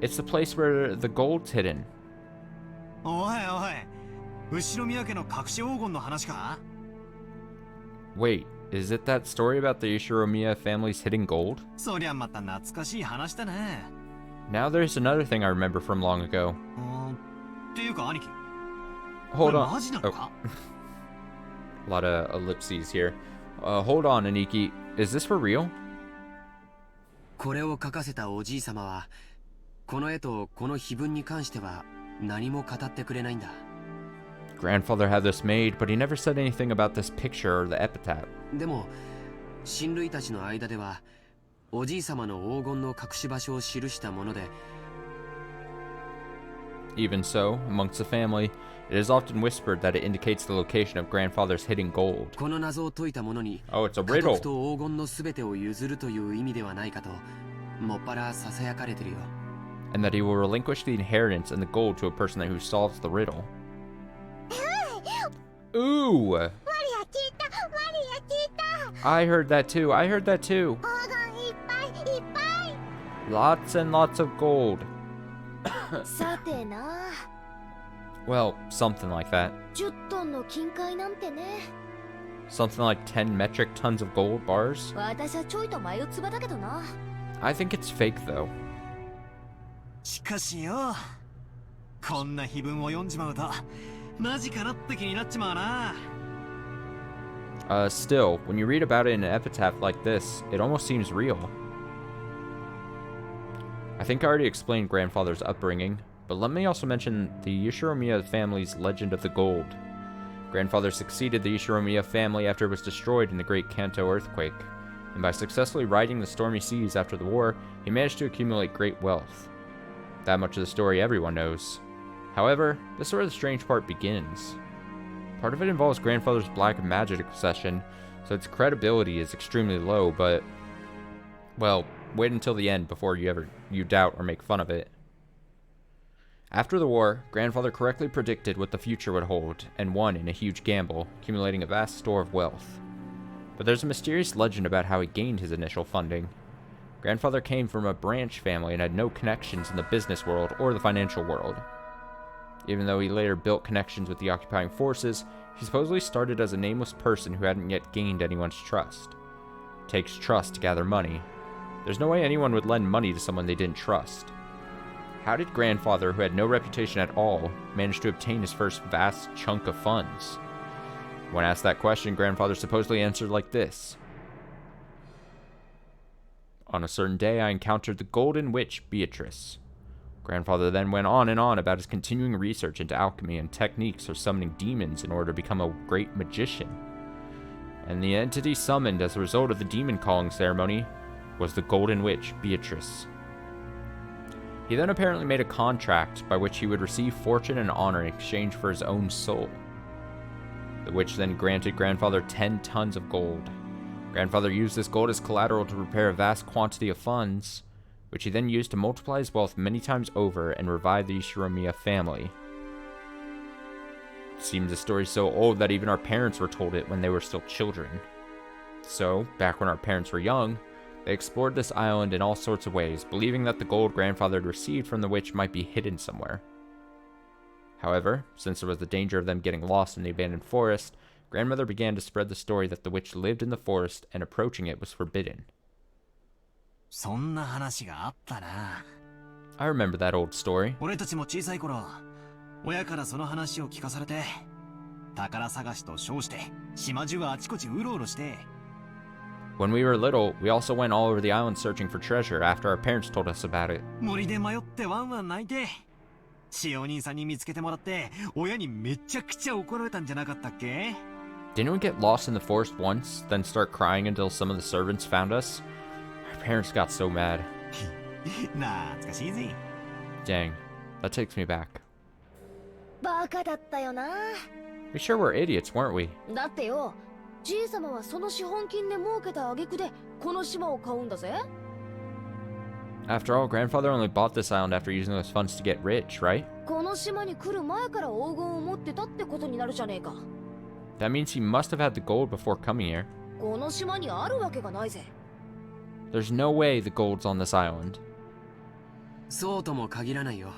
It's the place where the gold's hidden. Wait, is it that story about the Ishiromiya family's hidden gold? Now there's another thing I remember from long ago. Hold on. Oh. A lot of ellipses here. Hold on, Aniki. Is this for real? これを描かせたおじい様は、この絵とこの碑文に関しては何も語ってくれないんだ。 Grandfather had this made, but he never said anything about this picture or the epitaph. でも親類たちの間ではおじい様の黄金の隠し場所を記したもので、 Even so, amongst the family, it is often whispered that it indicates the location of Grandfather's hidden gold. この謎を解いた者に Oh, it's a 家 riddle. 族と黄金のすべてを譲るという意味ではないかともっぱらささやかれてるよ。 And that he will relinquish the inheritance and the gold to a person who solves the riddle. Ooh! I heard that too. I heard that too. Lots and lots of gold. さてな。 Well, something like that. 10トンの金塊なんてね。 Something like 10 metric tons of gold bars? 私はちょいと眉唾だけどな。 I think it's fake though. しかしよ、こんな碑文を読んじまうとマジかなって気になっちまうな。 Still, when you read about it in an epitaph like this, it almost seems real. I think I already explained Grandfather's upbringing, but let me also mention the Yoshiromiya family's legend of the gold. Grandfather succeeded the Yoshiromiya family after it was destroyed in the Great Kanto earthquake, and by successfully riding the stormy seas after the war, he managed to accumulate great wealth. That much of the story everyone knows. However, this is where the strange part begins. Part of it involves Grandfather's black magic obsession, so its credibility is extremely low, but, well, wait until the end before you doubt or make fun of it. After the war, Grandfather correctly predicted what the future would hold, and won in a huge gamble, accumulating a vast store of wealth. But there's a mysterious legend about how he gained his initial funding. Grandfather came from a branch family and had no connections in the business world or the financial world. Even though he later built connections with the occupying forces, he supposedly started as a nameless person who hadn't yet gained anyone's trust. It takes trust to gather money. There's no way anyone would lend money to someone they didn't trust. How did Grandfather, who had no reputation at all, manage to obtain his first vast chunk of funds? When asked that question, Grandfather supposedly answered like this. On a certain day, I encountered the golden witch, Beatrice. Grandfather then went on and on about his continuing research into alchemy and techniques for summoning demons in order to become a great magician. And the entity summoned as a result of the demon calling ceremony was the golden witch, Beatrice. He then apparently made a contract by which he would receive fortune and honor in exchange for his own soul. The witch then granted Grandfather 10 tons of gold. Grandfather used this gold as collateral to prepare a vast quantity of funds, which he then used to multiply his wealth many times over and revive the Yoshiromiya family. It seems the story is so old that even our parents were told it when they were still children. So, back when our parents were young, they explored this island in all sorts of ways, believing that the gold Grandfather had received from the witch might be hidden somewhere. However, since there was the danger of them getting lost in the abandoned forest, Grandmother began to spread the story that the witch lived in the forest and approaching it was forbidden. そんな話があったな。 I remember that old story. 俺たちも小さい頃、親からその話を聞かされて、宝探しと称して島中はあちこちうろうろして。 When we were little, we also went all over the island searching for treasure after our parents told us about it. 森で迷ってワンワン泣いて、しお兄さんに見つけてもらって、親にめちゃくちゃ怒られたんじゃなかったっけ? Didn't we get lost in the forest once, then start crying until some of the servants found us? Our parents got so mad. 懐かしいぜ。 Dang, that takes me back. バカだったよな。 We sure were idiots, weren't we? だってよ、じいさまはその資本金で儲けた挙句でこの島を買うんだぜ。 After all, Grandfather only bought this island after using those funds to get rich, right? この島に来る前から黄金を持ってたってことになるじゃねえか。 That means he must have had the gold before coming here. この島にあるわけがないぜ。 There's no way the gold's on this island. そうとも限らないよ。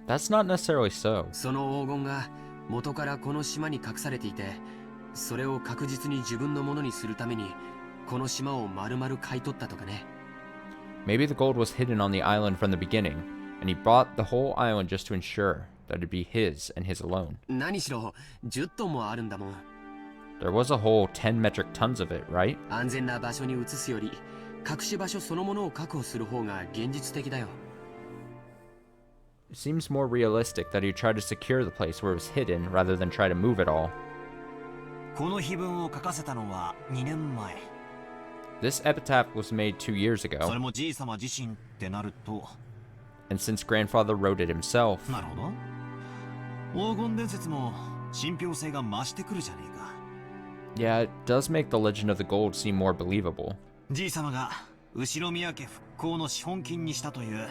That's not necessarily so. その黄金が元からこの島に隠されていて、それを確実に自分のものにするためにこの島を丸々買い取ったとかね。 Maybe the gold was hidden on the island from the beginning, and he bought the whole island just to ensure that it'd be his and his alone. 何しろ10トンもあるんだもん。 There was a whole 10 metric tons of it, right? 安全な場所に移すより隠し場所そのものを確保する方が現実的だよ。It seems more realistic that he tried to secure the place where it was hidden rather than try to move it all. この碑文を書かせたのは2年前。 This epitaph was made 2 years それ ago, もじい様自身ってなると。 and since grandfather wrote it himself, なるほど。黄金伝説も信憑性が増してくるじゃねえか。 yeah, it does make the legend of the gold seem more believable. じい様が後ろ宮家復興の資本金にしたという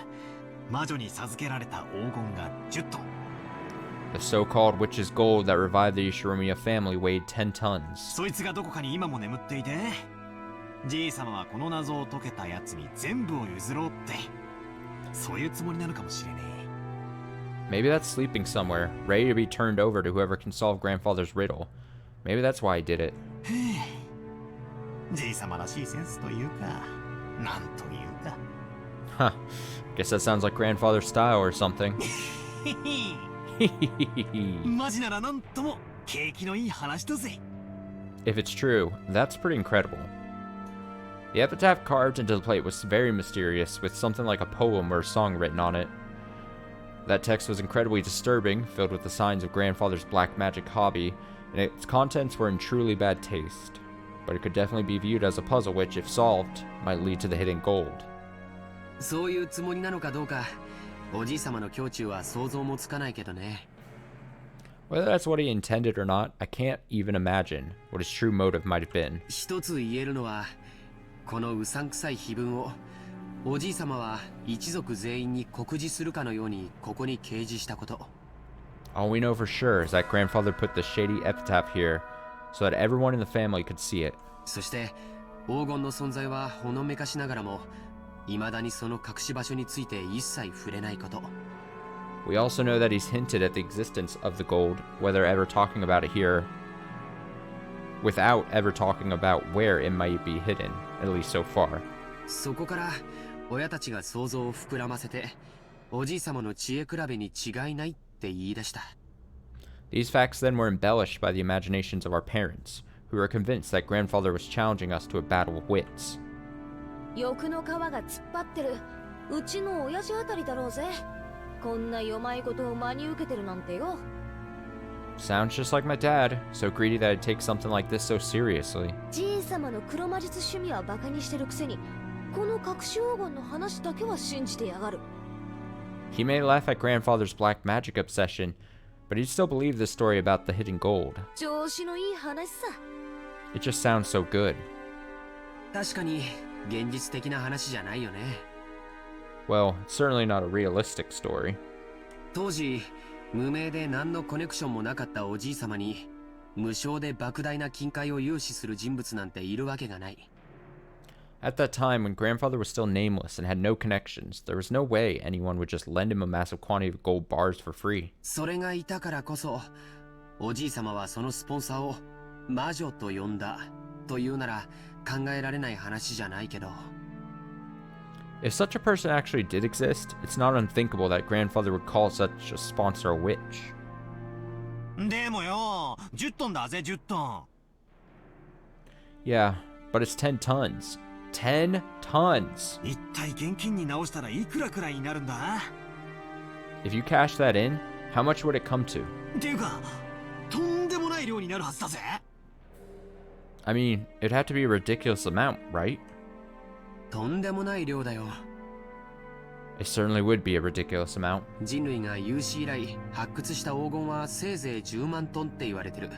魔女に授けられた黄金が10トン。 The so-called witch's gold that revived the Yoshiromiya family weighed 10 tons. そいつがどこかに今も眠っていて、じい様はこの謎を解けたやつに全部を譲ろうって、そういうつもりなのかもしれねえ。 Maybe that's sleeping somewhere, ready to be turned over to whoever can solve grandfather's riddle. Maybe that's why he did it. じい様らしいセンスというか、なんというか。 Huh. Guess that sounds like grandfather's style or something. マジならなんとも景気のいい話だぜ。 If it's true, that's pretty incredible. The epitaph carved into the plate was very mysterious, with something like a poem or a song written on it. That text was incredibly disturbing, filled with the signs of grandfather's black magic hobby, and its contents were in truly bad taste. But it could definitely be viewed as a puzzle which, if solved, might lead to the hidden gold. そういうつもりなのかどうか、おじい様の胸中は想像もつかないけどね。 Whether that's what he intended or not, I can't even imagine what his true motive might have been. 一つ言えるのは、このうさんくさい碑文をおじい様は一族全員に告示するかのようにここに掲示したこと。 All we know for sure is that grandfather put the shady epitaph here so that everyone in the family could see it. そして黄金の存在はほのめかしながらも、未だにその隠し場所について一切触れないこと。 We also know that he's hinted at the existence of the gold, whether ever talking about it here, without ever talking about where it might be hidden, at least so far. そこから親たちが想像を膨らませて、おじい様の知恵比べに違いないって言い出した。 These facts then were embellished by the imaginations of our parents, who were convinced that grandfather was challenging us to a battle of wits. 欲の皮が突っ張ってるうちの親父あたりだろうぜ。こんな弱いことを真に受けてるなんてよ。 Sounds just like my dad, so greedy that he'd take something like this so seriously. じい様の黒魔術趣味はバカにしてるくせに、この隠し黄金の話だけは信じてやがる。 He may laugh at grandfather's black magic obsession, but he'd still believe this story about the hidden gold. 調子のいい話さ。 It just sounds so good. 確かに現実的な話じゃないよね。 Well, it's certainly not a realistic story. 当時無名で何のコネクションもなかったおじい様に無償で莫大な金塊を融資する人物なんているわけがない。 At that time, when grandfather was still nameless and had no connections, there was no way anyone would just lend him a massive quantity of gold bars for free. それがいたからこそ、おじい様はそのスポンサーを魔女と呼んだというなら考えられない話じゃないけど。 If such a person actually did exist, it's not unthinkable that grandfather would call such a sponsor a witch. でもよ、10トンだぜ、10トン。 Yeah, but it's 10 tons. 10 tons! 一体現金に直したらいくらくらいになるんだ？ If you cash that in, how much would it come to? っていうか、とんでもない量になるはずだぜ。 I mean, it'd have to be a ridiculous amount, right? とんでもない量だよ。 It certainly would be a ridiculous amount. 人類が有史以来発掘した黄金はせいぜい10万トンって言われてる。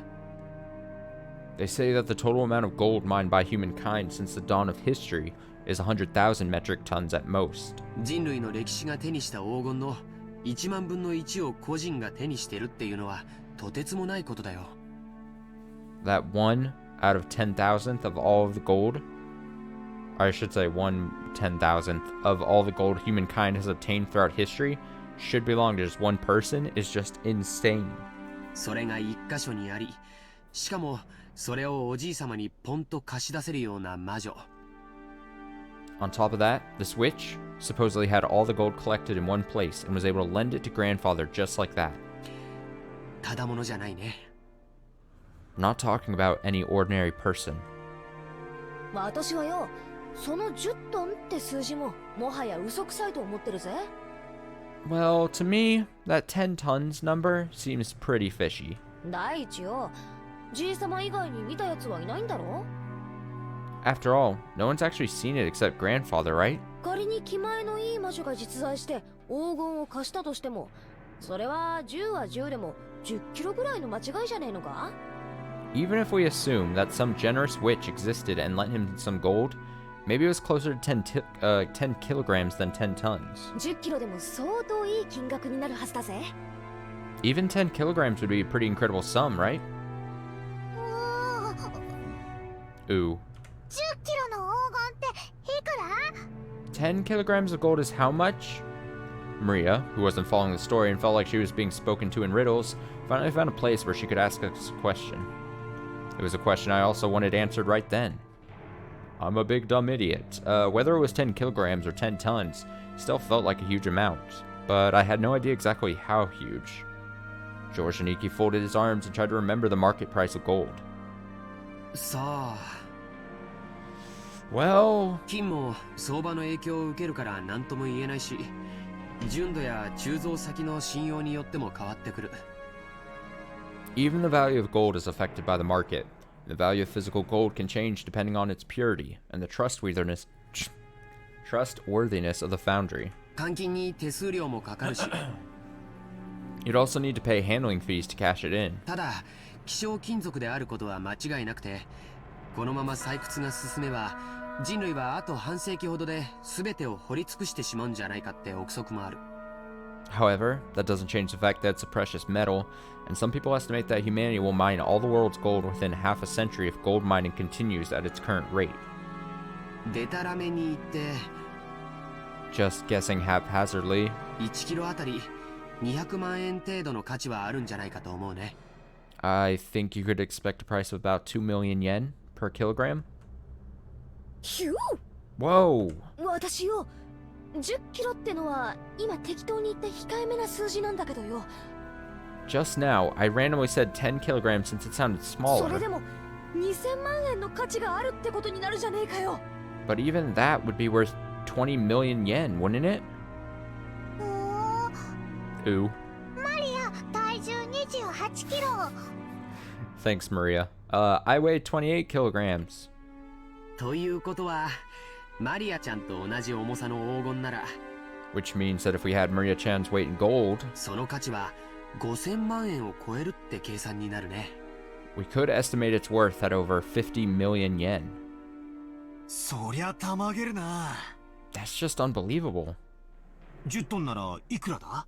They say that the total amount of gold mined by humankind since the dawn of history is 100,000 metric tons at most. 人類の歴史が手にした黄金の1万分の1を個人が手にしてるっていうのはとてつもないことだよ。 That 1 out of 10,000th of all of the gold, or I should say 1/10,000th of all the gold humankind has obtained throughout history should belong to just one person is just insane. それが一箇所にあり、しかもそれをおじい様にポンと貸し出せるような魔女。 On top of that, this witch supposedly had all the gold collected in one place and was able to lend it to grandfather just like that. ただものじゃないね。 I'm not talking about any ordinary person. 私はよ、その10トンって数字ももはや嘘くさいと思ってるぜ。Well, to me, that 10 tons number seems pretty fishy. 第一よ、じいさま以外に見たやつはいないんだろ？ After all, no one's actually seen it except grandfather, right? 仮に気前のいい魔女が実在して黄金を貸したとしても、それは10は10でも10キロぐらいの間違いじゃねえのか？ Even if we assume that some generous witch existed and lent him some gold, maybe it was closer to 10 kilograms than 10 tons. 10キロでも相当いい金額になるはずだぜ。 Even 10 kilograms would be a pretty incredible sum, right? Ooh. 10キロの黄金っていくら？ 10 kilograms of gold is how much? Maria, who wasn't following the story and felt like she was being spoken to in riddles, finally found a place where she could ask us a question. It was a question I also wanted answered right then. I'm a big dumb idiot. Whether it was 10 kilograms or 10 tons, still felt like a huge amount, but I had no idea exactly how huge. George Shaniki folded his arms and tried to remember the market price of gold. Well... 金も相場の影響を受けるから何とも言えないし、純度や鋳造先の信用によっても変わってくる。Even the value of gold is affected by the market. The value of physical gold can change depending on its purity and the trustworthiness of the foundry. 換金に手数料もかかるし。You'd also need to pay handling fees to cash it in. ただ、希少金属であることは間違いなくて、このまま採掘が進めば、人類はあと半世紀ほどで全てを掘り尽くしてしまうんじゃないかって憶測もある。However, that doesn't change the fact that it's a precious metal, and some people estimate that humanity will mine all the world's gold within half a century if gold mining continues at its current rate. デタラメに言って、 Just guessing haphazardly. 1キロあたり200万円程度の価値はあるんじゃないかと思うね。I think you could expect a price of about 2 million yen per kilogram. ひゅ Whoa! 私よ、10キロってのは今適当に言った控えめな数字なんだけどよ。 Just now, I randomly said 10 kilograms since it sounded それ smaller. でも2000万円の価値があるってことになるじゃねえかよ。 But even that would be worth 20 million yen, wouldn't it? Ooh. マリア、体重28キロ。 Thanks, Maria. I weighed 28 kilograms. ということは、マリアちゃんと同じ重さの黄金なら、 Which means that if we had Maria-chan's weight in gold, その価値は5000万円を超えるって計算になるね。we could estimate its worth at over 50 million yen. そりゃたまげるな。 That's just unbelievable. 10トンならいくらだ？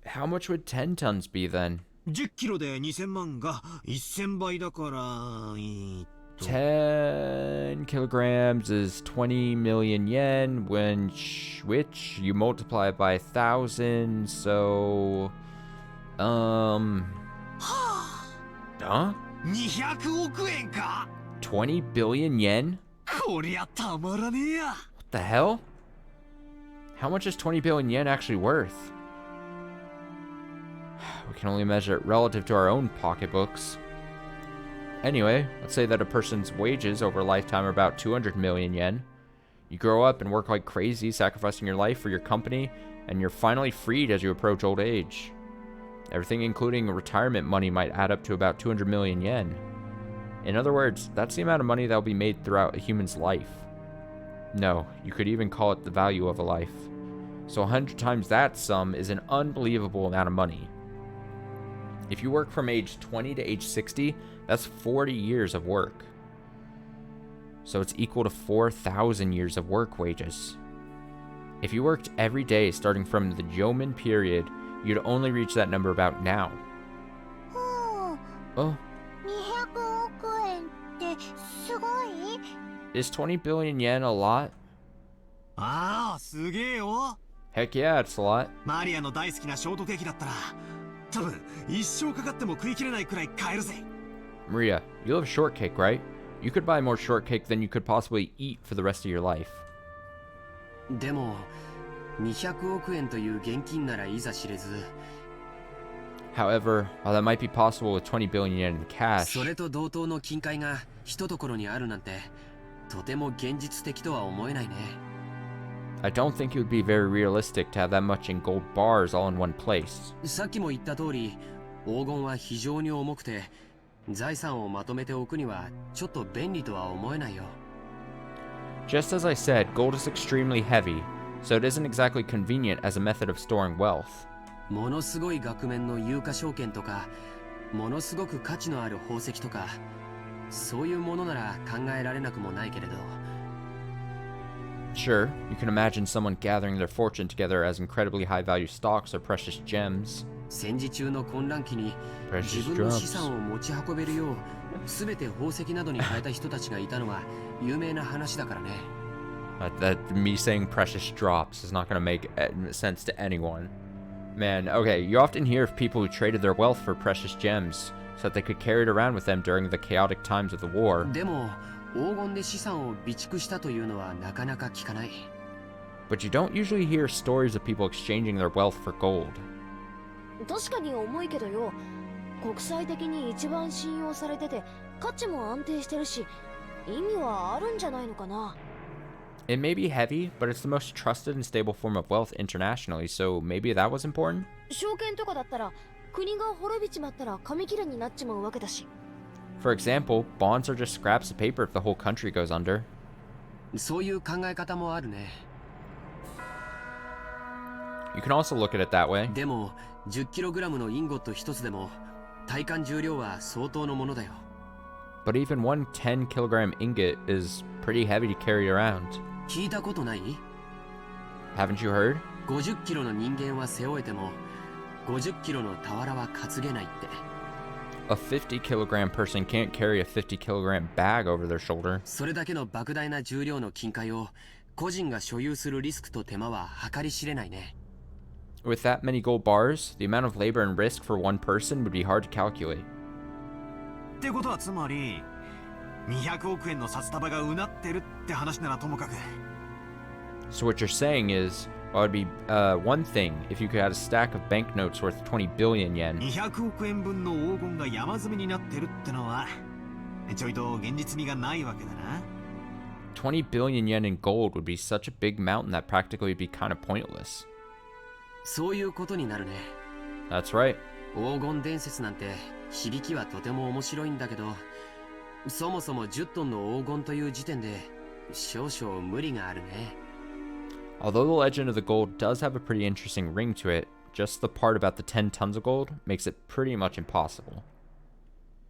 How much would 10 tons be then? 10キロで2000万が1000倍だから、10 kilograms is 20 million yen, which you multiply it by 1,000, so... Huh? 200億円か？ 20 billion yen? こりゃたまらねえや。 What the hell? How much is 20 billion yen actually worth? We can only measure it relative to our own pocketbooks. Anyway, let's say that a person's wages over a lifetime are about 200 million yen. You grow up and work like crazy, sacrificing your life for your company, and you're finally freed as you approach old age. Everything including retirement money might add up to about 200 million yen. In other words, that's the amount of money that will be made throughout a human's life. No, you could even call it the value of a life. So 100 times that sum is an unbelievable amount of money. If you work from age 20 to age 60, that's 40 years of work. So it's equal to 4,000 years of work wages. If you worked every day starting from the Jomon period, you'd only reach that number about now. Oh. 200億円ってすごい？ Is 20 billion yen a lot? ああ、すげえよ。 Heck yeah, it's a lot. マリアの大好きなショートケーキだったら、多分一生かかっても食い切れないくらい買えるぜ。 Maria, you love shortcake, right? You could buy more shortcake than you could possibly eat for the rest of your life. でも、200億円という現金ならいざ知れず。 However, while that might be possible with 20 billion yen in cash, それと同等の金塊が一ところにあるなんて、とても現実的とは思えないね。I don't think it would be very realistic to have that much in gold bars all in one place. さっきも言った通り、黄金は非常に重くて、財産をまとめておくにはちょっと便利とは思えないよ。Just as I said, gold is extremely heavy, so it isn't exactly convenient as a method of storing wealth. ものすごい額面の有価証券とか、ものすごく価値のある宝石とか、そういうものなら考えられなくもないけれど。Sure, you can imagine someone gathering their fortune together as incredibly high-value stocks or precious gems. 戦時中の混乱期に Precious 自分の資産を持ち運べるよう全て宝石などに変えた人たちがいたのは有名な話だからね。Me saying precious drops is not going to make sense to anyone. Man, okay, you often hear of people who traded their wealth for precious gems so that they could carry it around with them during the chaotic times of the war. でも黄金で資産を備蓄したというのはなかなか聞かない。But you don't usually hear stories of people exchanging their wealth for gold. 確かに重いけどよ、国際的に一番信用されてて価値も安定してるし、意味はあるんじゃないのかな。It may be heavy, but it's the most trusted and stable form of wealth internationally, so maybe that was important? 証券とかだったら国が滅びちまったら紙切れになっちまうわけだし。For example, bonds are just scraps of paper if the whole country goes under. そういう考え方もあるね。You can also look at it that way. でも 10kg のインゴット一つでも体感重量は相当のものだよ。But even one 10-kilogram ingot is pretty heavy to carry around. 聞いたことない？ Haven't you heard? 50kg の人間は背負えても 50kg の俵は担げないって。A 50-kilogram person can't carry a 50-kilogram bag over their shoulder. それだけの莫大な重量の金塊を個人が所有するリスクと手間は計り知れないね。With that many gold bars, the amount of labor and risk for one person would be hard to calculate. ってことはつまり200億円の札束がうなってるって話ならともかく。So what you're saying is, well, it'd be one thing if you could have a stack of banknotes worth 20 billion yen. 200億円分の黄金が山積みになってるってのはちょいと現実味がないわけだな。20 billion yen in gold would be such a big mountain that practically would be kind of pointless. そういうことになるね。That's right. 黄金伝説なんて響きはとても面白いんだけど、そもそも10トンの黄金という時点で少々無理があるね。Although the legend of the gold does have a pretty interesting ring to it, just the part about the 10 tons of gold makes it pretty much impossible.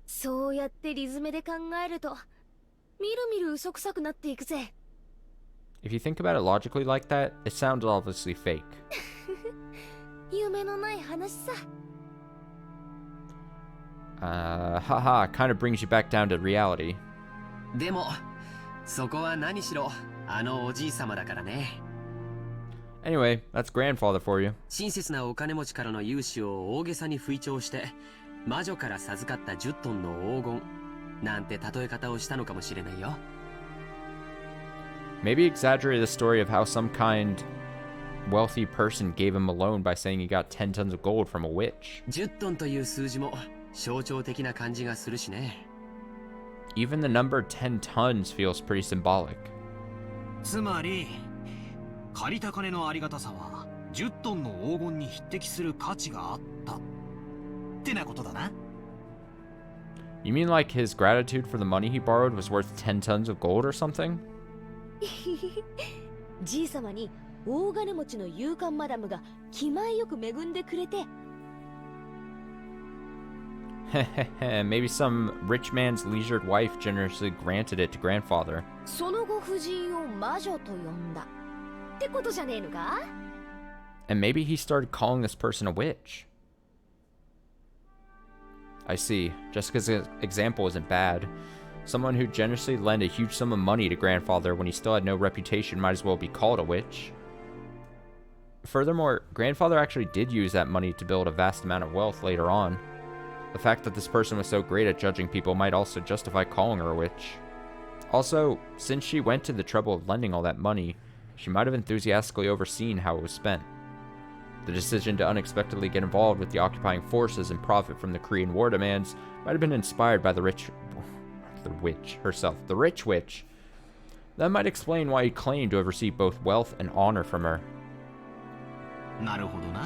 そうやってリズムで考えるとみるみる嘘くさくなっていくぜ。If you think about it logically like that, it sounds obviously fake. 夢のない話さ。Haha, kind of brings you back down to reality. でもそこは何しろあのおじいさまだからね。Anyway, that's grandfather for you. 親切なお金持ちからの融資を大げさに吹聴して魔女から授かった10トンの黄金なんて例え方をしたのかもしれないよ。Maybe exaggerate the story of how some kind wealthy person gave him a loan by saying he got 10 tons of gold from a witch. 10トンという数字も象徴的な感じがするしね。Even the number 10 tons feels pretty symbolic. つまり借りた金のありがたさは10トンの黄金に匹敵する価値があったってなことだな。You mean like his gratitude for the money he borrowed was worth 10 tons of gold or something? じいさまに大金持ちの勇敢マダムが気前よく恵んでくれて。Maybe some rich man's leisured wife generously granted it to grandfather. その後夫人を魔女と呼んだってことじゃねえのか？ And maybe he started calling this person a witch. I see. Jessica's example isn't bad. Someone who generously lent a huge sum of money to grandfather when he still had no reputation might as well be called a witch. Furthermore, grandfather actually did use that money to build a vast amount of wealth later on. The fact that this person was so great at judging people might also justify calling her a witch. Also, since she went to the trouble of lending all that money, she might have enthusiastically overseen how it was spent. The decision to unexpectedly get involved with the occupying forces and profit from the Korean War demands might have been inspired by the rich witch herself. The rich witch. That might explain why he claimed to have received both wealth and honor from her. なるほどな。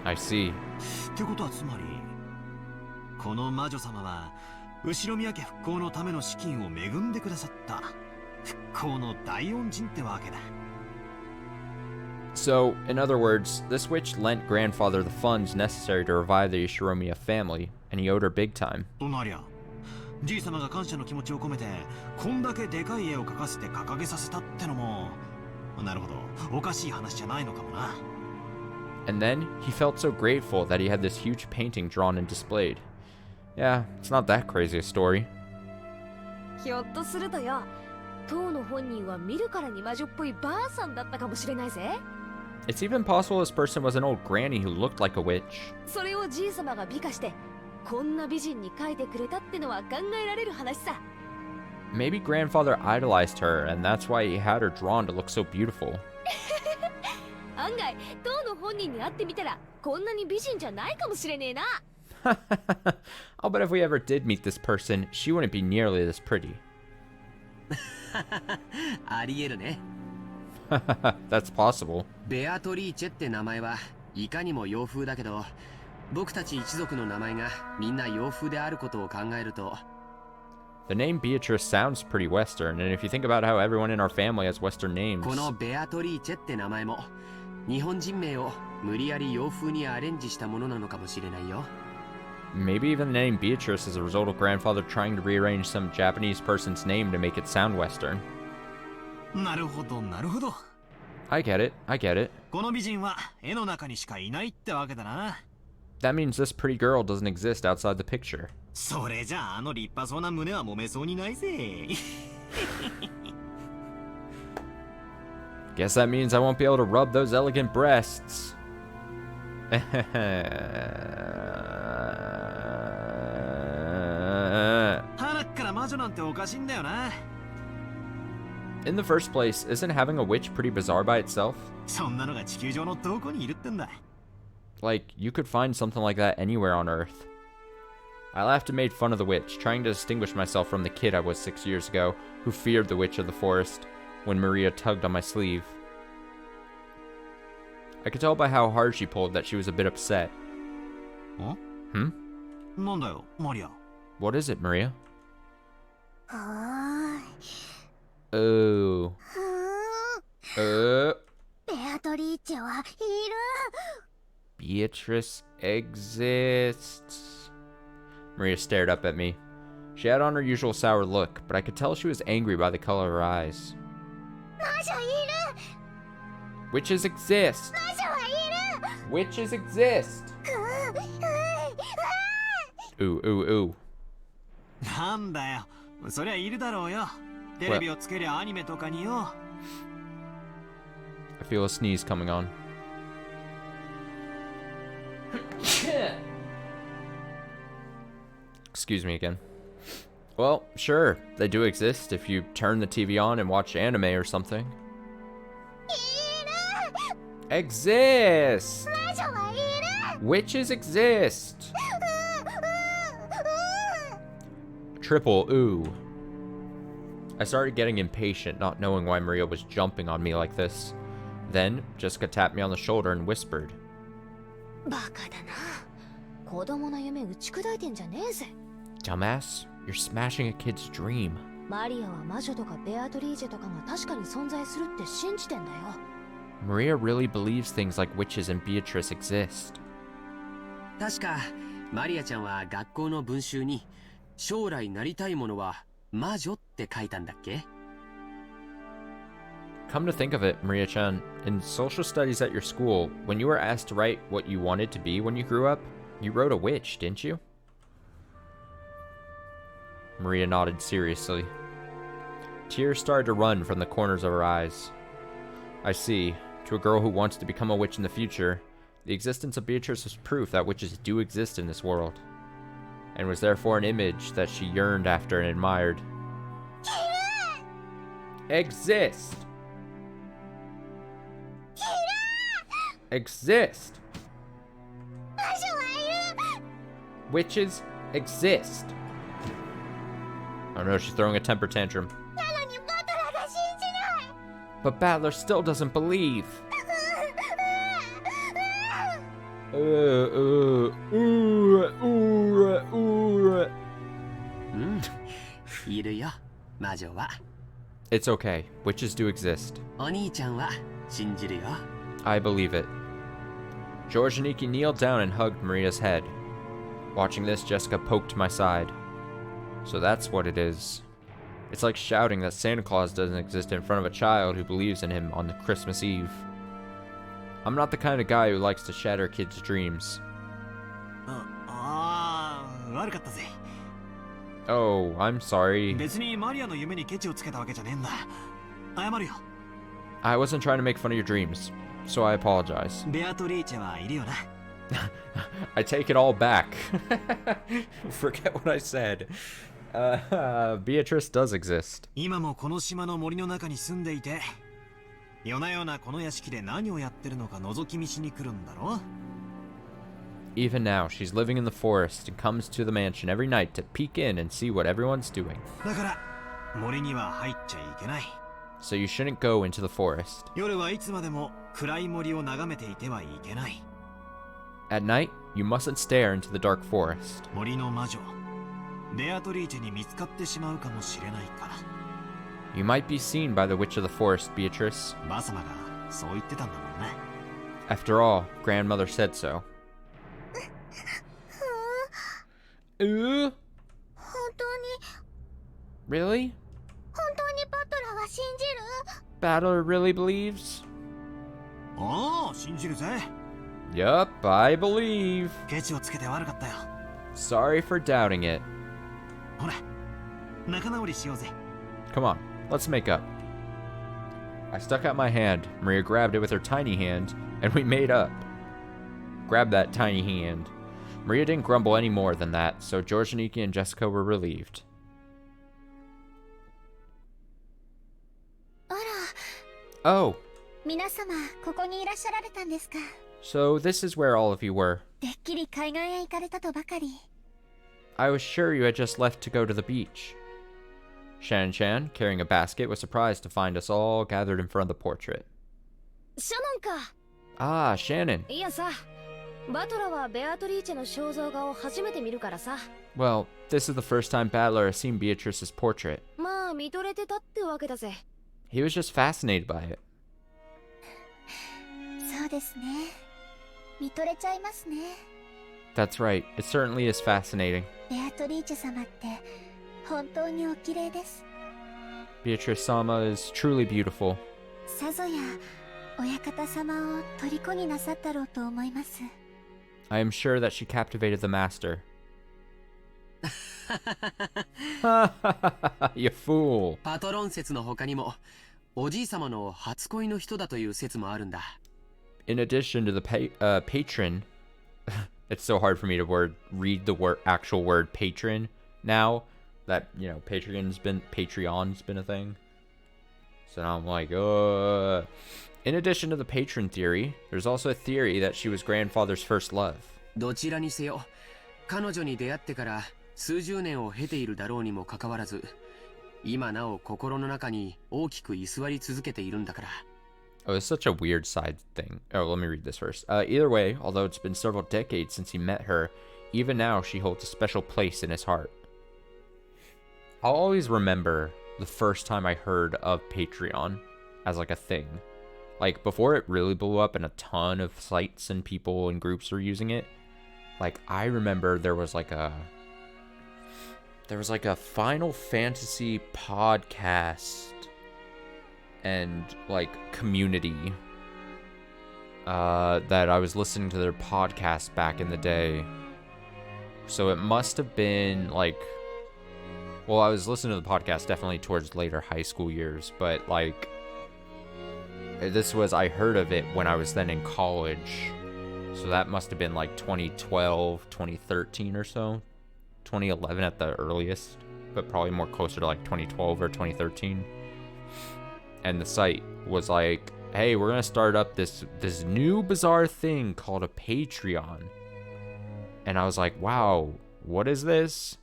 I see. ってことはつまり、この魔女様は後ろ宮家復興のための資金を恵んでくださった復興の大恩人ってわけだ。So, in other words, this witch lent grandfather the funds necessary to revive the Ishiromiya family, and he owed her big time. となりゃ、じい様が感謝の気持ちを込めてこんだけでかい絵を描かせて掲げさせたってのも、なるほど、おかしい話じゃないのかもな。And then, he felt so grateful that he had this huge painting drawn and displayed. Yeah, it's not that crazy a story. ひょっとするとよ、当の本人は見るからに魔女っぽいばあさんだったかもしれないぜ。It's even possible this person was an old granny who looked like a witch. それをじい様が美化してこんな美人に描いてくれたってのは考えられる話さ。 Maybe grandfather idolized her, and that's why he had her drawn to look so beautiful. 案外当の本人に会ってみたらこんなに美人じゃないかもしれねえな。I'll bet if we ever did meet this person, she wouldn't be nearly this pretty. ありえるね。That's possible. ベアトリーチェって名前はいかにも洋風だけど、僕たち一族の名前がみんな洋風であることを考えると。The name Beatrice sounds pretty Western, and if you think about how everyone in our family has Western names. このベアトリーチェって名前も日本人名を無理やり洋風にアレンジしたものなのかもしれないよ。Maybe even the name Beatrice is a result of grandfather trying to rearrange some Japanese person's name to make it sound Western. なるほど、なるほど。I get it, I get it. この美人は絵の中にしかいないってわけだな。That means this pretty girl doesn't exist outside the picture. それじゃあの立派そうな胸は揉めそうにないぜ。Guess that means I won't be able to rub those elegant breasts. In the first place, isn't having a witch pretty bizarre by itself? Like, you could find something like that anywhere on Earth. I laughed and made fun of the witch, trying to distinguish myself from the kid I was 6 years ago, who feared the witch of the forest, when Maria tugged on my sleeve. I could tell by how hard she pulled that she was a bit upset. Huh? Hmm? なんだよ、マリア。 What is it, Maria? はーい。Oh. ベアトリーチェはいる。 Beatrice exists. Maria stared up at me. She had on her usual sour look, but I could tell she was angry by the color of her eyes. 魔女いる。 Witches exist. 魔女はいる。 Witches exist. Ooh, ooh, ooh. なんだよ、そりゃいるだろうよ。テレビをつけりゃアニメとかによ。I feel a sneeze coming on. Excuse me again. Well, sure, they do exist if you turn the TV on and watch anime or something. Exist! Witches exist! Triple ooh. I started getting impatient, not knowing why Maria was jumping on me like this. Then, Jessica tapped me on the shoulder and whispered. バカだな。子供の夢打ち砕いてんじゃねえぜ。 Dumbass, you're smashing a kid's dream. マリアは魔女とかベアトリーチェとかが確かに存在するって信じてんだよ。 Maria really believes things like witches and Beatrice exist. 確かマリアちゃんは学校の文集に将来なりたいものは魔女って書いたんだっけ? Come to think of it, Maria-chan, in social studies at your school, when you were asked to write what you wanted to be when you grew up, you wrote a witch, didn't you? Maria nodded seriously. Tears started to run from the corners of her eyes. I see. To a girl who wants to become a witch in the future, the existence of Beatrice was proof that witches do exist in this world, and was therefore an image that she yearned after and admired. Exist! Exist! Witches exist! Oh no, she's throwing a temper tantrum. But Battler still doesn't believe. It's okay. Witches do exist. I believe it. George and Nikki kneeled down and hugged Maria's head. Watching this, Jessica poked my side. So that's what it is. It's like shouting that Santa Claus doesn't exist in front of a child who believes in him on the Christmas Eve. I'm not the kind of guy who likes to shatter kids' dreams. Oh, I'm sorry. I wasn't trying to make fun of your dreams, so I apologize. I take it all back. Forget what I said. Beatrice does exist. Even now, she's living in the forest and comes to the mansion every night to peek in and see what everyone's doing. So you shouldn't go into the forest. At night, you mustn't stare into the dark forest. You might be seen by the Witch of the Forest, Beatrice. After all, grandmother said so. Really? Battler really believes? Yup, I believe. Sorry for doubting it. Come on, let's make up. I stuck out my hand, Maria grabbed it with her tiny hand, and we made up. Grab that tiny hand. Maria didn't grumble any more than that, so George, Nikki, and Jessica were relieved. Oh. So this is where all of you were. I was sure you had just left to go to the beach. Shan-chan, carrying a basket, was surprised to find us all gathered in front of the portrait. Ah, Shannon. Well, this is the first time Battler has seen Beatrice's portrait. He was just fascinated by it. That's right, it certainly is fascinating. Beatrice-sama is truly beautiful. I am sure that she captivated the master. You fool. In addition to the patron, it's so hard for me to read the actual word patron now that, you know, Patreon's been a thing. So now I'm like, In addition to the patron theory, there's also a theory that she was grandfather's first love. Oh, it's such a weird side thing. Oh, let me read this first. Either way, although it's been several decades since he met her, even now she holds a special place in his heart. I'll always remember the first time I heard of Patreon as like a thing. Like before it really blew up and a ton of sites and people and groups were using it. Like I remember there was like a Final Fantasy podcast and like community that I was listening to their podcast back in the day. So it must have been like, well, I was listening to the podcast definitely towards later high school years, but like I heard of it when I was then in college. So that must have been like 2012, 2013 or so. 2011 at the earliest, but probably more closer to like 2012 or 2013. And the site was like, hey, we're gonna start up this new bizarre thing called a Patreon. And I was like, wow, what is this?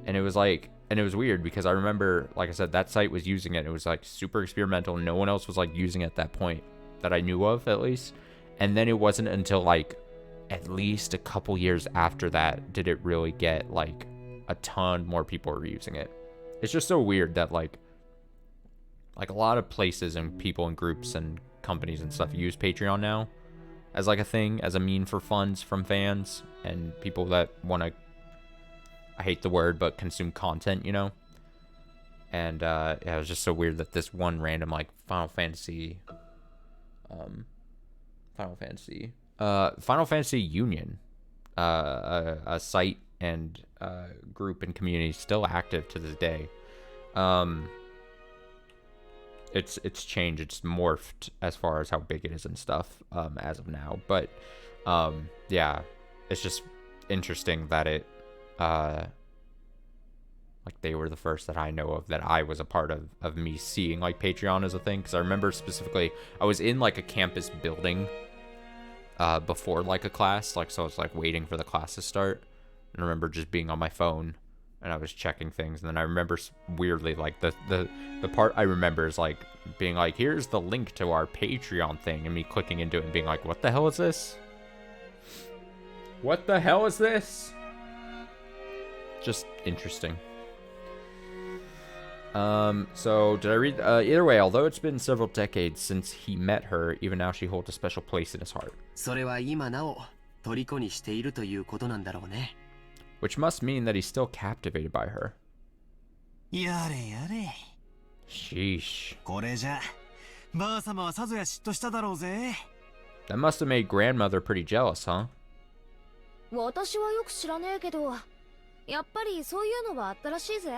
And it was like, And it was weird because I remember, like I said, that site was using it. It was like super experimental. No one else was like using it at that point that I knew of, at least. And then it wasn't until like at least a couple years after that did it really get like a ton more people were using it. It's just so weird that like a lot of places and people and groups and companies and stuff use Patreon now as like a thing, as a mean for funds from fans and people that want to, I hate the word, but consume content, you know? And yeah, it was just so weird that this one random like Final Fantasy Union, a site and group and community still active to this day. It's changed, it's morphed as far as how big it is and stuff as of now, but yeah, it's just interesting that it like they were the first that I know of that I was a part of me seeing like Patreon as a thing, because I remember specifically I was in like a campus building before like a class, like so I was like waiting for the class to start, and I remember just being on my phone and I was checking things, and then I remember weirdly like the part I remember is like being like, here's the link to our Patreon thing, and me clicking into it and being like, what the hell is this? What the hell is this? Just interesting. So did I read either way, although it's been several decades since he met her, even now she holds a special place in his heart. それは今なお虜にしているということなんだろうね。Which must mean that he's still captivated by her. やれやれ。Sheesh. これじゃ、ばあ様はさぞや嫉妬しただろうぜ。That must have made grandmother pretty jealous, huh? 私はよく知らねえけど、やっぱりそういうのはあったらしいぜ。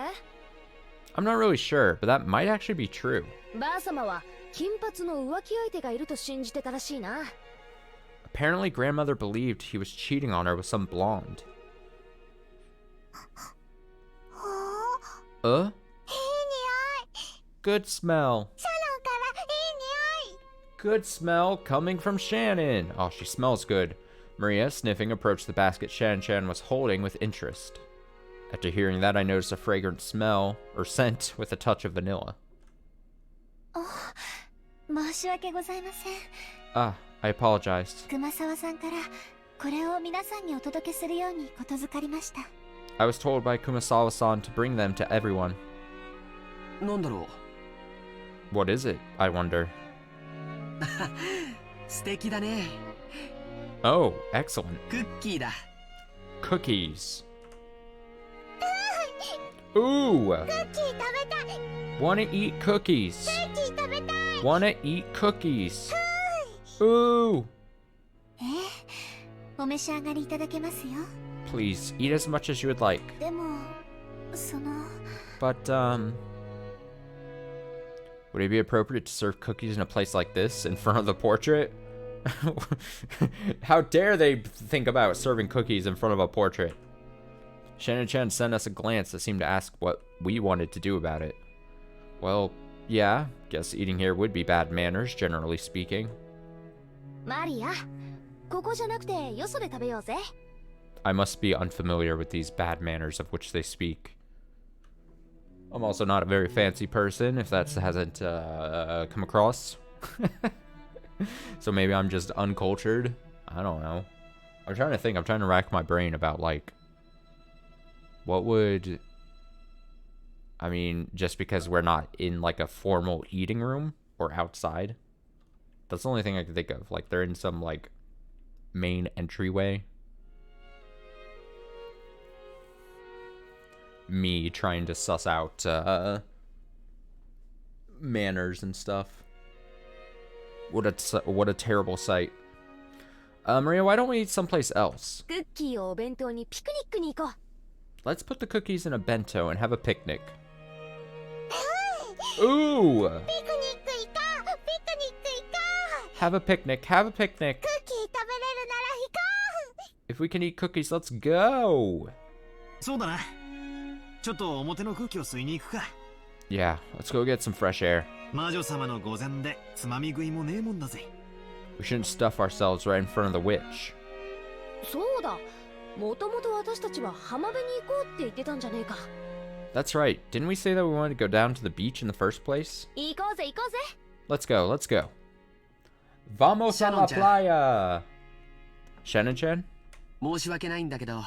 I'm not really sure, but that might actually be true. ばあ様は金髪の浮気相手がいると信じてたらしいな。Apparently, grandmother believed he was cheating on her with some blonde. Good smell. Good smell coming from Shannon. Oh, she smells good. Maria, sniffing, approached the basket Shan was holding with interest. After hearing that, I noticed a fragrant smell, or scent, with a touch of vanilla. Ah, I apologized. I was told by Kumasawa-san to bring them to everyone. What is it, I wonder? 素敵だね。 Oh, excellent. クッキーだ。 Cookies. Ooh! Wanna eat cookies. Wanna eat cookies. Ooh! Please, eat as much as you would like. But, would it be appropriate to serve cookies in a place like this, in front of the portrait? How dare they think about serving cookies in front of a portrait? Shannon-chan sent us a glance that seemed to ask what we wanted to do about it. Well, yeah, guess eating here would be bad manners, generally speaking. I must be unfamiliar with these bad manners of which they speak. I'm also not a very fancy person, if that hasn't come across. So maybe I'm just uncultured. I don't know. I'm trying to think. I'm trying to rack my brain about, like, what would... I mean, just because we're not in, like, a formal eating room or outside. That's the only thing I can think of. Like, they're in some, like, main entryway. Me trying to suss out manners and stuff. What a terrible sight. Maria, why don't we eat someplace else? Let's put the cookies in a bento and have a picnic. Ooh! Have a picnic, have a picnic. If we can eat cookies, let's go. そうだな。ちょっと表の空気を吸いに行くか。Yeah, let's go get some fresh air. 魔女様の御前でつまみ食いもねえもんだぜ。We shouldn't stuff ourselves right in front of the witch. そうだ。もともと私たちは浜辺に行こうって言ってたんじゃねえか。That's right. Didn't we say that we wanted to go down to the beach in the first place? 行こうぜ行こうぜ。 Let's go, let's go. Vamos a la playa! Shannon-chan? 申し訳ないんだけど、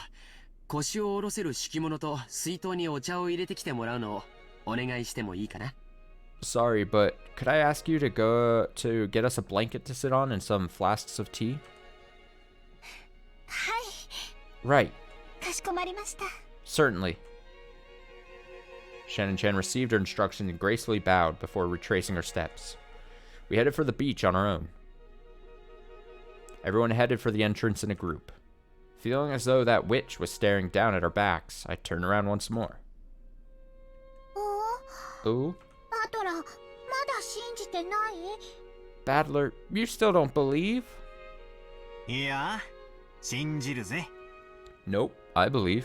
腰を下ろせる敷物と水筒にお茶を入れてきてもらうのをお願いしてもいいかな？ Sorry, but could I ask you to go to get us a blanket to sit on and some flasks of tea? はい。 Right. かしこまりました。 Certainly. Shannon-chan received her instructions and gracefully bowed before retracing her steps. We headed for the beach on our own. Everyone headed for the entrance in a group. Feeling as though that witch was staring down at our backs, I turned around once more. Ooh? バトラー、まだ信じてない？ Battler, you still don't believe? いや、信じるぜ。 Nope, I believe.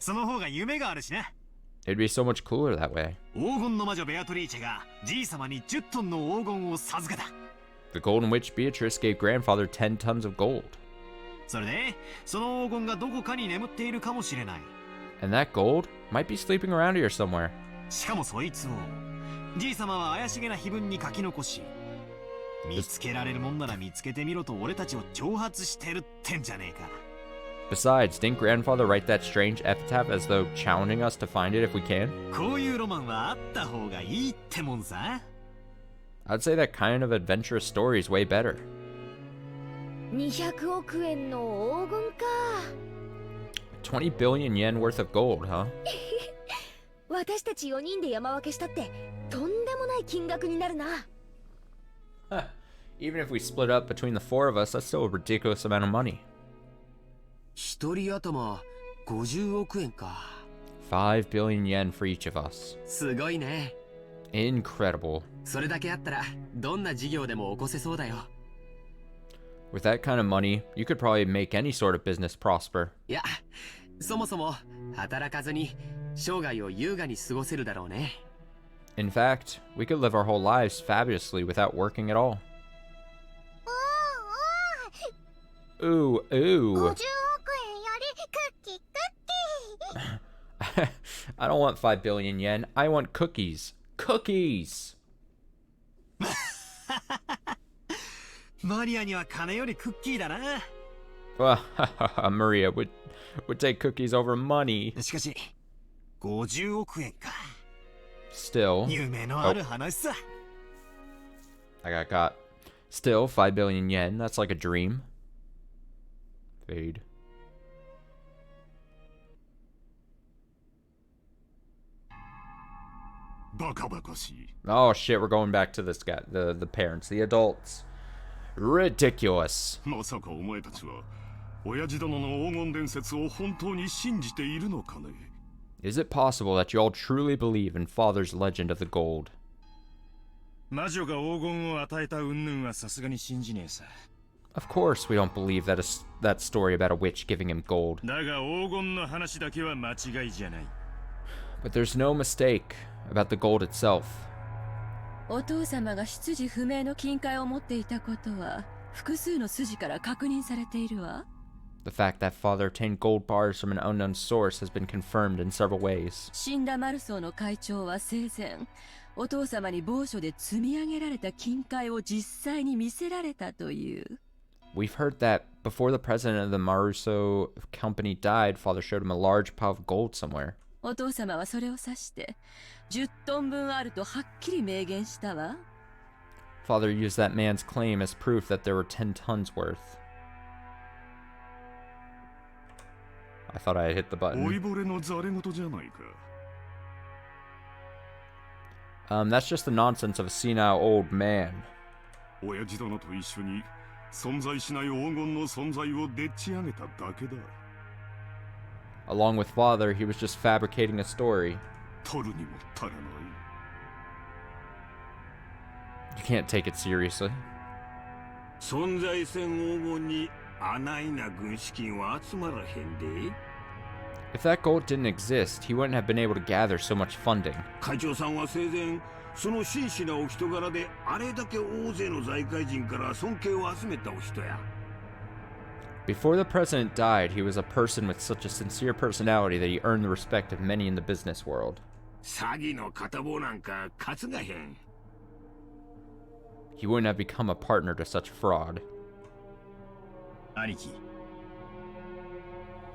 その方が夢があるしな。 It'd be so much cooler that way. 黄金の魔女ベアトリーチェがじい様に10トンの黄金を授けた。 The Golden Witch Beatrice gave grandfather 10 tons of gold. それで、その黄金がどこかに眠っているかもしれない。 And that gold might be sleeping around here somewhere. しかもそいつをじい様は怪しげな碑文に書き残し、見つけられるもんなら見つけてみろと俺たちを挑発してるってんじゃねえか。 Besides, didn't grandfather write that strange epitaph as though challenging us to find it if we can? こういうロマンはあった方がいいってもんさ。 I'd say that kind of adventurous story is way better. 200億円の黄金か。 20 billion yen worth of gold, huh? 私たち4人で山分けしたってとんでもない金額になるな。Even if we split up between the 4 of us, that's still a ridiculous amount of money. 一人頭50億円か。 5 billion yen for each of us. すごいね。 Incredible. それだけあったらどんな事業でも起こせそうだよ。 With that kind of money, you could probably make any sort of business prosper. いや、そもそも働かずに生涯を優雅に過ごせるだろうね。 In fact, we could live our whole lives fabulously without working at all. Ooh, ooh. 50億円よりクッキークッキー。 I don't want 5 billion yen. I want cookies. Cookies! マリアには金よりクッキーだな。 Well, Maria would take cookies over money. しかし、50億円か。 Still. 夢のある話さ。 I got caught. Still, 5 billion yen. That's like a dream. Fade. Oh shit, we're going back to this guy, the parents, the adults. Ridiculous. まさかお前たちは親父殿の黄金伝説を本当に信じているのかね? Is it possible that you all truly believe in Father's legend of the gold? 魔女が黄金を与えた云々はさすがに信じねえさ。 Of course we don't believe that that story about a witch giving him gold. だが黄金の話だけは間違いじゃない。 But there's no mistake about the gold itself. お父様が出自不明の金塊を持っていたことは複数の筋から確認されているわ。 The fact that Father obtained gold bars from an unknown source has been confirmed in several ways. 死んだマルソーの会長は生前、お父様に某所で積み上げられた金塊を実際に見せられたという。 We've heard that before the president of the Maruso company died, Father showed him a large pile of gold somewhere. お父様はそれを指して10トン分あるとはっきり明言したわ。 Father used that man's claim as proof that there were 10 tons worth. I thought I had hit the button. 老いぼれのざれ言じゃないか。 That's just the nonsense of a senile old man. 親父殿と一緒に存在しない黄金の存在をでっち上げただけだ。 Along with Father, he was just fabricating a story. 取るにも足らない。 You can't take it seriously. 存在せん黄金にあないな軍資金は集まらへんで。 If that gold didn't exist, he wouldn't have been able to gather so much funding. 会長さんは生前その真摯なお人柄であれだけ大勢の財界人から尊敬を集めたお人や。Before the president died, he was a person with such a sincere personality that he earned the respect of many in the business world. 詐欺の片棒なんか担がへん。 He wouldn't have become a partner to such fraud. 兄貴。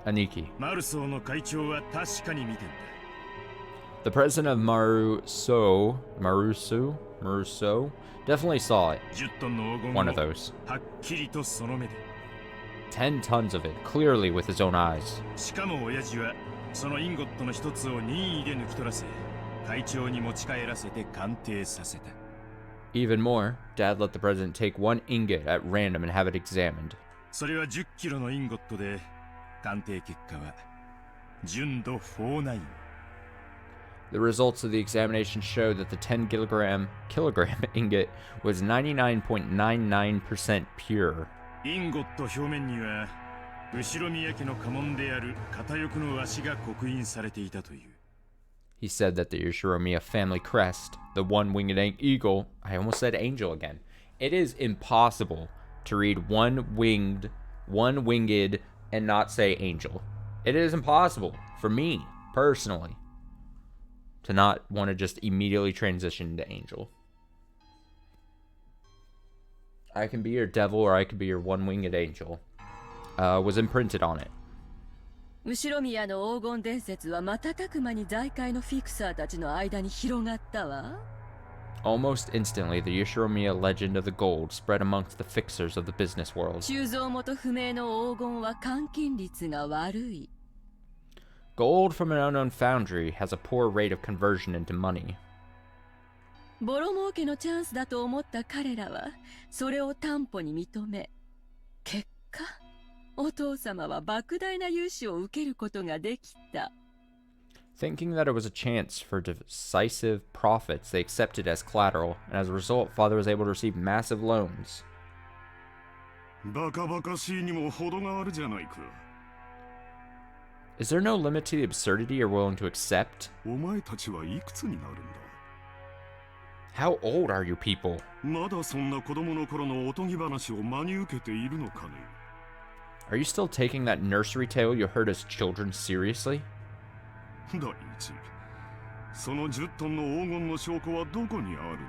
Aniki. マルソーの会長は確かに見てんだ。 The president of Maruso definitely saw it. 10トンの黄金を One of those. はっきりとその目で。 10 tons of it, clearly with his own eyes. しかも親父はそのインゴットの一つを任意で抜き取らせ、会長に持ち帰らせて鑑定させた。 Even more, Dad let the president take one ingot at random and have it examined. それは10キロのインゴットで、鑑定結果は純度49。 The results of the examination showed that the 10 kilogram ingot was 99.99% pure. インゴット表面には後ろ宮家の家紋である片翼の足が刻印されていたという。 He said that the Yoshiromiya family crest, the one-winged eagle, I almost said angel again. It is impossible to read one-winged, and not say angel. It is impossible for me, personally, to not want to just immediately transition to angel. I can be your devil or I can be your one-winged angel. Was imprinted on it. 後宮の黄金伝説は瞬く間に財界のフィクサーたちの間に広がったわ。 Almost instantly, the Yoshiromiya legend of the gold spread amongst the fixers of the business world. 鋳造元不明の黄金は換金率が悪い。 Gold from an unknown foundry has a poor rate of conversion into money. ボロ儲けのチャンスだと思った彼らはそれを担保に認め、結果お父様は莫大な融資を受けることができた。 Thinking that it was a chance for decisive profits, they accepted as collateral, and as a result, Father was able to receive massive loans. バカバカしいにも程があるじゃないか。 Is there no limit to the absurdity you're willing to accept? お前たちはいくつになるんだ？ How old are you people? まだそんな子供の頃のおとぎ話を真に受けているのかね？ Are you still taking that nursery tale you heard as children seriously? 第一、その10トンの黄金の証拠はどこにあるんだ？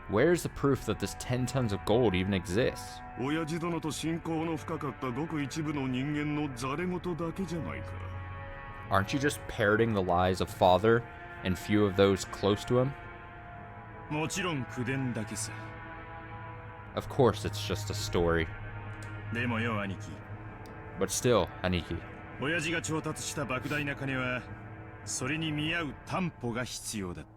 Where's the proof that this 10 tons of gold even exists? 親父殿と親交の深かったごく一部の人間のざれ言だけじゃないか。 Aren't you just parroting the lies of Father and few of those close to him? もちろん口伝だけさ。 Of course, it's just a story. でもよ、兄貴。 But still, Aniki. 親父が調達した莫大な金は、それに見合う担保が必要だった。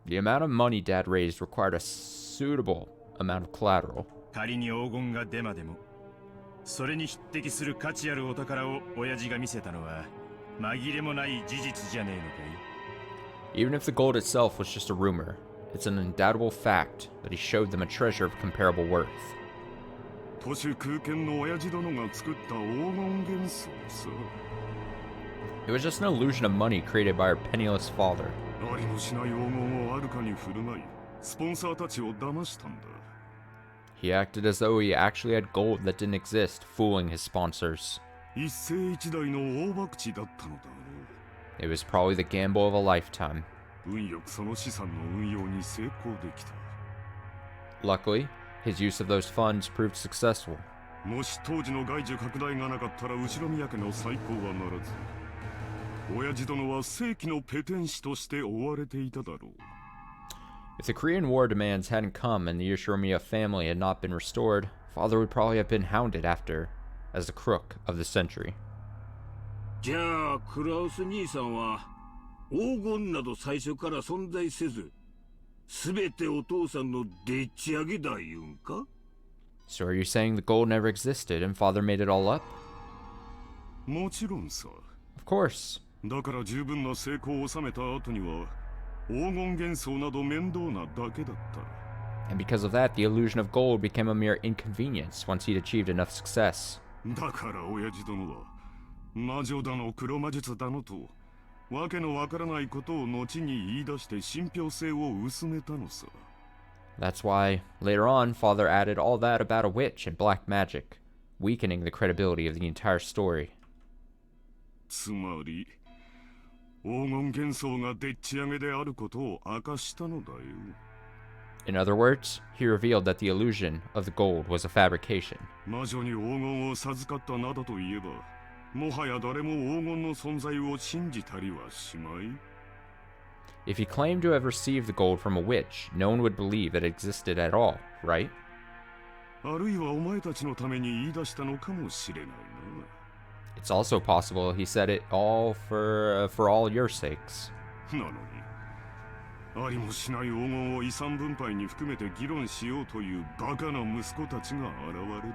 The amount of money Dad raised required a suitable amount of collateral. 仮に黄金がデマでも、それに匹敵する価値あるお宝を親父が見せたのは、紛れもない事実じゃねえのかい？ Even if the gold itself was just a rumor, it's an undoubtable fact that he showed them a treasure of comparable worth. 都市空間の親父殿が作った黄金幻想さ。 It was just an illusion of money created by our penniless father. ありもしない黄金をあるかに振る舞い、スポンサーたちを騙したんだ。 He acted as though he actually had gold that didn't exist, fooling his sponsors. 一世一代の大博打だったのだろう。 It was probably the gamble of a lifetime. 運よくその資産の運用に成功できた。 Luckily, his use of those funds proved successful. もし当時の外需拡大がなかったら後宮家の再興はならず、親父殿は正規のペテン師として追われていただろう。 If the Korean War demands hadn't come and the Yoshiromiya family had not been restored, Father would probably have been hounded after as the crook of the century. じゃあクラウス兄さんは黄金など最初から存在せず、すべてお父さんのでっち上げだ言うんか？ So are you saying the gold never existed and Father made it all up? もちろんさ。 Of course. だから十分な成功を収めた後には黄金幻想など面倒なだけだった。 And because of that, the illusion of gold became a mere inconvenience once he'd achieved enough success. だから親父殿は魔女だの黒魔術だのとわけのわからないことを後に言い出して信憑性を薄めたのさ。 That's why, later on, Father added all that about a witch and black magic, weakening the credibility of the entire story. つまり黄金幻想がでっち上げであることを明かしたのだよ。 In other words, he revealed that the illusion of the gold was a fabrication. 魔女に黄金を授かったなどと言えば、もはや誰も黄金の存在を信じたりはしまい。 If he claimed to have received the gold from a witch, no one would believe it existed at all, right? あるいはお前たちのために言い出したのかもしれないな。 It's also possible he said it all for all your sakes. なのに、ありもしない黄金を遺産分配に含めて議論しようというバカな息子たちが現れる。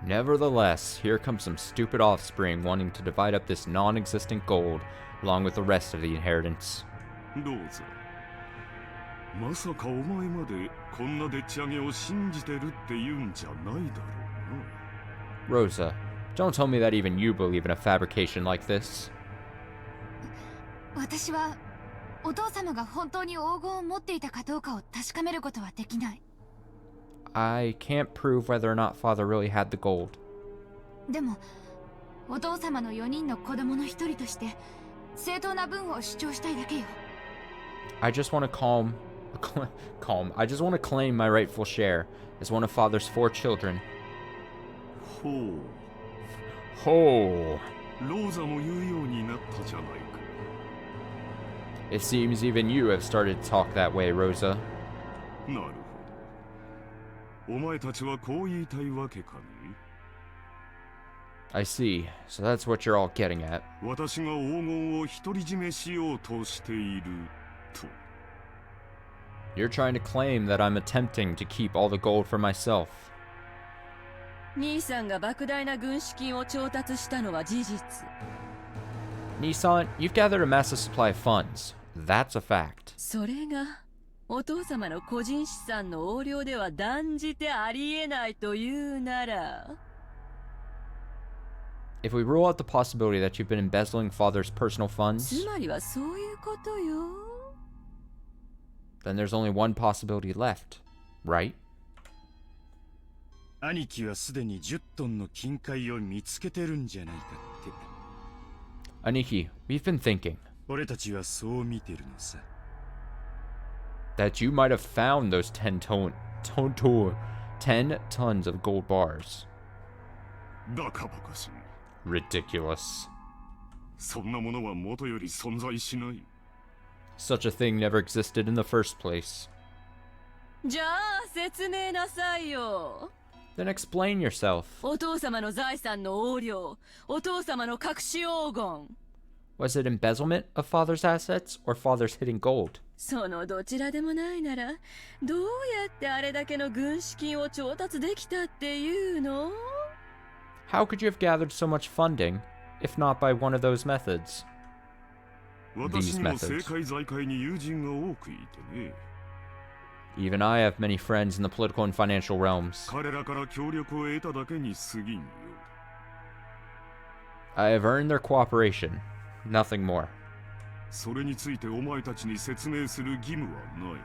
Nevertheless, here comes some stupid offspring wanting to divide up this non-existent gold along with the rest of the inheritance. どうぞ。まさかお前までこんなでっち上げを信じてるって言うんじゃないだろうな。 Rosa, don't tell me that even you believe in a fabrication like this. 私はお父様が本当に黄金を持っていたかどうかを確かめることはできない。 I can't prove whether or not father really had the gold. でもお父様の4人の子供の一人として正当な分を主張したいだけよ。 I just want to I just want to claim my rightful share as one of father's 4 children. ほう。 Ho! ローザも言うようになったじゃないか。 It seems even you have started to talk that way, Rosa. なるほど。お前たちはこう言いたいわけかね。 I see. So that's what you're all getting at. 私が黄金を独り占めしようとしていると。 You're trying to claim that I'm attempting to keep all the gold for myself. 兄さんが莫大な軍資金を調達したのは事実。 Nissan, you've gathered a massive supply of funds. That's a fact. それがお父様の個人資産の横領では断じてありえないというなら。 If we rule out the possibility that you've been embezzling father's personal つ funds, まりはそういうことよ。 then there's only one possibility left, right? 兄貴はすでに10トンの金塊を見つけてるんじゃないかって。 Aniki, we've been thinking 俺たちはそう見てるのさ。 that you might have found those 10 tons of gold bars. バカバカしい。 Ridiculous. そんなものは元より存在しない。 Such a thing never existed in the first place. じゃあ説明なさいよ。 Then explain yourself. お父様の財産の横領、お父様の隠し黄金。 Was it embezzlement of father's assets or father's hidden gold? そのどちらでもないなら、どうやってあれだけの軍資金を調達できたっていうの？ How could you have gathered so much funding, if not by one of those methods? 私にも政界財界に友人が多くいてね。 Even I have many friends in the political and financial realms. 彼らから協力を得ただけに過ぎんよ。 I have earned their cooperation, nothing more. それについてお前たちに説明する義務はない。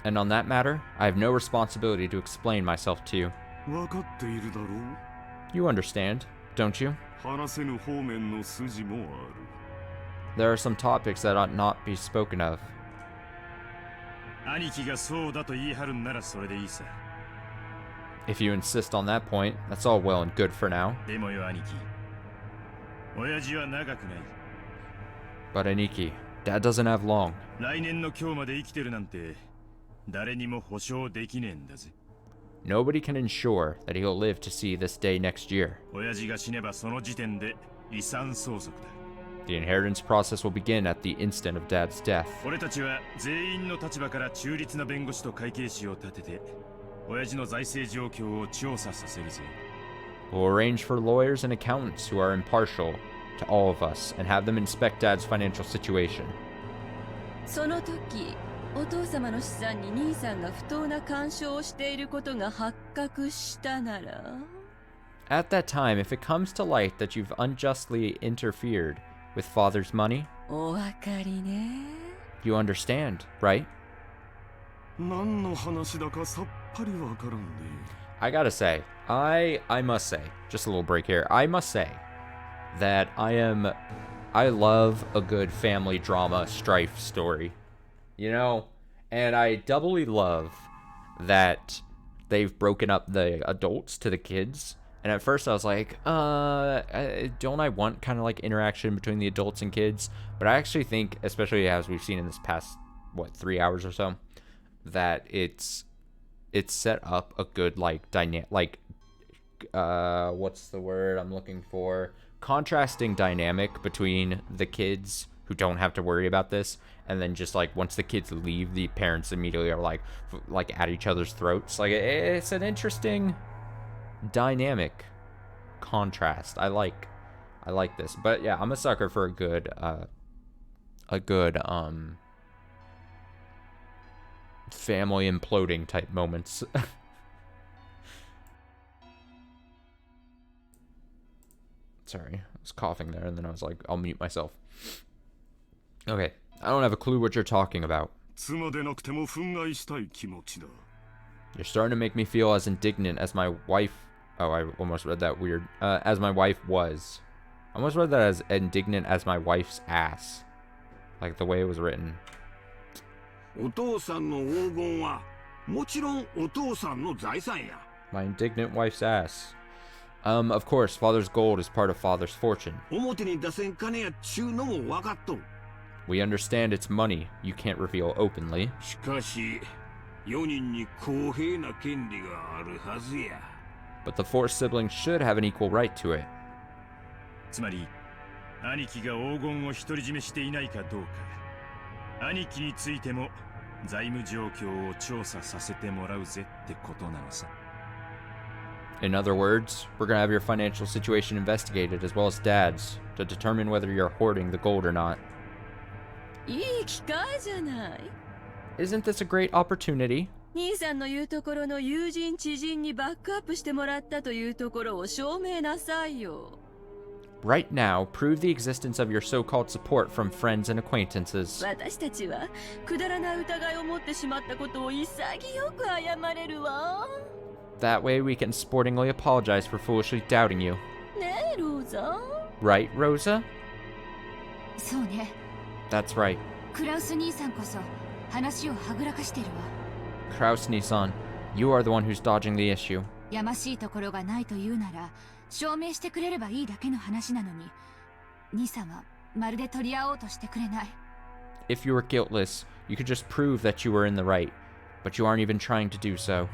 And on that matter, I have no responsibility to explain myself to you. 分かっているだろう。 You understand, don't you? 話せぬ方面の筋もある。 There are some topics that ought not be spoken of. 兄貴がそうだと言い張るんならそれでいいさ。 If you insist on that point, that's all well and good for now. でもよ兄貴、親父は長くない。 But Aniki, Dad doesn't have long. 来年の今日まで生きてるなんて誰にも保証できねえんだぜ。 Nobody can ensure that he'll live to see this day next year. 親父が死ねばその時点で遺産相続だ。 The inheritance process will begin at the instant of Dad's death. 俺たちは全員の立場から中立な弁護士と会計士を立てて親父の財政状況を調査させるぜ。 We'll arrange for lawyers and accountants who are impartial to all of us and have them inspect Dad's financial situation. その時、お父様の資産に兄さんが不当な干渉をしていることが発覚したなら。 At that time, if it comes to light that you've unjustly interfered with father's money, お分かりね。 you understand, right? 何の話だかさっぱりわからんね。I gotta say, I must say, just a little break here. I must say that I love a good family drama strife story, you know? And I doubly love that they've broken up the adults to the kids. And at first I was like, don't I want kind of like interaction between the adults and kids? But I actually think, especially as we've seen in this past, 3 hours or so, that it's set up a good like what's the word I'm looking for? Contrasting dynamic between the kids who don't have to worry about this, and then just like once the kids leave, the parents immediately are like at each other's throats. Like it's an interesting dynamic contrast. I like this. But yeah, I'm a sucker for a good family imploding type moments. Sorry, I was coughing there, and then I was like, I'll mute myself. Okay, I don't have a clue what you're talking about. You're starting to make me feel as indignant as my wife... Oh, I almost read that weird. As my wife was. I almost read that as indignant as my wife's ass. Like the way it was written. My indignant wife's ass. Of course, father's gold is part of father's fortune. We understand it's money you can't reveal openly. But the four siblings should have an equal right to it. In other words, we're gonna have your financial situation investigated as well as Dad's to determine whether you're hoarding the gold or not. Isn't this a great opportunity? Right now, prove the existence of your so-called support from friends and acquaintances. That way we can sportingly apologize for foolishly doubting you. Right, Rosa? That's right. Kraus-Nissan, you are the one who's dodging the issue. If you were guiltless, you could just prove that you were in the right, but you aren't even trying to do so.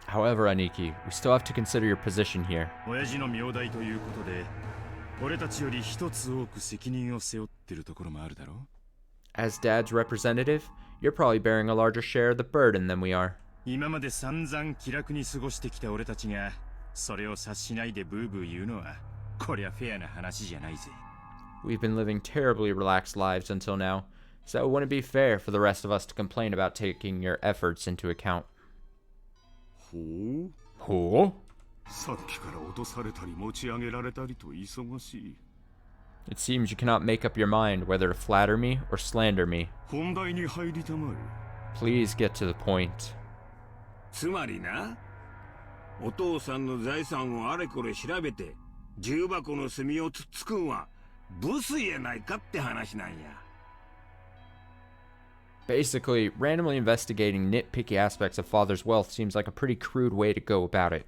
However, Aniki, we still have to consider your position here. As Dad's representative, you're probably bearing a larger share of the burden than we are. We've been living terribly relaxed lives until now, so it wouldn't be fair for the rest of us to complain about taking your efforts into account. Who? It seems you cannot make up your mind whether to flatter me or slander me. Please get to the point. Basically, randomly investigating nitpicky aspects of Father's wealth seems like a pretty crude way to go about it.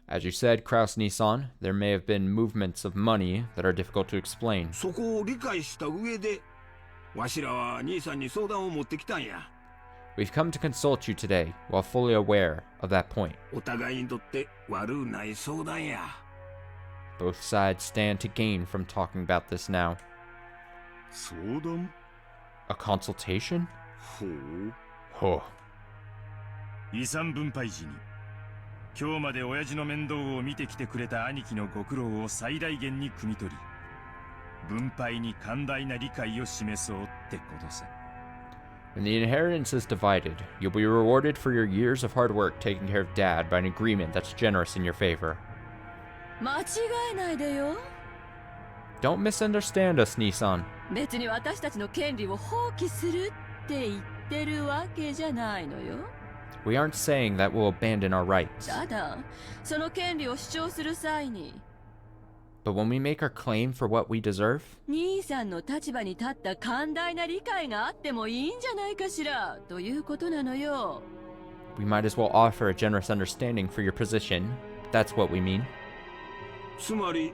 As you said, Kraus-Nissan, there may have been movements of money that are difficult to explain. We've come to consult you today, while fully aware of that point. Both sides stand to gain from talking about this now. A consultation? Oh. 遺産分配時に今日まで親父の面倒を見てきてくれた兄貴のご苦労を最大限に汲み取り分配に寛大な理解を示そうってことさ。 When the inheritance is divided, you'll be rewarded for your years of hard work taking care of Dad by an agreement that's generous in your favor. Don't misunderstand us, Nissan. 別に私たちの権利を放棄するって言ってるわけじゃないのよ。We aren't saying that we'll abandon our rights. ただ、その権利を主張する際に、 But when we make our claim for what we deserve, 兄さんの立場に立った寛大な理解があってもいいんじゃないかしら、ということなのよ。we might as well offer a generous understanding for your position. That's what we mean. つまり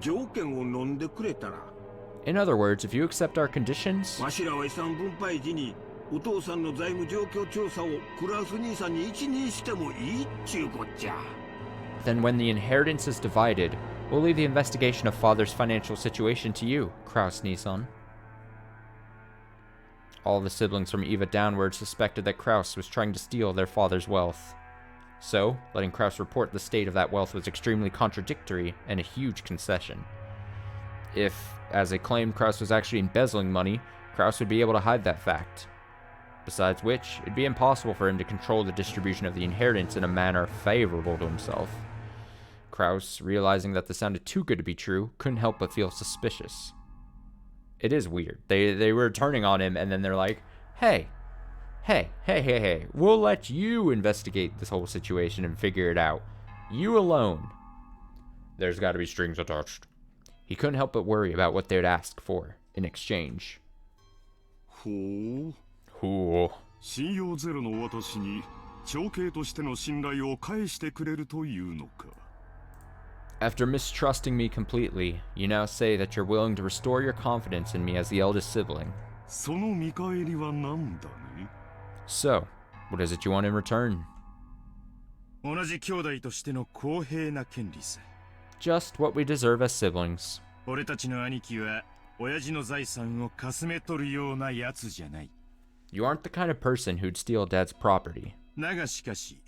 条件を飲んでくれたら、 In other words, if you accept our conditions, わしらは遺産分配時にお父さんの財務状況調査をクラウス兄さんに一任してもいいっちゅうこっちゃ。 then when the inheritance is divided, we'll leave the investigation of father's financial situation to you, Kraus Nissan. All the siblings from Eva downward suspected that Kraus was trying to steal their father's wealth. So, letting Kraus report the state of that wealth was extremely contradictory and a huge concession. If, as they claimed, Kraus was actually embezzling money, Kraus would be able to hide that fact. Besides which, it'd be impossible for him to control the distribution of the inheritance in a manner favorable to himself. Kraus, realizing that this sounded too good to be true, couldn't help but feel suspicious. It is weird. They were turning on him, and then they're like, hey, we'll let you investigate this whole situation and figure it out. You alone. There's got to be strings attached. He couldn't help but worry about what they'd ask for in exchange. ほう。信用ゼロの私に長兄としての信頼を返してくれるというのか。 After mistrusting me completely, you now say that you're willing to restore your confidence in me as the eldest sibling. その見返りは何だね? So, what is it you want in return? 同じ兄弟としての公平な権利さ。 Just what we deserve as siblings. 俺たちの兄貴は親父の財産をかすめ取るようなやつじゃない。 You aren't the kind of person who'd steal Dad's property. だがしかし、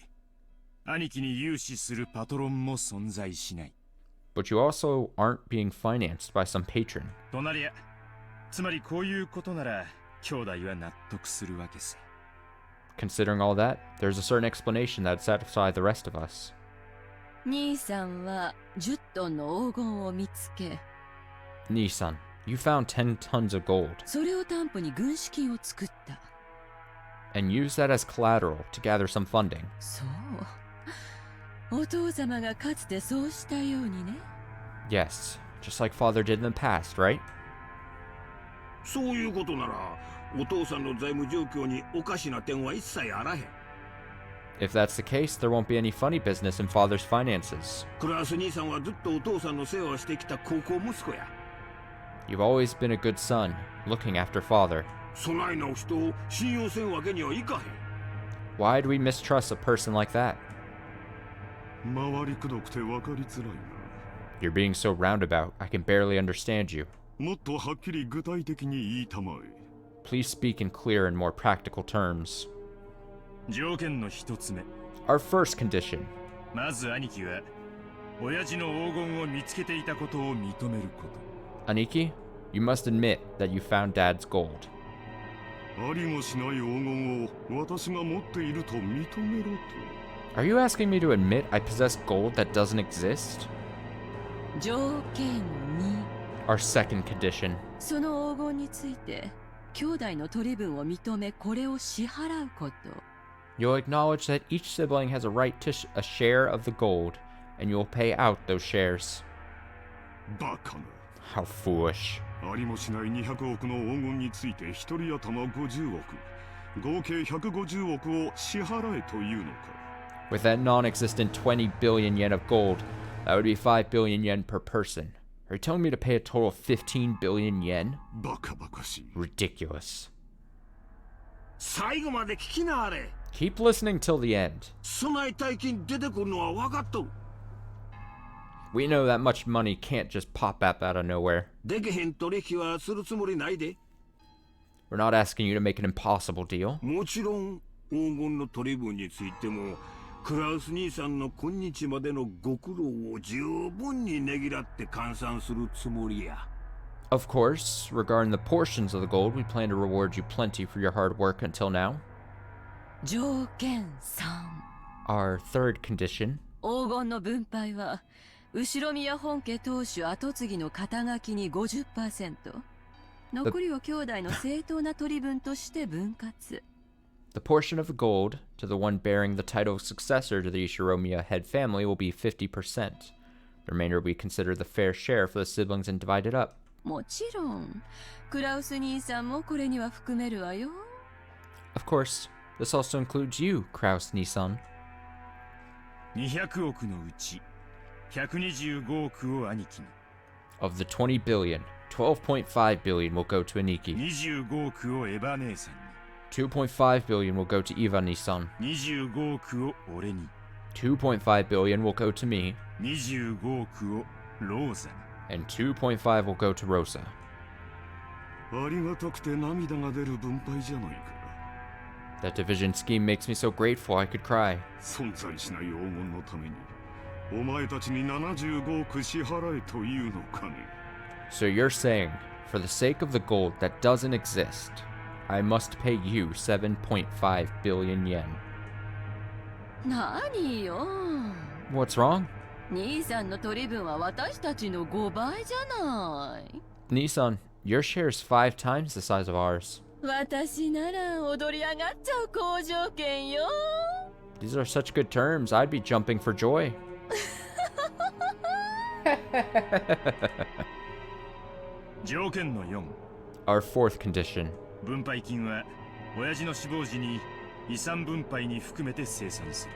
兄貴に融資するパトロンも存在しない。 But you also aren't being financed by some patron. となりゃ、つまりこういうことなら兄弟は納得するわけさ。 Considering all that, there's a certain explanation that'd satisfy the rest of us. 兄さんは10トンの黄金を見つけ、 Nissan, you found 10 tons of gold それを担保に軍資金を作った。 and used that as collateral to gather some funding. そう。お父様がかつてそうしたようにね。 Yes, just like father did in the past, right? そういうことなら、お父さんの財務状況におかしな点は一切あらへん。 If that's the case, there won't be any funny business in father's finances. クラウス兄さんはずっとお父さんの世話をしてきた孝行息子や。 You've always been a good son, looking after father. そないな人を信用せんわけにはいかへん。 Why'd we mistrust a person like that? 回りくどくて分かりづらいな。 You're being so roundabout, I can barely understand you. もっとはっきり具体的に言いたまえ。 Please speak in clear and more practical terms. 条件の一つ目。 Our first condition. まず兄貴は親父の黄金を見つけていたことを認めること。 Aniki, you must admit that you found Dad's gold. ありもしない黄金を私が持っていると認めろと。 Are you asking me to admit I possess gold that doesn't exist? 条件2。 Our second condition. その黄金について、兄弟の取り分を認め、これを支払うこと。 You'll acknowledge that each sibling has a right to a share of the gold, and you'll pay out those shares. バカな。 How foolish. ありもしない200億の黄金について一人頭50億、合計150億を支払えというのか。 With that non-existent 20 billion yen of gold, that would be 5 billion yen per person. Are you telling me to pay a total of 15 billion yen? バカバカしい。 Ridiculous. 最後まで聞きなあれ。 Keep listening till the end. そない大金出てくるのは分かっとる。 We know that much money can't just pop up out of nowhere. できへん取引はするつもりないで。 We're not asking you to make an impossible deal. もちろん黄金の取り分についてもクラウス兄さんの今日までのご苦労を十分にねぎらって換算するつもりや。 Of course, regarding the portions of the gold, we plan to reward you plenty for your hard work until now. 条件3。 Our third condition. 黄金の分配は後ろ宮本家当主跡継ぎの肩書きに 50%、 残りを兄弟の正当な取り分として分割。 The portion of the gold to the one bearing the title of successor to the Ishiromiya head family will be 50%. The remainder will be considered the fair share for the siblings and divided up. もちろんクラウス兄さんもこれには含めるわよ。 Of course, this also includes you, Kraus Nissan. 200億のうち125億を兄貴に。 Of the 20 billion, 12.5 billion will go to Aniki. 25億をエヴァ姉さんに。 2.5 billion will go to Eva Nissan. 25億を俺に。 2.5 billion will go to me. 25億をローザに。 And 2.5 will go to Rosa. ありがたくて涙が出る分配じゃないか。 That division scheme makes me so grateful I could cry. 存在しない黄金のためにお前たちに75億支払えというのかね。 So you're saying, for the sake of the gold that doesn't exist, I must pay you 7.5 billion yen. 何よ。 What's wrong? 兄さんの取り分は私たちの5倍じゃない。 Nissan, your share is 5 times the size of ours. 私なら踊り上がっちゃう好条件よ。 These are such good terms, I'd be jumping for joy. 条件の4。 Our fourth condition. 分配金は親父の死亡時に遺産分配に含めて生産する。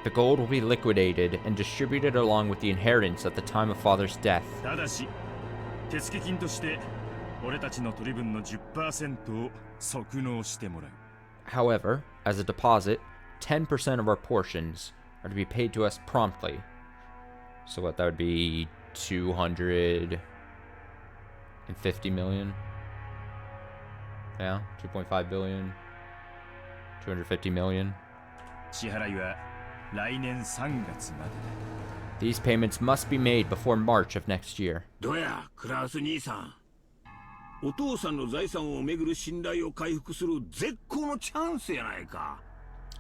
The gold will be liquidated and distributed along with the inheritance at the time of father's death. ただし、手付金として俺たちの取り分の 10% を即納してもらう。 However, as a deposit, 10% of our portions are to be paid to us promptly. So what, that would be 250 million? Yeah, 2.5 billion. 250 million. 支払いは来年3月までだ。 These payments must be made before March of next year. どうや、クラウス兄さん。お父さんの財産をめぐる信頼を回復する絶好のチャンスやないか。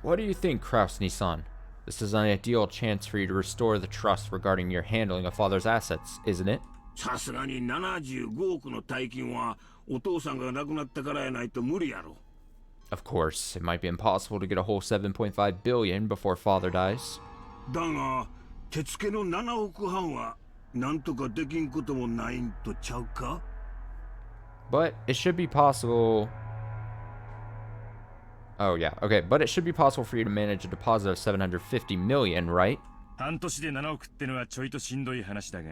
What do you think, Kraus Nissan? This is an ideal chance for you to restore the trust regarding your handling of father's assets, isn't it? さすがに75億の大金はお父さんが亡くなったからやないと無理やろ。 Of course, it might be impossible to get a whole 7.5 billion before father dies. だが、手付けの7億半はなんとかできんこともないんとちゃうか？ But it should be possible. Oh, yeah. Okay, but it should be possible for you to manage a deposit of 750 million, right? 半年で7億ってのはちょいとしんどい話だが。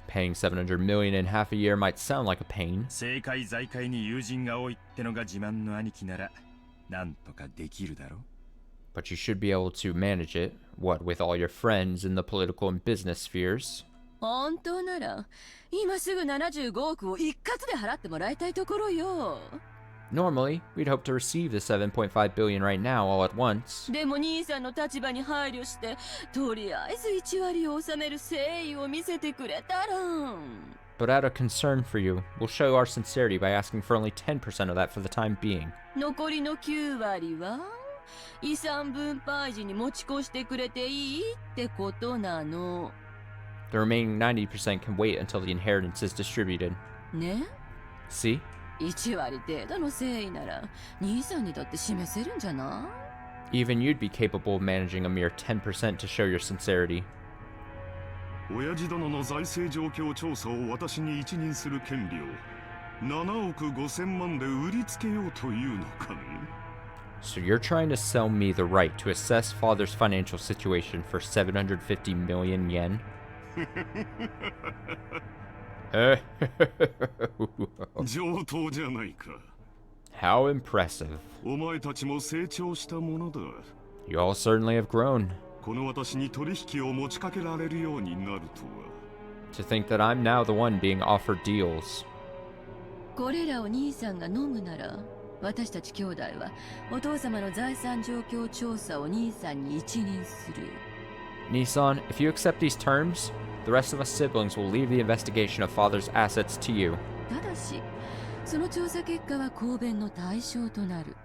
Paying 700 million in half a year might sound like a pain. 政界財界に友人が多いってのが自慢の兄貴なら、なんとかできるだろ。 But you should be able to manage it, what, with all your friends in the political and business spheres. 本当なら今すぐ75億を一括で払ってもらいたいところよ。 Normally, we'd hope to receive the 7.5 billion right now all at once. でも兄さんの立場に配慮してとりあえず1割を納める誠意を見せてくれたら。 But out of concern for you, we'll show our sincerity by asking for only 10% of that for the time being. 残りの9割は遺産分配時に持ち越してくれていいってことなの。 The remaining 90% can wait until the inheritance is distributed. ね? See? 1割程度の誠意なら兄さんにだって示せるんじゃない？ Even you'd be capable of managing a mere 10% to show your sincerity. 親父殿の財政状況調査を私に一任する権利を7億5千万で売りつけようというのかね。 So you're trying to sell me the right to assess father's financial situation for 750 million yen? How impressive. お前たちも成長したものだ。 You all certainly have grown. この私に取引を持ちかけられるようになるとは。 To think that I'm now the one being offered deals. これらを兄さんが飲むなら私たち兄弟はお父様の財産状況調査を兄さんに一任する。 Nissan, if you accept these terms, the rest of us siblings will leave the investigation of father's assets to you. ただし、その調査結果は公弁の対象となる。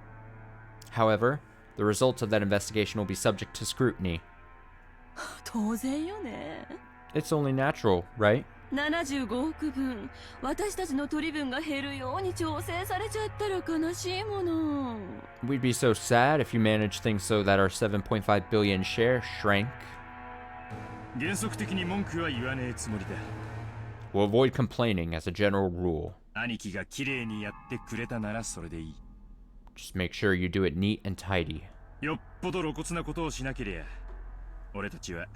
However, the results of that investigation will be subject to scrutiny. 当然よね。It's only natural, right? 75億分、私たちの取り分が減るように調整されちゃったら悲しいもの。 We'd be so sad if you managed things so that our 7.5 billion share shrank. 原則的に文句は言わねえつもりだ。 We'll avoid complaining as a general rule. 兄貴が綺麗にやってくれたならそれでいい。 Just make sure you do it neat and tidy. よっぽど露骨なことをしなけりゃ、俺たちは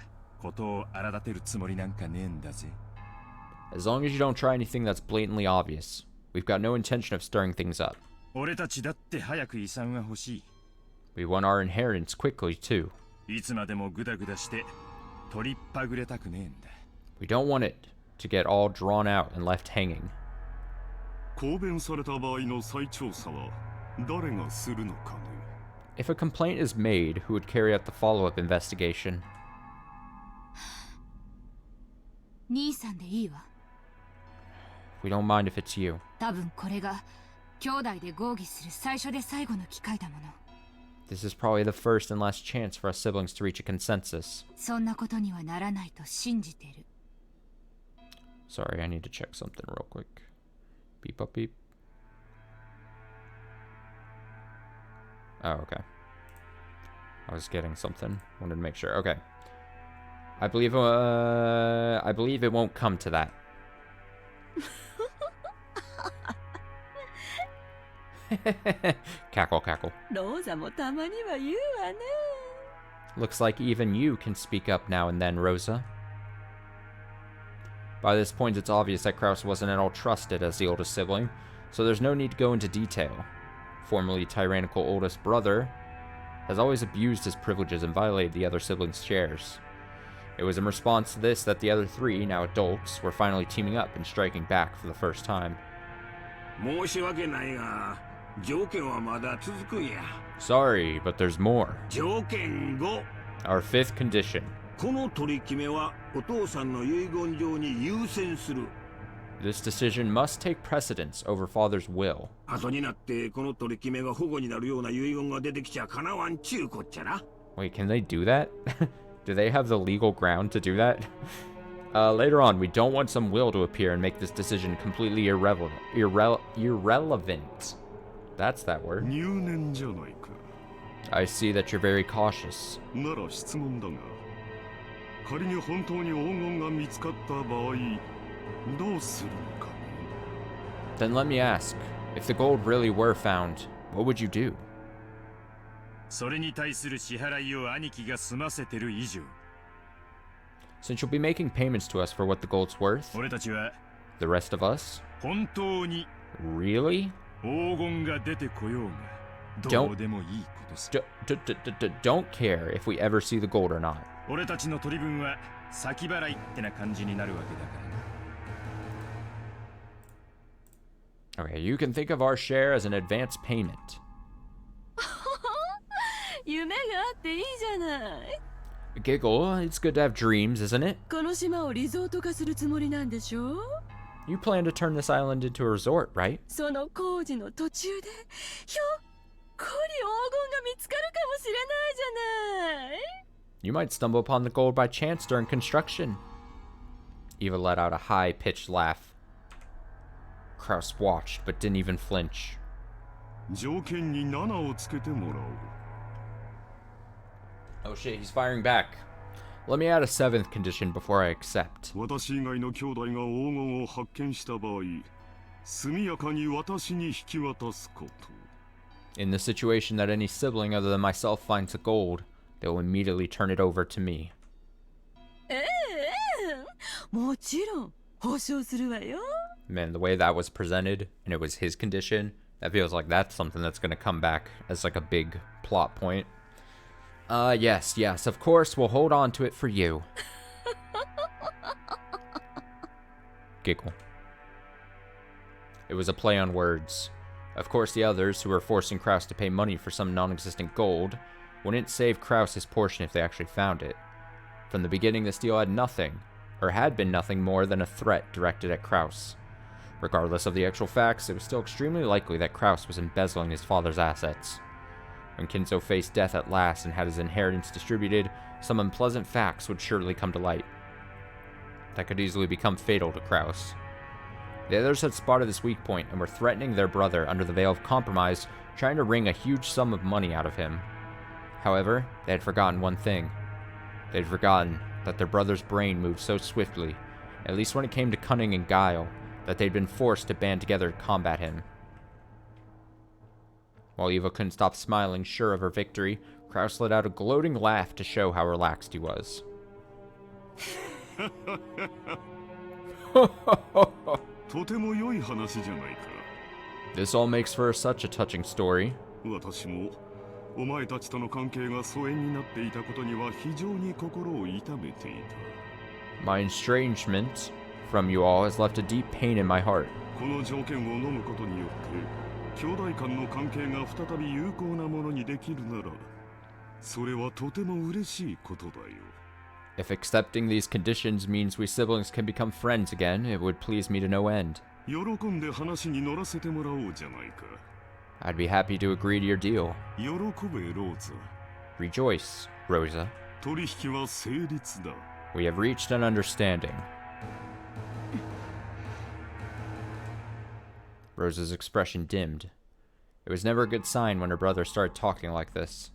ことを荒立てるつもりなんかねえんだぜ。 As long as you don't try anything that's blatantly obvious. We've got no intention of stirring things up. 俺たちだって早く遺産が欲しい。 We want our inheritance quickly, too. いつまでもグダグダして取りっぱぐれたくねえんだ。 We don't want it to get all drawn out and left hanging. 公弁された場合の再調査は誰がするのかね。 If a complaint is made, who would carry out the follow-up investigation? 兄さんでいいわ。 We don't mind if it's you. 多分これが兄弟で合議する最初で最後の機会だもの。 This is probably the first and last chance for us siblings to reach a consensus. そんなことにはならないと信じてる。 Sorry, I need to check something real quick. Beep up beep. Oh, okay. I was getting something. Wanted to make sure. Okay. I believe it won't come to that. Cackle, cackle. ローザもたまには言うわね。 Looks like even you can speak up now and then, Rosa. By this point, it's obvious that Kraus wasn't at all trusted as the oldest sibling, so there's no need to go into detail. Formerly tyrannical oldest brother has always abused his privileges and violated the other siblings' shares. It was in response to this that the other three, now adults, were finally teaming up and striking back for the first time. 申し訳ないが、条件はまだ続くんや。 Sorry, but there's more. 条件5。 Our fifth condition. この取り決めはお父さんの遺言状に優先する。 This decision must take precedence over father's will. 後になってこの取り決めが保護になるような遺言が出てきちゃかなわんちゅうこっちゃな。 Wait, can they do that? Do they have the legal ground to do that? Later on, we don't want some will to appear and make this decision completely irrelevant. That's that word. 入念じゃないか。 I see that you're very cautious. なら質問だが、仮に本当に黄金が見つかった場合、どうするのかね。 Then let me ask, if the gold really were found, what would you do? それに対する支払いを兄貴が済ませてる以上。 Since you'll be making payments to us for what the gold's worth, 俺たちは the rest of us, 本当に really? 黄金が出てこようがどうでもいいことさ。 Don't care if we ever see the gold or not. 俺たちの取り分は先払いってな感じになるわけだからな。 Okay, you can think of our share as an advance payment. 夢があっていいじゃない。 Giggle, it's good to have dreams, isn't it? この島をリゾート化するつもりなんでしょ？ You plan to turn this island into a resort, right? その工事の途中でひょっこり黄金が見つかるかもしれないじゃない。 You might stumble upon the gold by chance during construction. Eva let out a high-pitched laugh. Kraus watched, but didn't even flinch. 条件に7をつけてもらおう。 Oh shit, he's firing back. Let me add a seventh condition before I accept. 私以外の兄弟が黄金を発見した場合、速やかに私に引き渡すこと。 In the situation that any sibling other than myself finds the gold, they will immediately turn it over to me. もちろん保証するわよ。 Man, the way that was presented, and it was his condition, that feels like that's something that's gonna come back as like a big plot point. Yes, of course, we'll hold on to it for you. Giggle. It was a play on words. Of course, the others, who were forcing Kraus to pay money for some non-existent gold, wouldn't save Kraus his portion if they actually found it. From the beginning, this deal had nothing, or had been nothing more than a threat directed at Kraus. Regardless of the actual facts, it was still extremely likely that Kraus was embezzling his father's assets. When Kinzo faced death at last and had his inheritance distributed, some unpleasant facts would surely come to light. that could easily become fatal to Kraus. The others had spotted this weak point and were threatening their brother under the veil of compromise, trying to wring a huge sum of money out of him. However, they had forgotten one thing. They had forgotten that their brother's brain moved so swiftly, at least when it came to cunning and guile, that they'd been forced to band together to combat him. While Eva couldn't stop smiling, sure of her victory, Kraus let out a gloating laugh to show how relaxed he was. This all makes for such a touching story. My estrangement from you all has left a deep pain in my heart. If accepting these conditions means we siblings can become friends again, it would please me to no end. I'd be happy to agree to your deal. Rejoice, Rosa. We have reached an understanding. Rosa's expression dimmed. It was never a good sign when her brother started talking like this.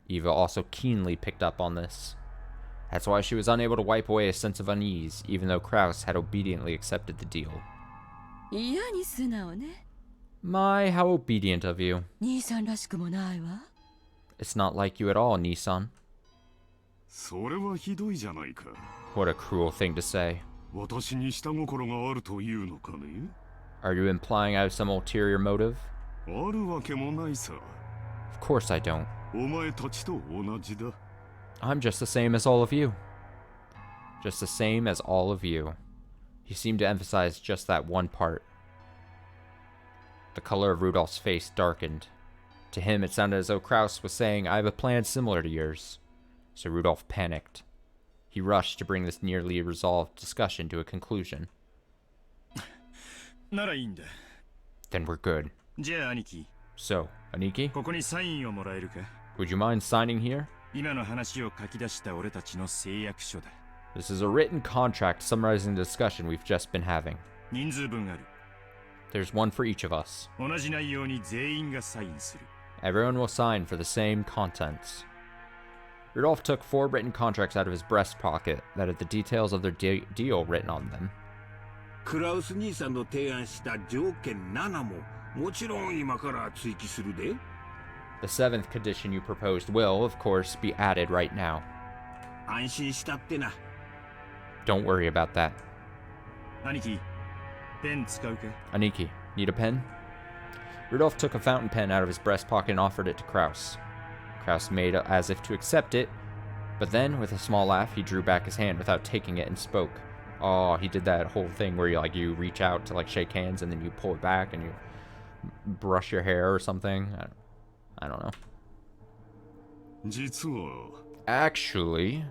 Eva also keenly picked up on this. That's why she was unable to wipe away a sense of unease, even though Kraus had obediently accepted the deal. My, how obedient of you. It's not like you at all, Nissan. What a cruel thing to say. Are you implying I have some ulterior motive? Of course I don't. I'm just the same as all of you. Just the same as all of you. He seemed to emphasize just that one part. The color of Rudolph's face darkened. To him, it sounded as though Kraus was saying, I have a plan similar to yours. So Rudolph panicked. He rushed to bring this nearly resolved discussion to a conclusion. Then we're good. So, Aniki? Would you mind signing here? This is a written contract summarizing the discussion we've just been having. There's one for each of us. Everyone will sign for the same contents. Rudolph took 4 written contracts out of his breast pocket that had the details of their deal written on them. The 7th condition you proposed will, of course, be added right now. Don't worry about that. Aniki, need a pen? Rudolph took a fountain pen out of his breast pocket and offered it to Kraus. Kraus made as if to accept it, but then, with a small laugh, he drew back his hand without taking it and spoke. Oh, he did that whole thing where you reach out to shake hands and then you pull it back and you brush your hair or something. I don't know. Actually,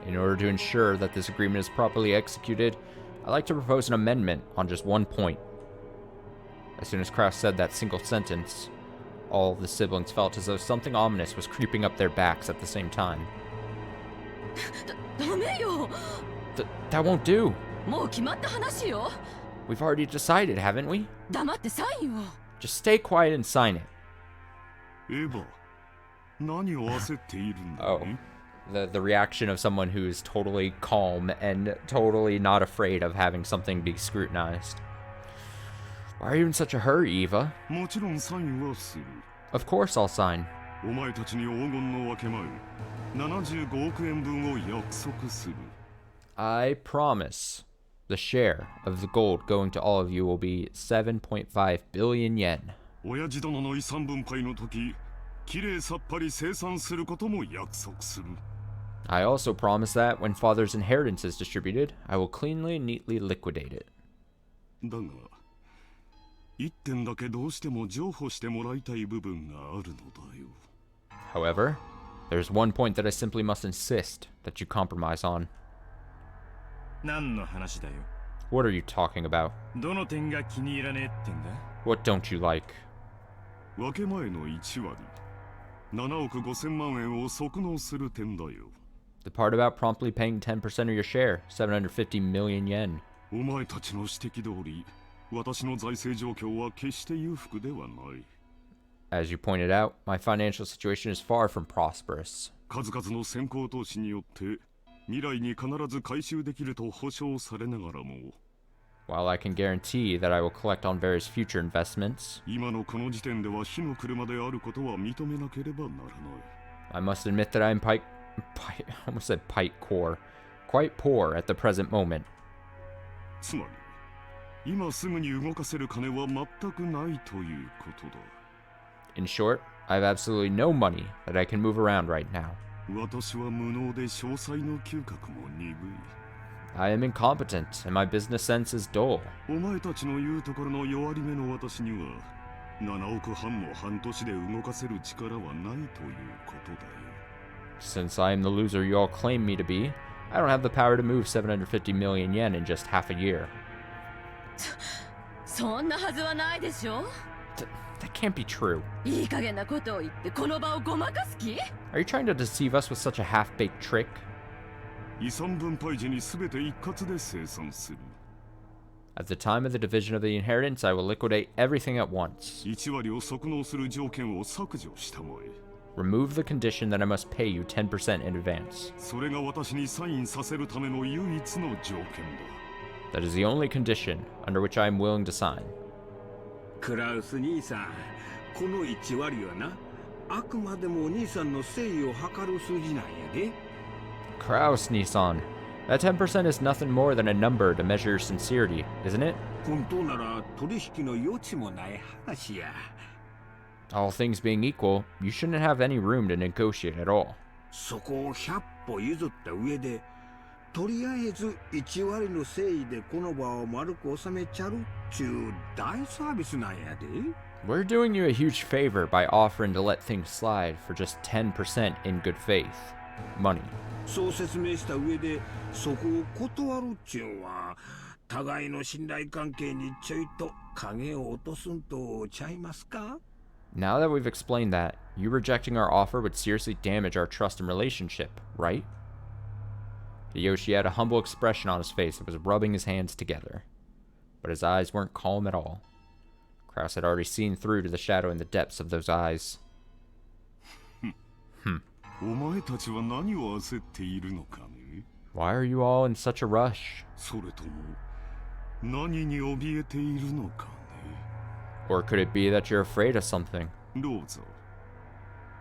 in order to ensure that this agreement is properly executed, I'd like to propose an amendment on just one point. As soon as Kraus said that single sentence, all of the siblings felt as though something ominous was creeping up their backs at the same time. That won't do. We've already decided, haven't we? Just stay quiet and sign it. Oh. The reaction of someone who is totally calm and totally not afraid of having something be scrutinized. Why are you in such a hurry, Eva? Of course I'll sign. I promise the share of the gold going to all of you will be 7.5 billion yen. I also promise that when father's inheritance is distributed, I will cleanly and neatly liquidate it. However, there's one point that I simply must insist that you compromise on. What are you talking about? What don't you like? 7億5000万円を即納する点だよ。 The part about promptly paying 10% of your share, 750 million yen. お前たちの指摘通り、私の財政状況は決して裕福ではない。 As you pointed out, my financial situation is far from prosperous. 数々の先行投資によって未来に必ず回収できると保証されながらも、 While I can guarantee that I will collect on various future investments, 今のこの時点では火の車であることは認めなければならない。 I must admit that I'm I almost said quite poor at the present moment. つまり、今すぐに動かせる金は全くないということだ。 In short, I have absolutely no money that I can move around right now. 私は無能で詳細の嗅覚も鈍い。 I am incompetent, and my business sense is dull. お前たちの言うところの弱り目の私には、7億半も半年で動かせる力はないということだよ。 Since I am the loser you all claim me to be, I don't have the power to move 750 million yen in just half a year. そんなはずはないでしょ。 That can't be true. いい加減なことを言ってこの場をごまかす気？ Are you trying to deceive us with such a half-baked trick? 遺産分配時に全て一括で清算する。 At the time of the division of the inheritance, I will liquidate everything at once. 1割を即納する条件を削除したまえ。 Remove the condition that I must pay you 10% in advance. それが私にサインさせるための唯一の条件だ。 That is the only condition under which I am willing to sign. クラウス兄さん、この1割はな、あくまでも兄さんの誠意を測る数字なんやで。 Kraus, Nissan. That 10% is nothing more than a number to measure your sincerity, isn't it? 本当なら取引の余地もない話や。 All things being equal, you shouldn't have any room to negotiate at all. そこを100歩譲った上で、とりあえず1割の誠意でこの場を丸く収めちゃるっちゅう大サービスなんやで。 We're doing you a huge favor by offering to let things slide for just 10% in good faith. Money. そう説明した上でそこを断るっちゅうんは互いの信頼関係にちょいと影を落とすんとちゃいますか？ Now that we've explained that, you rejecting our offer would seriously damage our trust and relationship, right? Hiyoshi had a humble expression on his face and was rubbing his hands together. But his eyes weren't calm at all. Kraus had already seen through to the shadow in the depths of those eyes. お前たちは何を焦っているのかね？ Why are you all in such a rush? それとも何に怯えているのかね？ Or could it be that you're afraid of something? ローザ、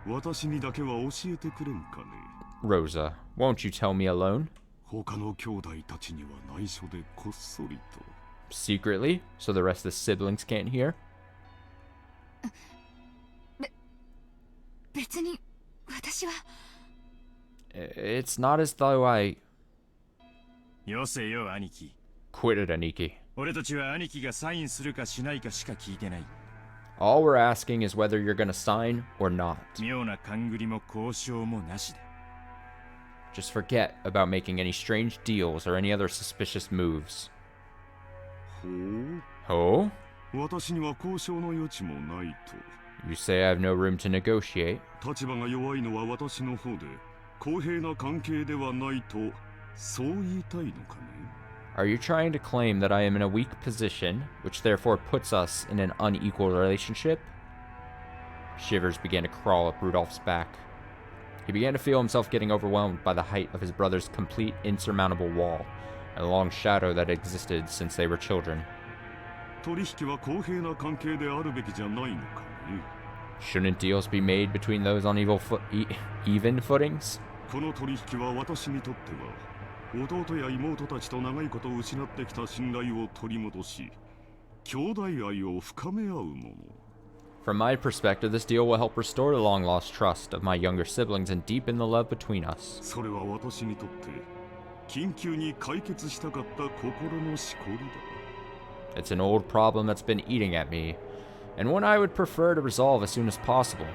私にだけは教えてくれんかね？ Rosa, won't you tell me alone? 他の兄弟たちには内緒でこっそりと。 Secretly, so the rest of the siblings can't hear? 別に私は。 It's not as though I... よせよ、兄貴。 Quit it, Aniki. 俺たちは兄貴がサインするかしないかしか聞いてない。 All we're asking is whether you're gonna sign or not. 妙な勘繰りも交渉もなしだ。 Just forget about making any strange deals or any other suspicious moves. ほう。 Oh? 私には交渉の余地もないと。 You say I have no room to negotiate? 立場が弱いのは私の方で、公平な関係ではないと、そう言いたいのかね？ Are you trying to claim that I am in a weak position, which therefore puts us in an unequal relationship? Shivers began to crawl up Rudolph's back. He began to feel himself getting overwhelmed by the height of his brother's complete insurmountable wall, and the long shadow that existed since they were children. 取引は公平な関係であるべきじゃないのかね？ Shouldn't deals be made between those on even footings? この取引は私にとっては、弟や妹たちと長いことを失ってきた信頼を取り戻し、兄弟愛を深め合うもの。 From my perspective, this deal will help restore the long-lost trust of my younger siblings and deepen the love between us. それは私にとって緊急に解決したかった心のしこりだ。 It's an old problem that's been eating at me, and one I would prefer to resolve as soon as possible.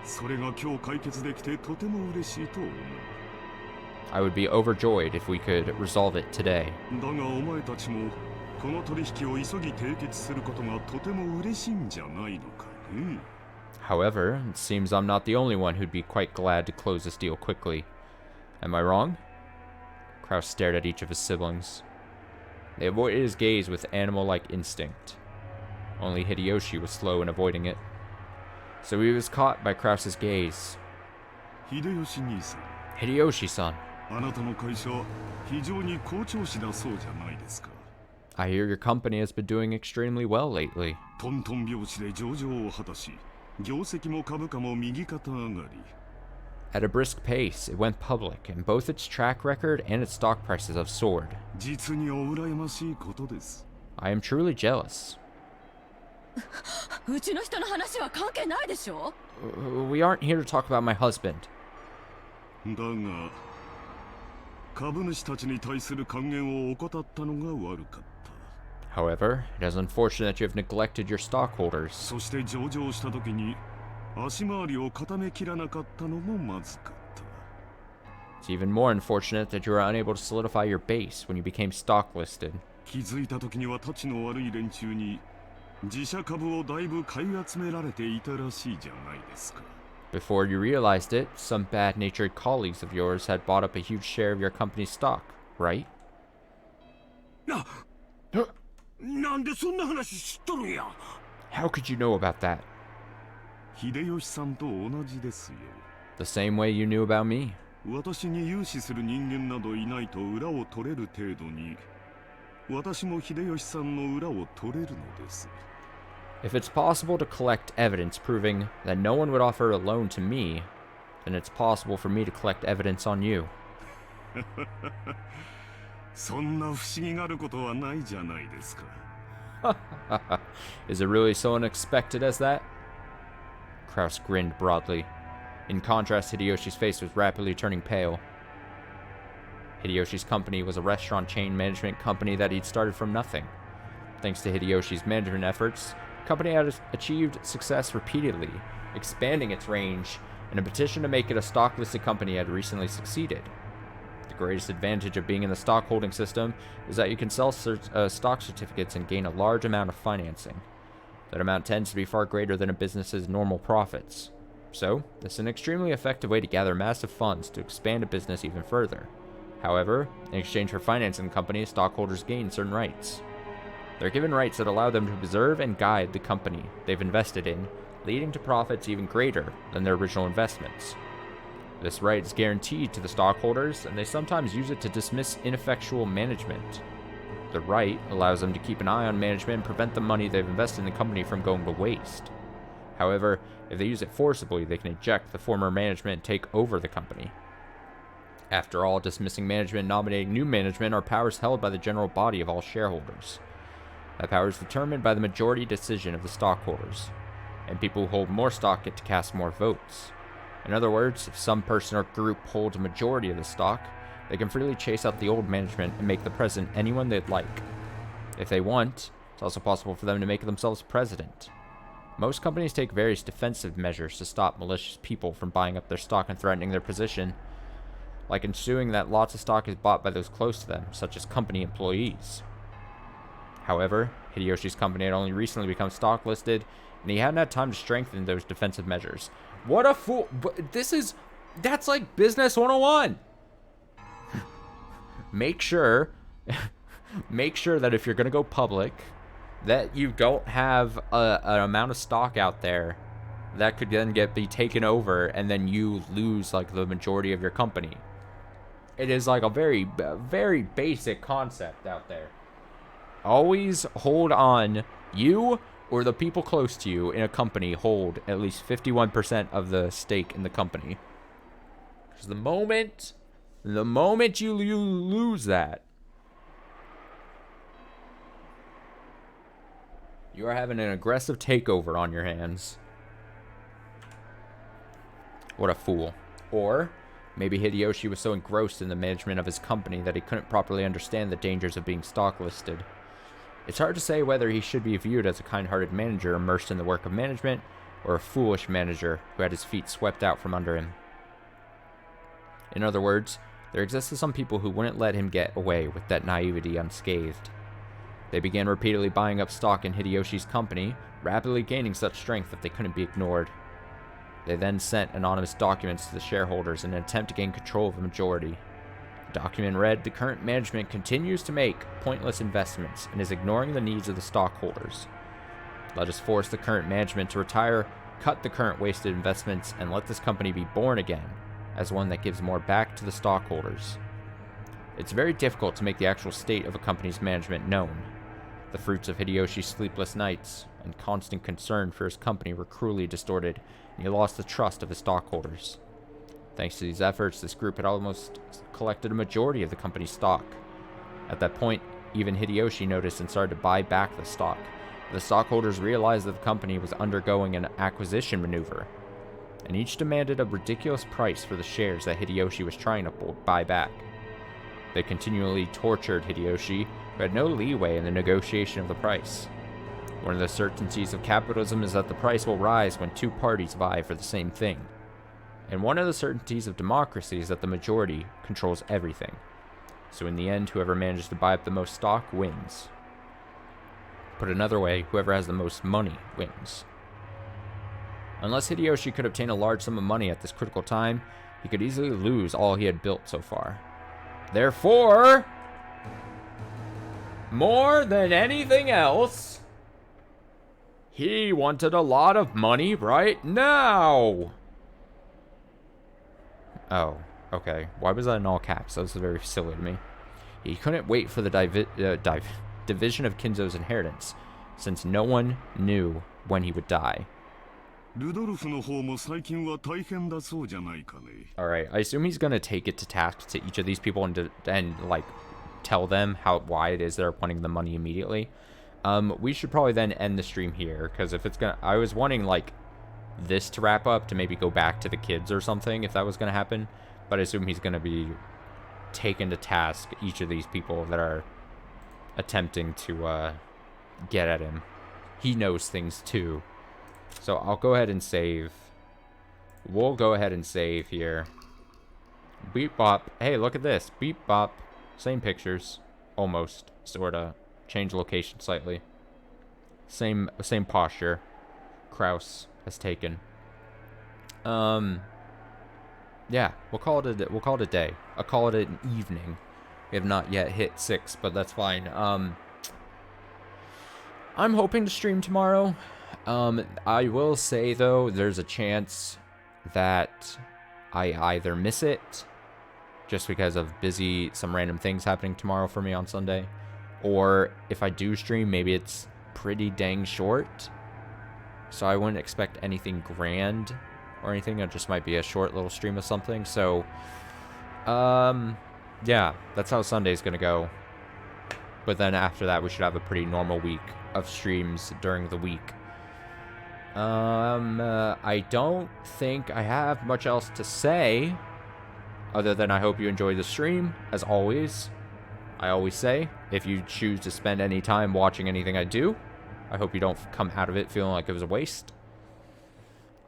それが今日解決できてとても嬉しいと思う。 I would be overjoyed if we could resolve it today. だがお前たちもこの取引を急ぎ締結することがとても嬉しいんじゃないのかね？ However, it seems I'm not the only one who'd be quite glad to close this deal quickly. Am I wrong? Kraus stared at each of his siblings. They avoided his gaze with animal-like instinct. Only Hideyoshi was slow in avoiding it. So he was caught by Kraus's gaze. Hideyoshi-san. Hideyoshi-san. あなたの会社は非常に好調子だそうじゃないですか。 I hear your company has been doing extremely well lately. トントン拍子で上場を果たし、業績も株価も右肩上がり。 At a brisk pace, it went public, and both its track record and its stock prices have soared. 実にお羨ましいことです。 I am truly jealous. うちの人の話は関係ないでしょ? We aren't here to talk about my husband. だが、株主たちに対する還元を怠ったのが悪かった。 However, it is unfortunate that you have neglected your stockholders. そして上場した時に足回りを固めきらなかったのもまずかった。 It's even more unfortunate that you were unable to solidify your base when you became stock listed. 気づいた時にはたちの悪い連中に自社株をだいぶ買い集められていたらしいじゃないですか。 Before you realized it, some bad-natured colleagues of yours had bought up a huge share of your company's stock, right? なんでそんな話知っとるんや。 How could you know about that? 秀吉さんと同じですよ。 The same way you knew about me. 私に融資する人間などいないと裏を取れる程度に、私も秀吉さんの裏を取れるのです。 If it's possible to collect evidence proving that no one would offer a loan to me, then it's possible for me to collect evidence on you. そんな不思議があることはないじゃないですか。Is it really so unexpected as that? Kraus grinned broadly. In contrast, Hideyoshi's face was rapidly turning pale. Hideyoshi's company was a restaurant chain management company that he'd started from nothing. Thanks to Hideyoshi's management efforts, the company had achieved success repeatedly, expanding its range, and a petition to make it a stock-listed company had recently succeeded. The greatest advantage of being in the stock holding system is that you can sell stock certificates and gain a large amount of financing. That amount tends to be far greater than a business's normal profits. So, this is an extremely effective way to gather massive funds to expand a business even further. However, in exchange for financing the company, stockholders gain certain rights. They're given rights that allow them to preserve and guide the company they've invested in, leading to profits even greater than their original investments. This right is guaranteed to the stockholders, and they sometimes use it to dismiss ineffectual management. The right allows them to keep an eye on management and prevent the money they've invested in the company from going to waste. However, if they use it forcibly, they can eject the former management and take over the company. After all, dismissing management and nominating new management are powers held by the general body of all shareholders. That power is determined by the majority decision of the stockholders, and people who hold more stock get to cast more votes. In other words, if some person or group holds a majority of the stock, they can freely chase out the old management and make the president anyone they'd like. If they want, it's also possible for them to make themselves president. Most companies take various defensive measures to stop malicious people from buying up their stock and threatening their position, like ensuring that lots of stock is bought by those close to them, such as company employees. However, Hideyoshi's company had only recently become stock listed, and he hadn't had time to strengthen those defensive measures. What a fool! That's like business 101! Make sure that if you're going to go public, that you don't have an amount of stock out there that could then be taken over, and then you lose like the majority of your company. It is like a very, very basic concept out there. Always hold on. You or the people close to you in a company hold at least 51% of the stake in the company. Because the moment you lose that, you are having an aggressive takeover on your hands. What a fool. Or maybe Hideyoshi was so engrossed in the management of his company that he couldn't properly understand the dangers of being stock listed. It's hard to say whether he should be viewed as a kind-hearted manager immersed in the work of management, or a foolish manager who had his feet swept out from under him. In other words, there existed some people who wouldn't let him get away with that naivety unscathed. They began repeatedly buying up stock in Hideyoshi's company, rapidly gaining such strength that they couldn't be ignored. They then sent anonymous documents to the shareholders in an attempt to gain control of the majority. The document read, "The current management continues to make pointless investments and is ignoring the needs of the stockholders. Let us force the current management to retire, cut the current wasted investments, and let this company be born again as one that gives more back to the stockholders." It's very difficult to make the actual state of a company's management known. The fruits of Hideyoshi's sleepless nights and constant concern for his company were cruelly distorted, and he lost the trust of his stockholders. Thanks to these efforts, this group had almost collected a majority of the company's stock. At that point, even Hideyoshi noticed and started to buy back the stock. The stockholders realized that the company was undergoing an acquisition maneuver, and each demanded a ridiculous price for the shares that Hideyoshi was trying to buy back. They continually tortured Hideyoshi, who had no leeway in the negotiation of the price. One of the certainties of capitalism is that the price will rise when two parties vie for the same thing. And one of the certainties of democracy is that the majority controls everything. So in the end, whoever manages to buy up the most stock wins. Put another way, whoever has the most money wins. Unless Hideyoshi could obtain a large sum of money at this critical time, he could easily lose all he had built so far. Therefore, more than anything else, he wanted a lot of money right now. Oh, okay. Why was that in all caps? That was very silly to me. He couldn't wait for the division of Kinzo's inheritance, since no one knew when he would die. Alright, I assume he's gonna take it to task to each of these people and like tell them why it is they're wanting the money immediately. We should probably then end the stream here, because if it's gonna, I was wanting like this to wrap up to maybe go back to the kids or something if that was gonna happen, but I assume he's gonna be taken to task each of these people that are attempting to get at him. He knows things too. So I'll go ahead and save. We'll go ahead and save here. Beep bop. Hey, look at this. Beep bop. Same pictures. Almost. Sorta. Change location slightly. Same posture. Kraus has taken. Yeah, we'll call it a day. I'll call it an evening. We have not yet hit 6, but that's fine. I'm hoping to stream tomorrow. I will say, though, there's a chance that I either miss it, just because of some random things happening tomorrow for me on Sunday, or if I do stream, maybe it's pretty dang short, so I wouldn't expect anything grand or anything. It just might be a short little stream of something, so, yeah, that's how Sunday's gonna go. But then after that, we should have a pretty normal week of streams during the week. I don't think I have much else to say, other than I hope you enjoyed the stream. As always, I always say, if you choose to spend any time watching anything I do, I hope you don't come out of it feeling like it was a waste.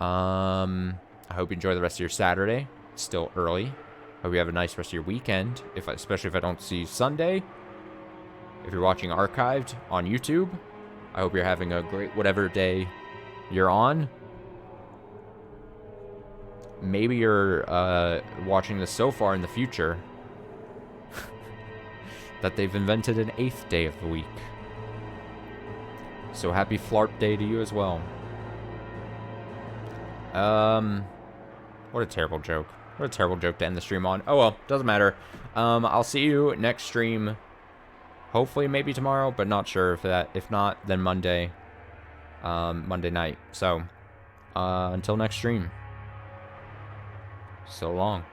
I hope you enjoy the rest of your Saturday. It's still early. Hope you have a nice rest of your weekend, especially if I don't see you Sunday. If you're watching archived on YouTube, I hope you're having a great whatever day you're on. Maybe you're watching this so far in the future that they've invented an 8th day of the week. So happy Flarp Day to you as well. What a terrible joke. What a terrible joke to end the stream on. Oh well, doesn't matter. I'll see you next stream. Hopefully maybe tomorrow, but not sure if not, then Monday. Monday night. So, until next stream. So long.